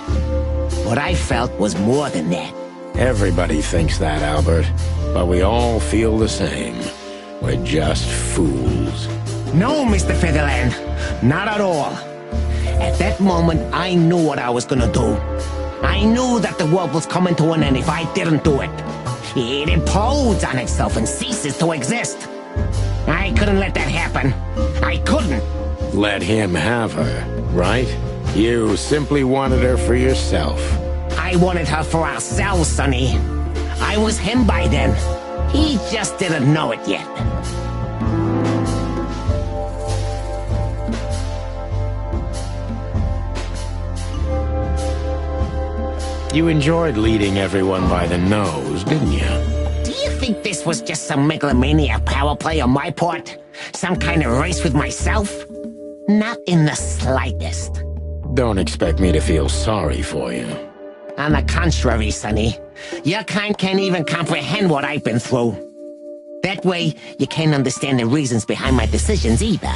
What I felt was more than that. Everybody thinks that, Albert. But we all feel the same. We're just fools. No, Mr. Featherland. Not at all. At that moment, I knew what I was gonna do. I knew that the world was coming to an end if I didn't do it. It implodes on itself and ceases to exist. I couldn't let that happen. I couldn't. Let him have her, right? You simply wanted her for yourself. I wanted her for ourselves, Sonny. I was him by then. He just didn't know it yet. You enjoyed leading everyone by the nose, didn't you? Do you think this was just some megalomaniac power play on my part? Some kind of race with myself? Not in the slightest. Don't expect me to feel sorry for you. On the contrary, Sonny. Your kind can't even comprehend what I've been through. That way, you can't understand the reasons behind my decisions either.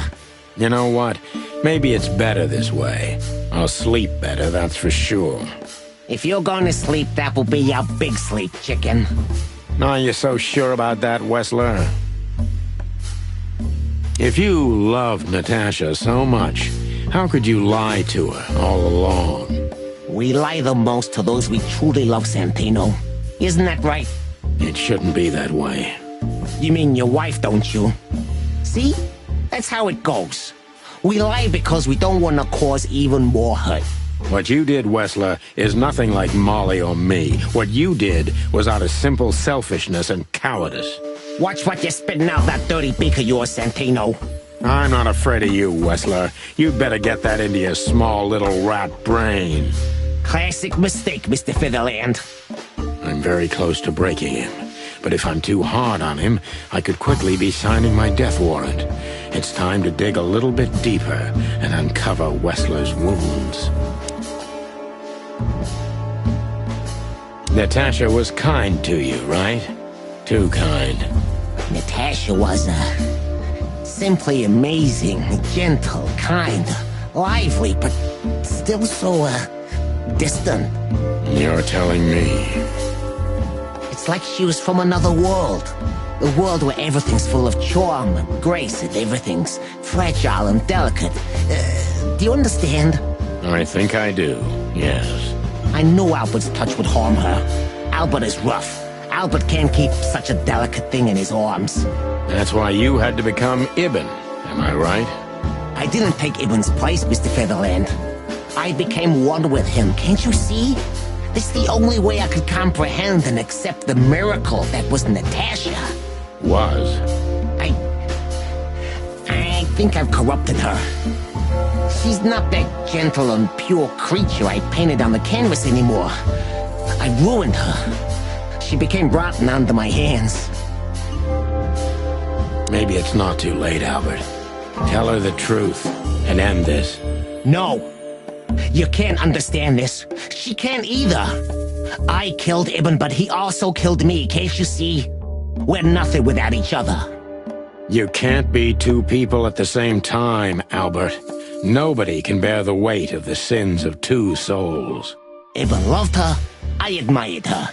You know what? Maybe it's better this way. I'll sleep better, that's for sure. If you're going to sleep, that will be your big sleep, chicken. Are you so sure about that, Wessler? If you loved Natasha so much, how could you lie to her all along? We lie the most to those we truly love, Santino. Isn't that right? It shouldn't be that way. You mean your wife, don't you? See? That's how it goes. We lie because we don't want to cause even more hurt. What you did, Wessler, is nothing like Molly or me. What you did was out of simple selfishness and cowardice. Watch what you're spitting out that dirty beak of yours, Santino. I'm not afraid of you, Wessler. You'd better get that into your small little rat brain. Classic mistake, Mr. Featherland. I'm very close to breaking him. But if I'm too hard on him, I could quickly be signing my death warrant. It's time to dig a little bit deeper and uncover Wessler's wounds. Natasha was kind to you, right? Too kind. Natasha was, simply amazing, gentle, kind, lively, but still so, distant. You're telling me. It's like she was from another world. A world where everything's full of charm and grace and everything's fragile and delicate. Do you understand? I think I do, yes. I knew Albert's touch would harm her. Albert is rough. Albert can't keep such a delicate thing in his arms. That's why you had to become Ibn, am I right? I didn't take Ibn's place, Mr. Featherland. I became one with him, can't you see? It's the only way I could comprehend and accept the miracle that was Natasha. Was? I think I've corrupted her. She's not that gentle and pure creature I painted on the canvas anymore. I ruined her. She became rotten under my hands. Maybe it's not too late, Albert. Tell her the truth and end this. No. You can't understand this. She can't either. I killed Ibn, but he also killed me, can't you see? We're nothing without each other. You can't be two people at the same time, Albert. Nobody can bear the weight of the sins of two souls. Ibn loved her. I admired her.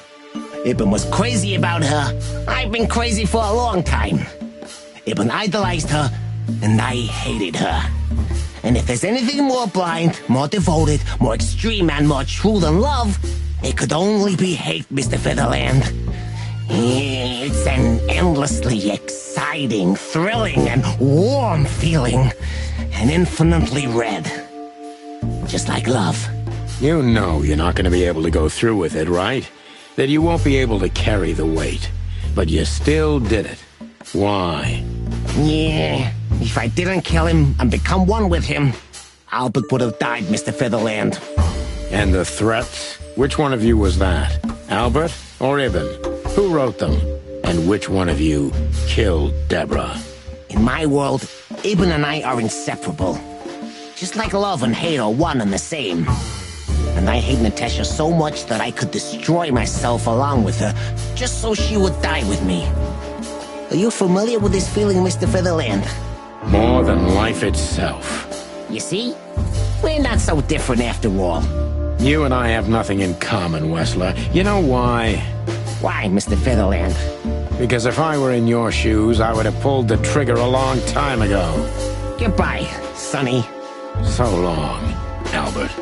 Ibn was crazy about her. I've been crazy for a long time. Ibn idolized her, and I hated her. And if there's anything more blind, more devoted, more extreme, and more true than love, it could only be hate, Mr. Featherland. It's an endlessly exciting, thrilling, and warm feeling. And infinitely red. Just like love. You know you're not going to be able to go through with it, right? That you won't be able to carry the weight. But you still did it. Why? Yeah, if I didn't kill him and become one with him, Albert would have died, Mr. Featherland. And the threats? Which one of you was that? Albert or Ibn? Who wrote them? And which one of you killed Deborah? In my world, Ibn and I are inseparable. Just like love and hate are one and the same. And I hate Natasha so much that I could destroy myself along with her, just so she would die with me. Are you familiar with this feeling, Mr. Featherland? More than life itself. You see? We're not so different after all. You and I have nothing in common, Wessler. You know why? Why, Mr. Featherland? Because if I were in your shoes, I would have pulled the trigger a long time ago. Goodbye, Sonny. So long, Albert.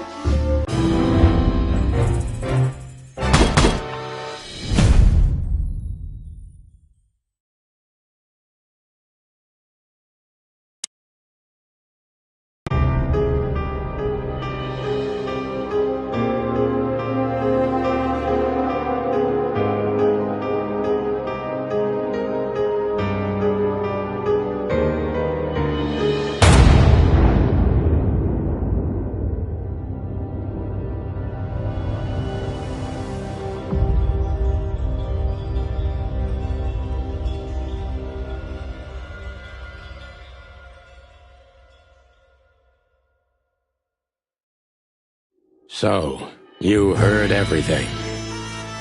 So, you heard everything?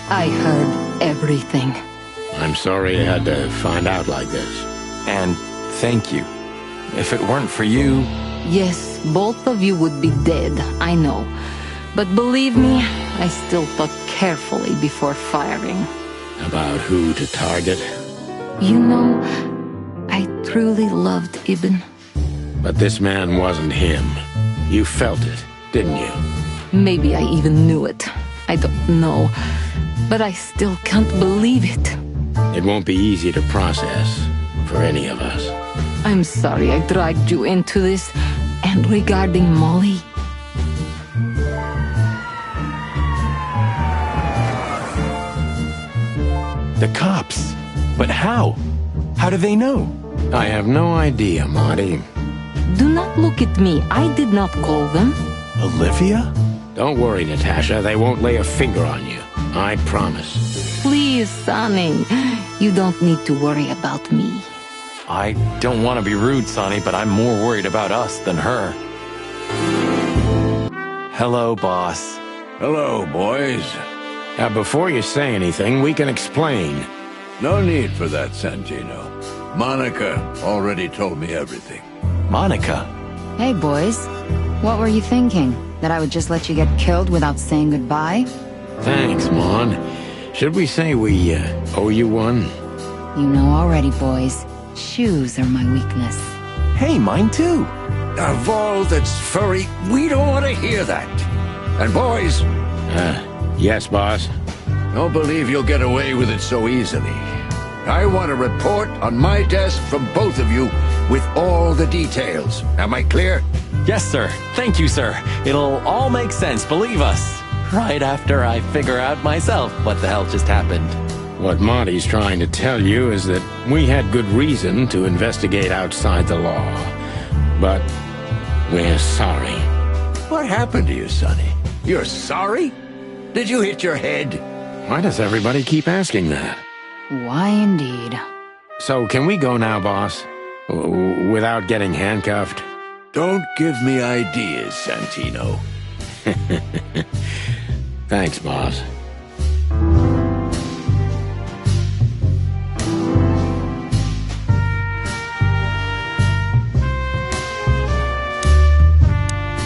I heard everything. I'm sorry you had to find out like this. And thank you. If it weren't for you... Yes, both of you would be dead, I know. But believe me, I still thought carefully before firing. About who to target? You know, I truly loved Ibn. But this man wasn't him. You felt it, didn't you? Maybe I even knew it. I don't know. But I still can't believe it. It won't be easy to process for any of us. I'm sorry I dragged you into this. And regarding Molly... The cops. But how? How do they know? I have no idea, Marty. Do not look at me. I did not call them. Olivia? Don't worry, Natasha. They won't lay a finger on you. I promise. Please, Sonny. You don't need to worry about me. I don't want to be rude, Sonny, but I'm more worried about us than her. Hello, boss. Hello, boys. Now, before you say anything, we can explain. No need for that, Santino. Monica already told me everything. Monica? Hey, boys. What were you thinking? That I would just let you get killed without saying goodbye? Thanks, Mon. Should we say we owe you one? You know already, boys. Shoes are my weakness. Hey, mine too. Of all that's furry, we don't want to hear that. And boys... Yes, boss? Don't believe you'll get away with it so easily. I want a report on my desk from both of you with all the details. Am I clear? Yes, sir. Thank you, sir. It'll all make sense, believe us. Right after I figure out myself what the hell just happened. What Monty's trying to tell you is that we had good reason to investigate outside the law. But We're sorry. What happened to you, Sonny? You're sorry? Did you hit your head? Why does everybody keep asking that? Why indeed? So can we go now, boss? Without getting handcuffed? Don't give me ideas, Santino. Thanks, boss.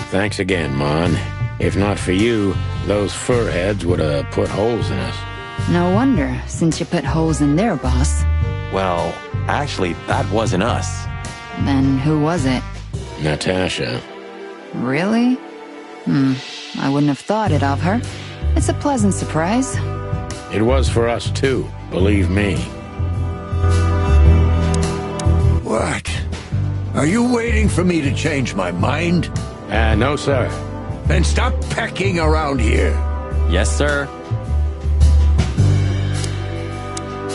Thanks again, Mon. If not for you, those furheads would have put holes in us. No wonder, since you put holes in their boss. Well, actually, that wasn't us. Then who was it? Natasha. Really? I wouldn't have thought it of her. It's a pleasant surprise. It was for us too, believe me. What? Are you waiting for me to change my mind? No, sir. Then stop pecking around here. Yes, sir.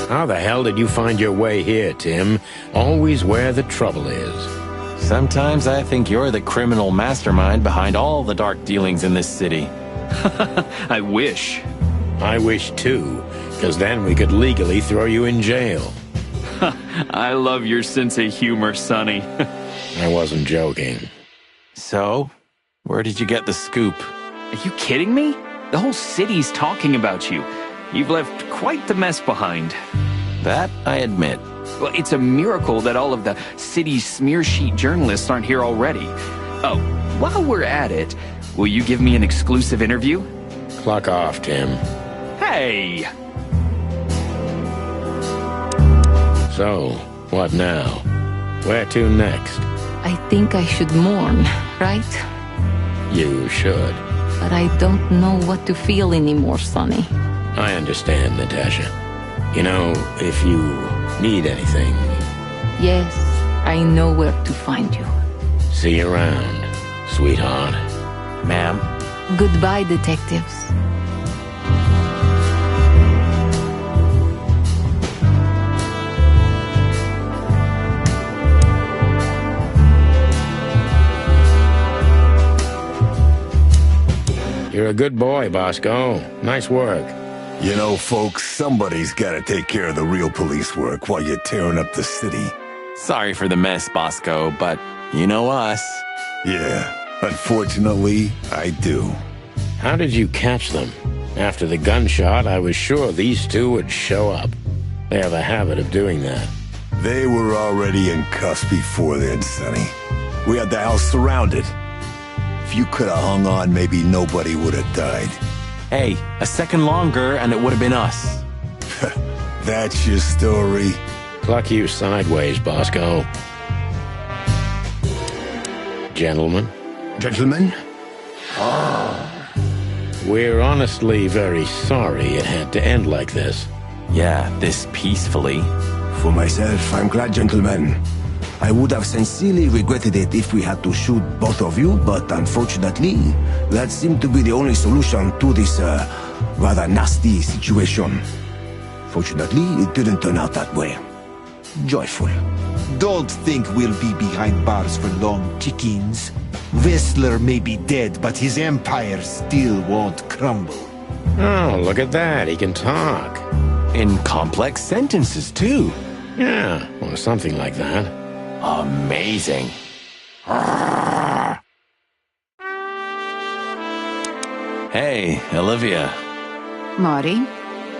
How the hell did you find your way here, Tim? Always where the trouble is. Sometimes I think you're the criminal mastermind behind all the dark dealings in this city. I wish. I wish too, because then we could legally throw you in jail. I love your sense of humor, Sonny. I wasn't joking. So, where did you get the scoop? Are you kidding me? The whole city's talking about you. You've left quite the mess behind. That I admit. Well, it's a miracle that all of the city's smear sheet journalists aren't here already. Oh, while we're at it, will you give me an exclusive interview? Clock off, Tim. Hey! So, what now? Where to next? I think I should mourn, right? You should. But I don't know what to feel anymore, Sonny. I understand, Natasha. You know, if you need anything... Yes, I know where to find you. See you around, sweetheart. Ma'am. Goodbye, detectives. You're a good boy, Bosco. Nice work. You know, folks, somebody's gotta take care of the real police work while you're tearing up the city. Sorry for the mess, Bosco, but you know us. Yeah, unfortunately, I do. How did you catch them? After the gunshot, I was sure these two would show up. They have a habit of doing that. They were already in cuffs before then, Sonny. We had the house surrounded. If you could have hung on, maybe nobody would have died. Hey, a second longer and it would have been us. That's your story? Cluck you sideways, Bosco. Gentlemen? Gentlemen? We're honestly very sorry it had to end like this. Yeah, this peacefully. For myself, I'm glad, gentlemen. I would have sincerely regretted it if we had to shoot both of you, but unfortunately, that seemed to be the only solution to this, rather nasty situation. Fortunately, it didn't turn out that way. Joyful. Don't think we'll be behind bars for long, chickens. Whistler may be dead, but his empire still won't crumble. Oh, look at that. He can talk. In complex sentences, too. Yeah, or something like that. Amazing. Hey, Olivia. Marty?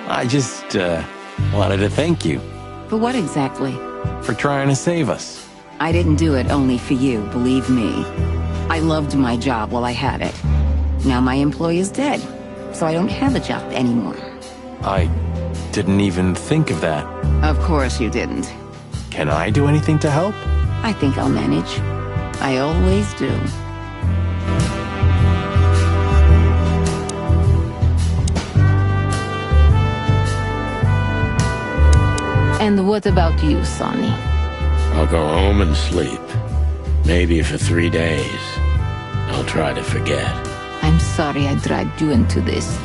I just, wanted to thank you. For what exactly? For trying to save us. I didn't do it only for you, believe me. I loved my job while I had it. Now my employee is dead, so I don't have a job anymore. I didn't even think of that. Of course you didn't. Can I do anything to help? I think I'll manage. I always do. And what about you, Sonny? I'll go home and sleep. Maybe for 3 days. I'll try to forget. I'm sorry I dragged you into this.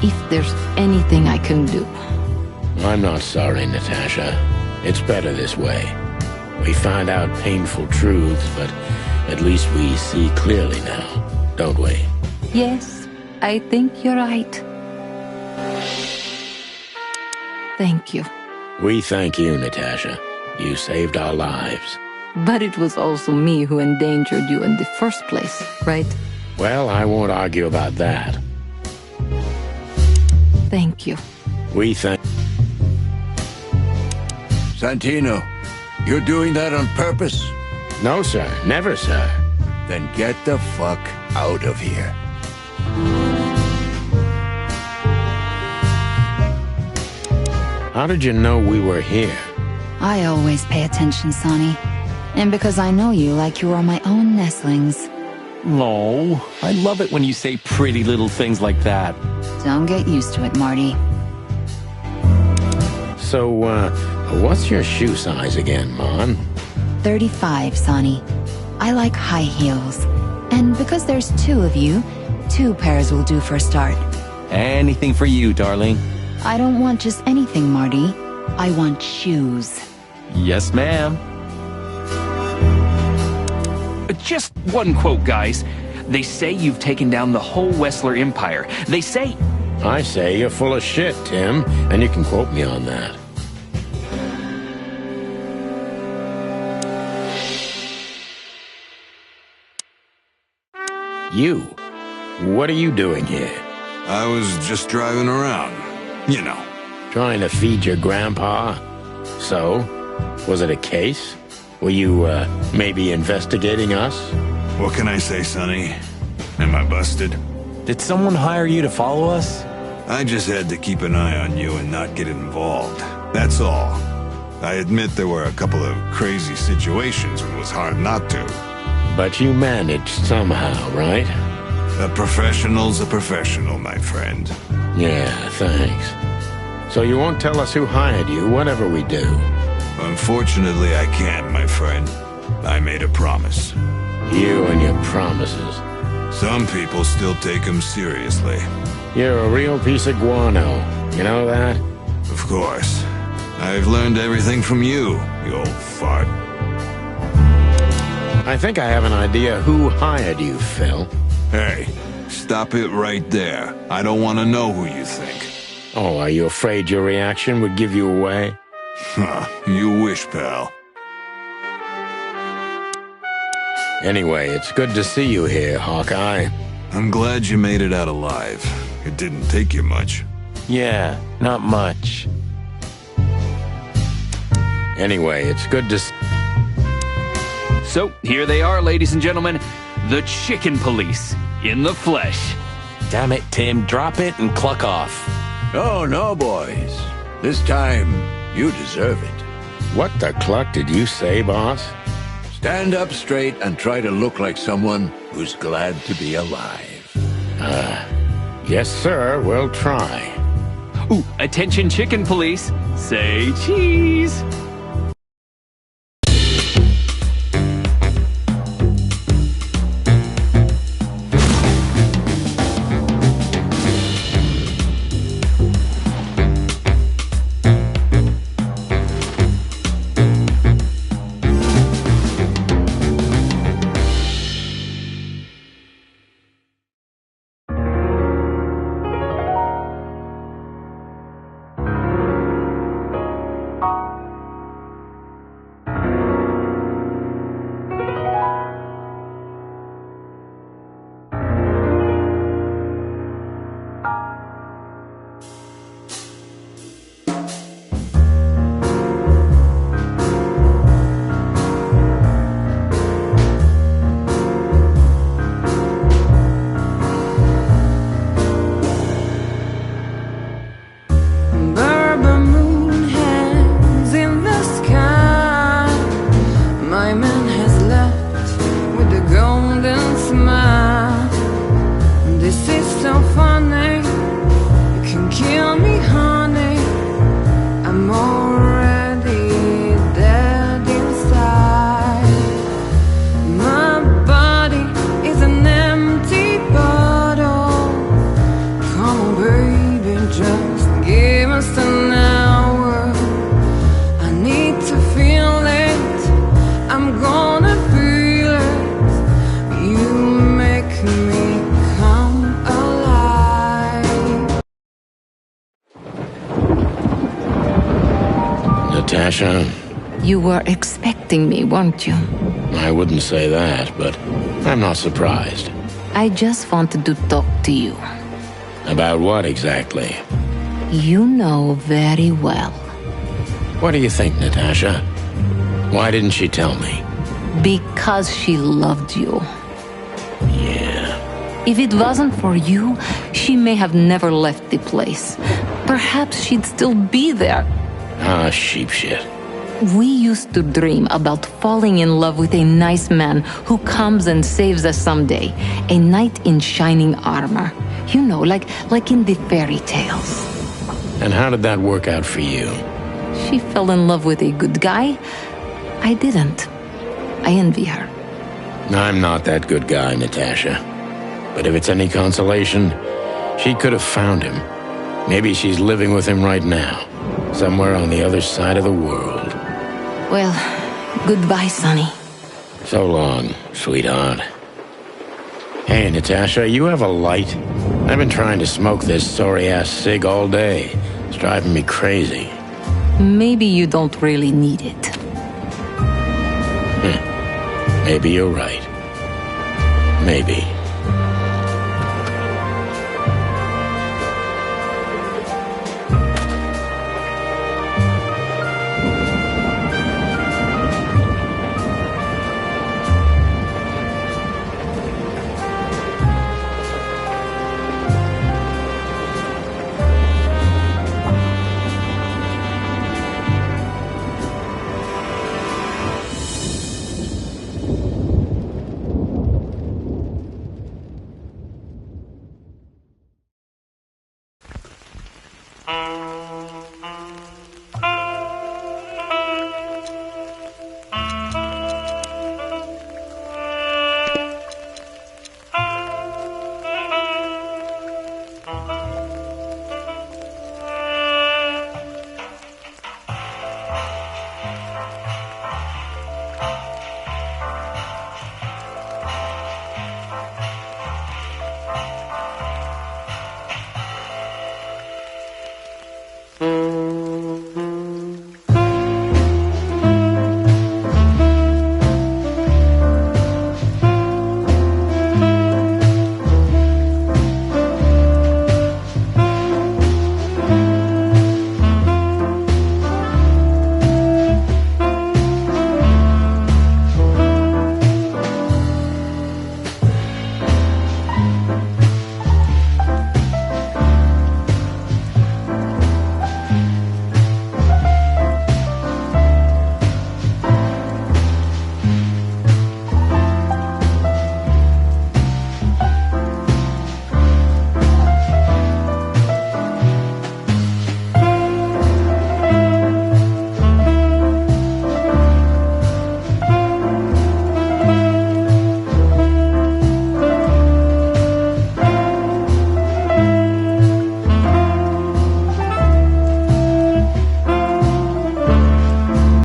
If there's anything I can do. I'm not sorry, Natasha. It's better this way. We find out painful truths, but At least we see clearly now, don't we? Yes, I think you're right. Thank you. We thank you, Natasha. You saved our lives. But it was also me who endangered you in the first place, right? Well, I won't argue about that. Thank you. We thank... Santino, you're doing that on purpose? No, sir. Never, sir. Then get the fuck out of here. How did you know we were here? I always pay attention, Sonny. And because I know you like you are my own nestlings. No, I love it when you say pretty little things like that. Don't get used to it, Marty. So, what's your shoe size again, Mon? 35, Sonny. I like high heels. And because there's 2 of you, 2 pairs will do for a start. Anything for you, darling. I don't want just anything, Marty. I want shoes. Yes, ma'am. Just one quote, guys. They say you've taken down the whole Wessler Empire. They say... I say you're full of shit, Tim, and you can quote me on that. You. What are you doing here? I was just driving around. You know. Trying to feed your grandpa? So? Was it a case? Were you, maybe investigating us? What can I say, Sonny? Am I busted? Did someone hire you to follow us? I just had to keep an eye on you and not get involved. That's all. I admit there were a couple of crazy situations when it was hard not to. But you managed somehow, right? A professional's a professional, my friend. Yeah, thanks. So you won't tell us who hired you, whatever we do? Unfortunately, I can't, my friend. I made a promise. You and your promises. Some people still take them seriously. You're a real piece of guano. You know that? Of course. I've learned everything from you, you old fart. I think I have an idea who hired you, Phil. Hey, stop it right there. I don't want to know who you think. Oh, are you afraid your reaction would give you away? Huh, you wish, pal. Anyway, it's good to see you here, Hawkeye. I'm glad you made it out alive. It didn't take you much. Yeah, not much. Anyway, it's good to So, here they are, ladies and gentlemen. The Chicken Police, in the flesh. Damn it, Tim. Drop it and cluck off. Oh, no, boys. This time, you deserve it. What the cluck did you say, boss? Stand up straight and try to look like someone who's glad to be alive. Yes, sir. We'll try. Ooh, attention Chicken Police. Say cheese. Natasha? You were expecting me, weren't you? I wouldn't say that, but I'm not surprised. I just wanted to talk to you. About what exactly? You know very well. What do you think, Natasha? Why didn't she tell me? Because she loved you. Yeah. If it wasn't for you, she may have never left the place. Perhaps she'd still be there. Ah, sheep shit. We used to dream about falling in love with a nice man who comes and saves us someday. A knight in shining armor. You know, like in the fairy tales. And how did that work out for you? She fell in love with a good guy. I didn't. I envy her. I'm not that good guy, Natasha. But if it's any consolation, she could have found him. Maybe she's living with him right now, somewhere on the other side of the world. Well, goodbye, Sonny. So long, sweetheart. Hey, Natasha, you have a light? I've been trying to smoke this sorry-ass cig all day. It's driving me crazy. Maybe you don't really need it. Maybe you're right. Maybe.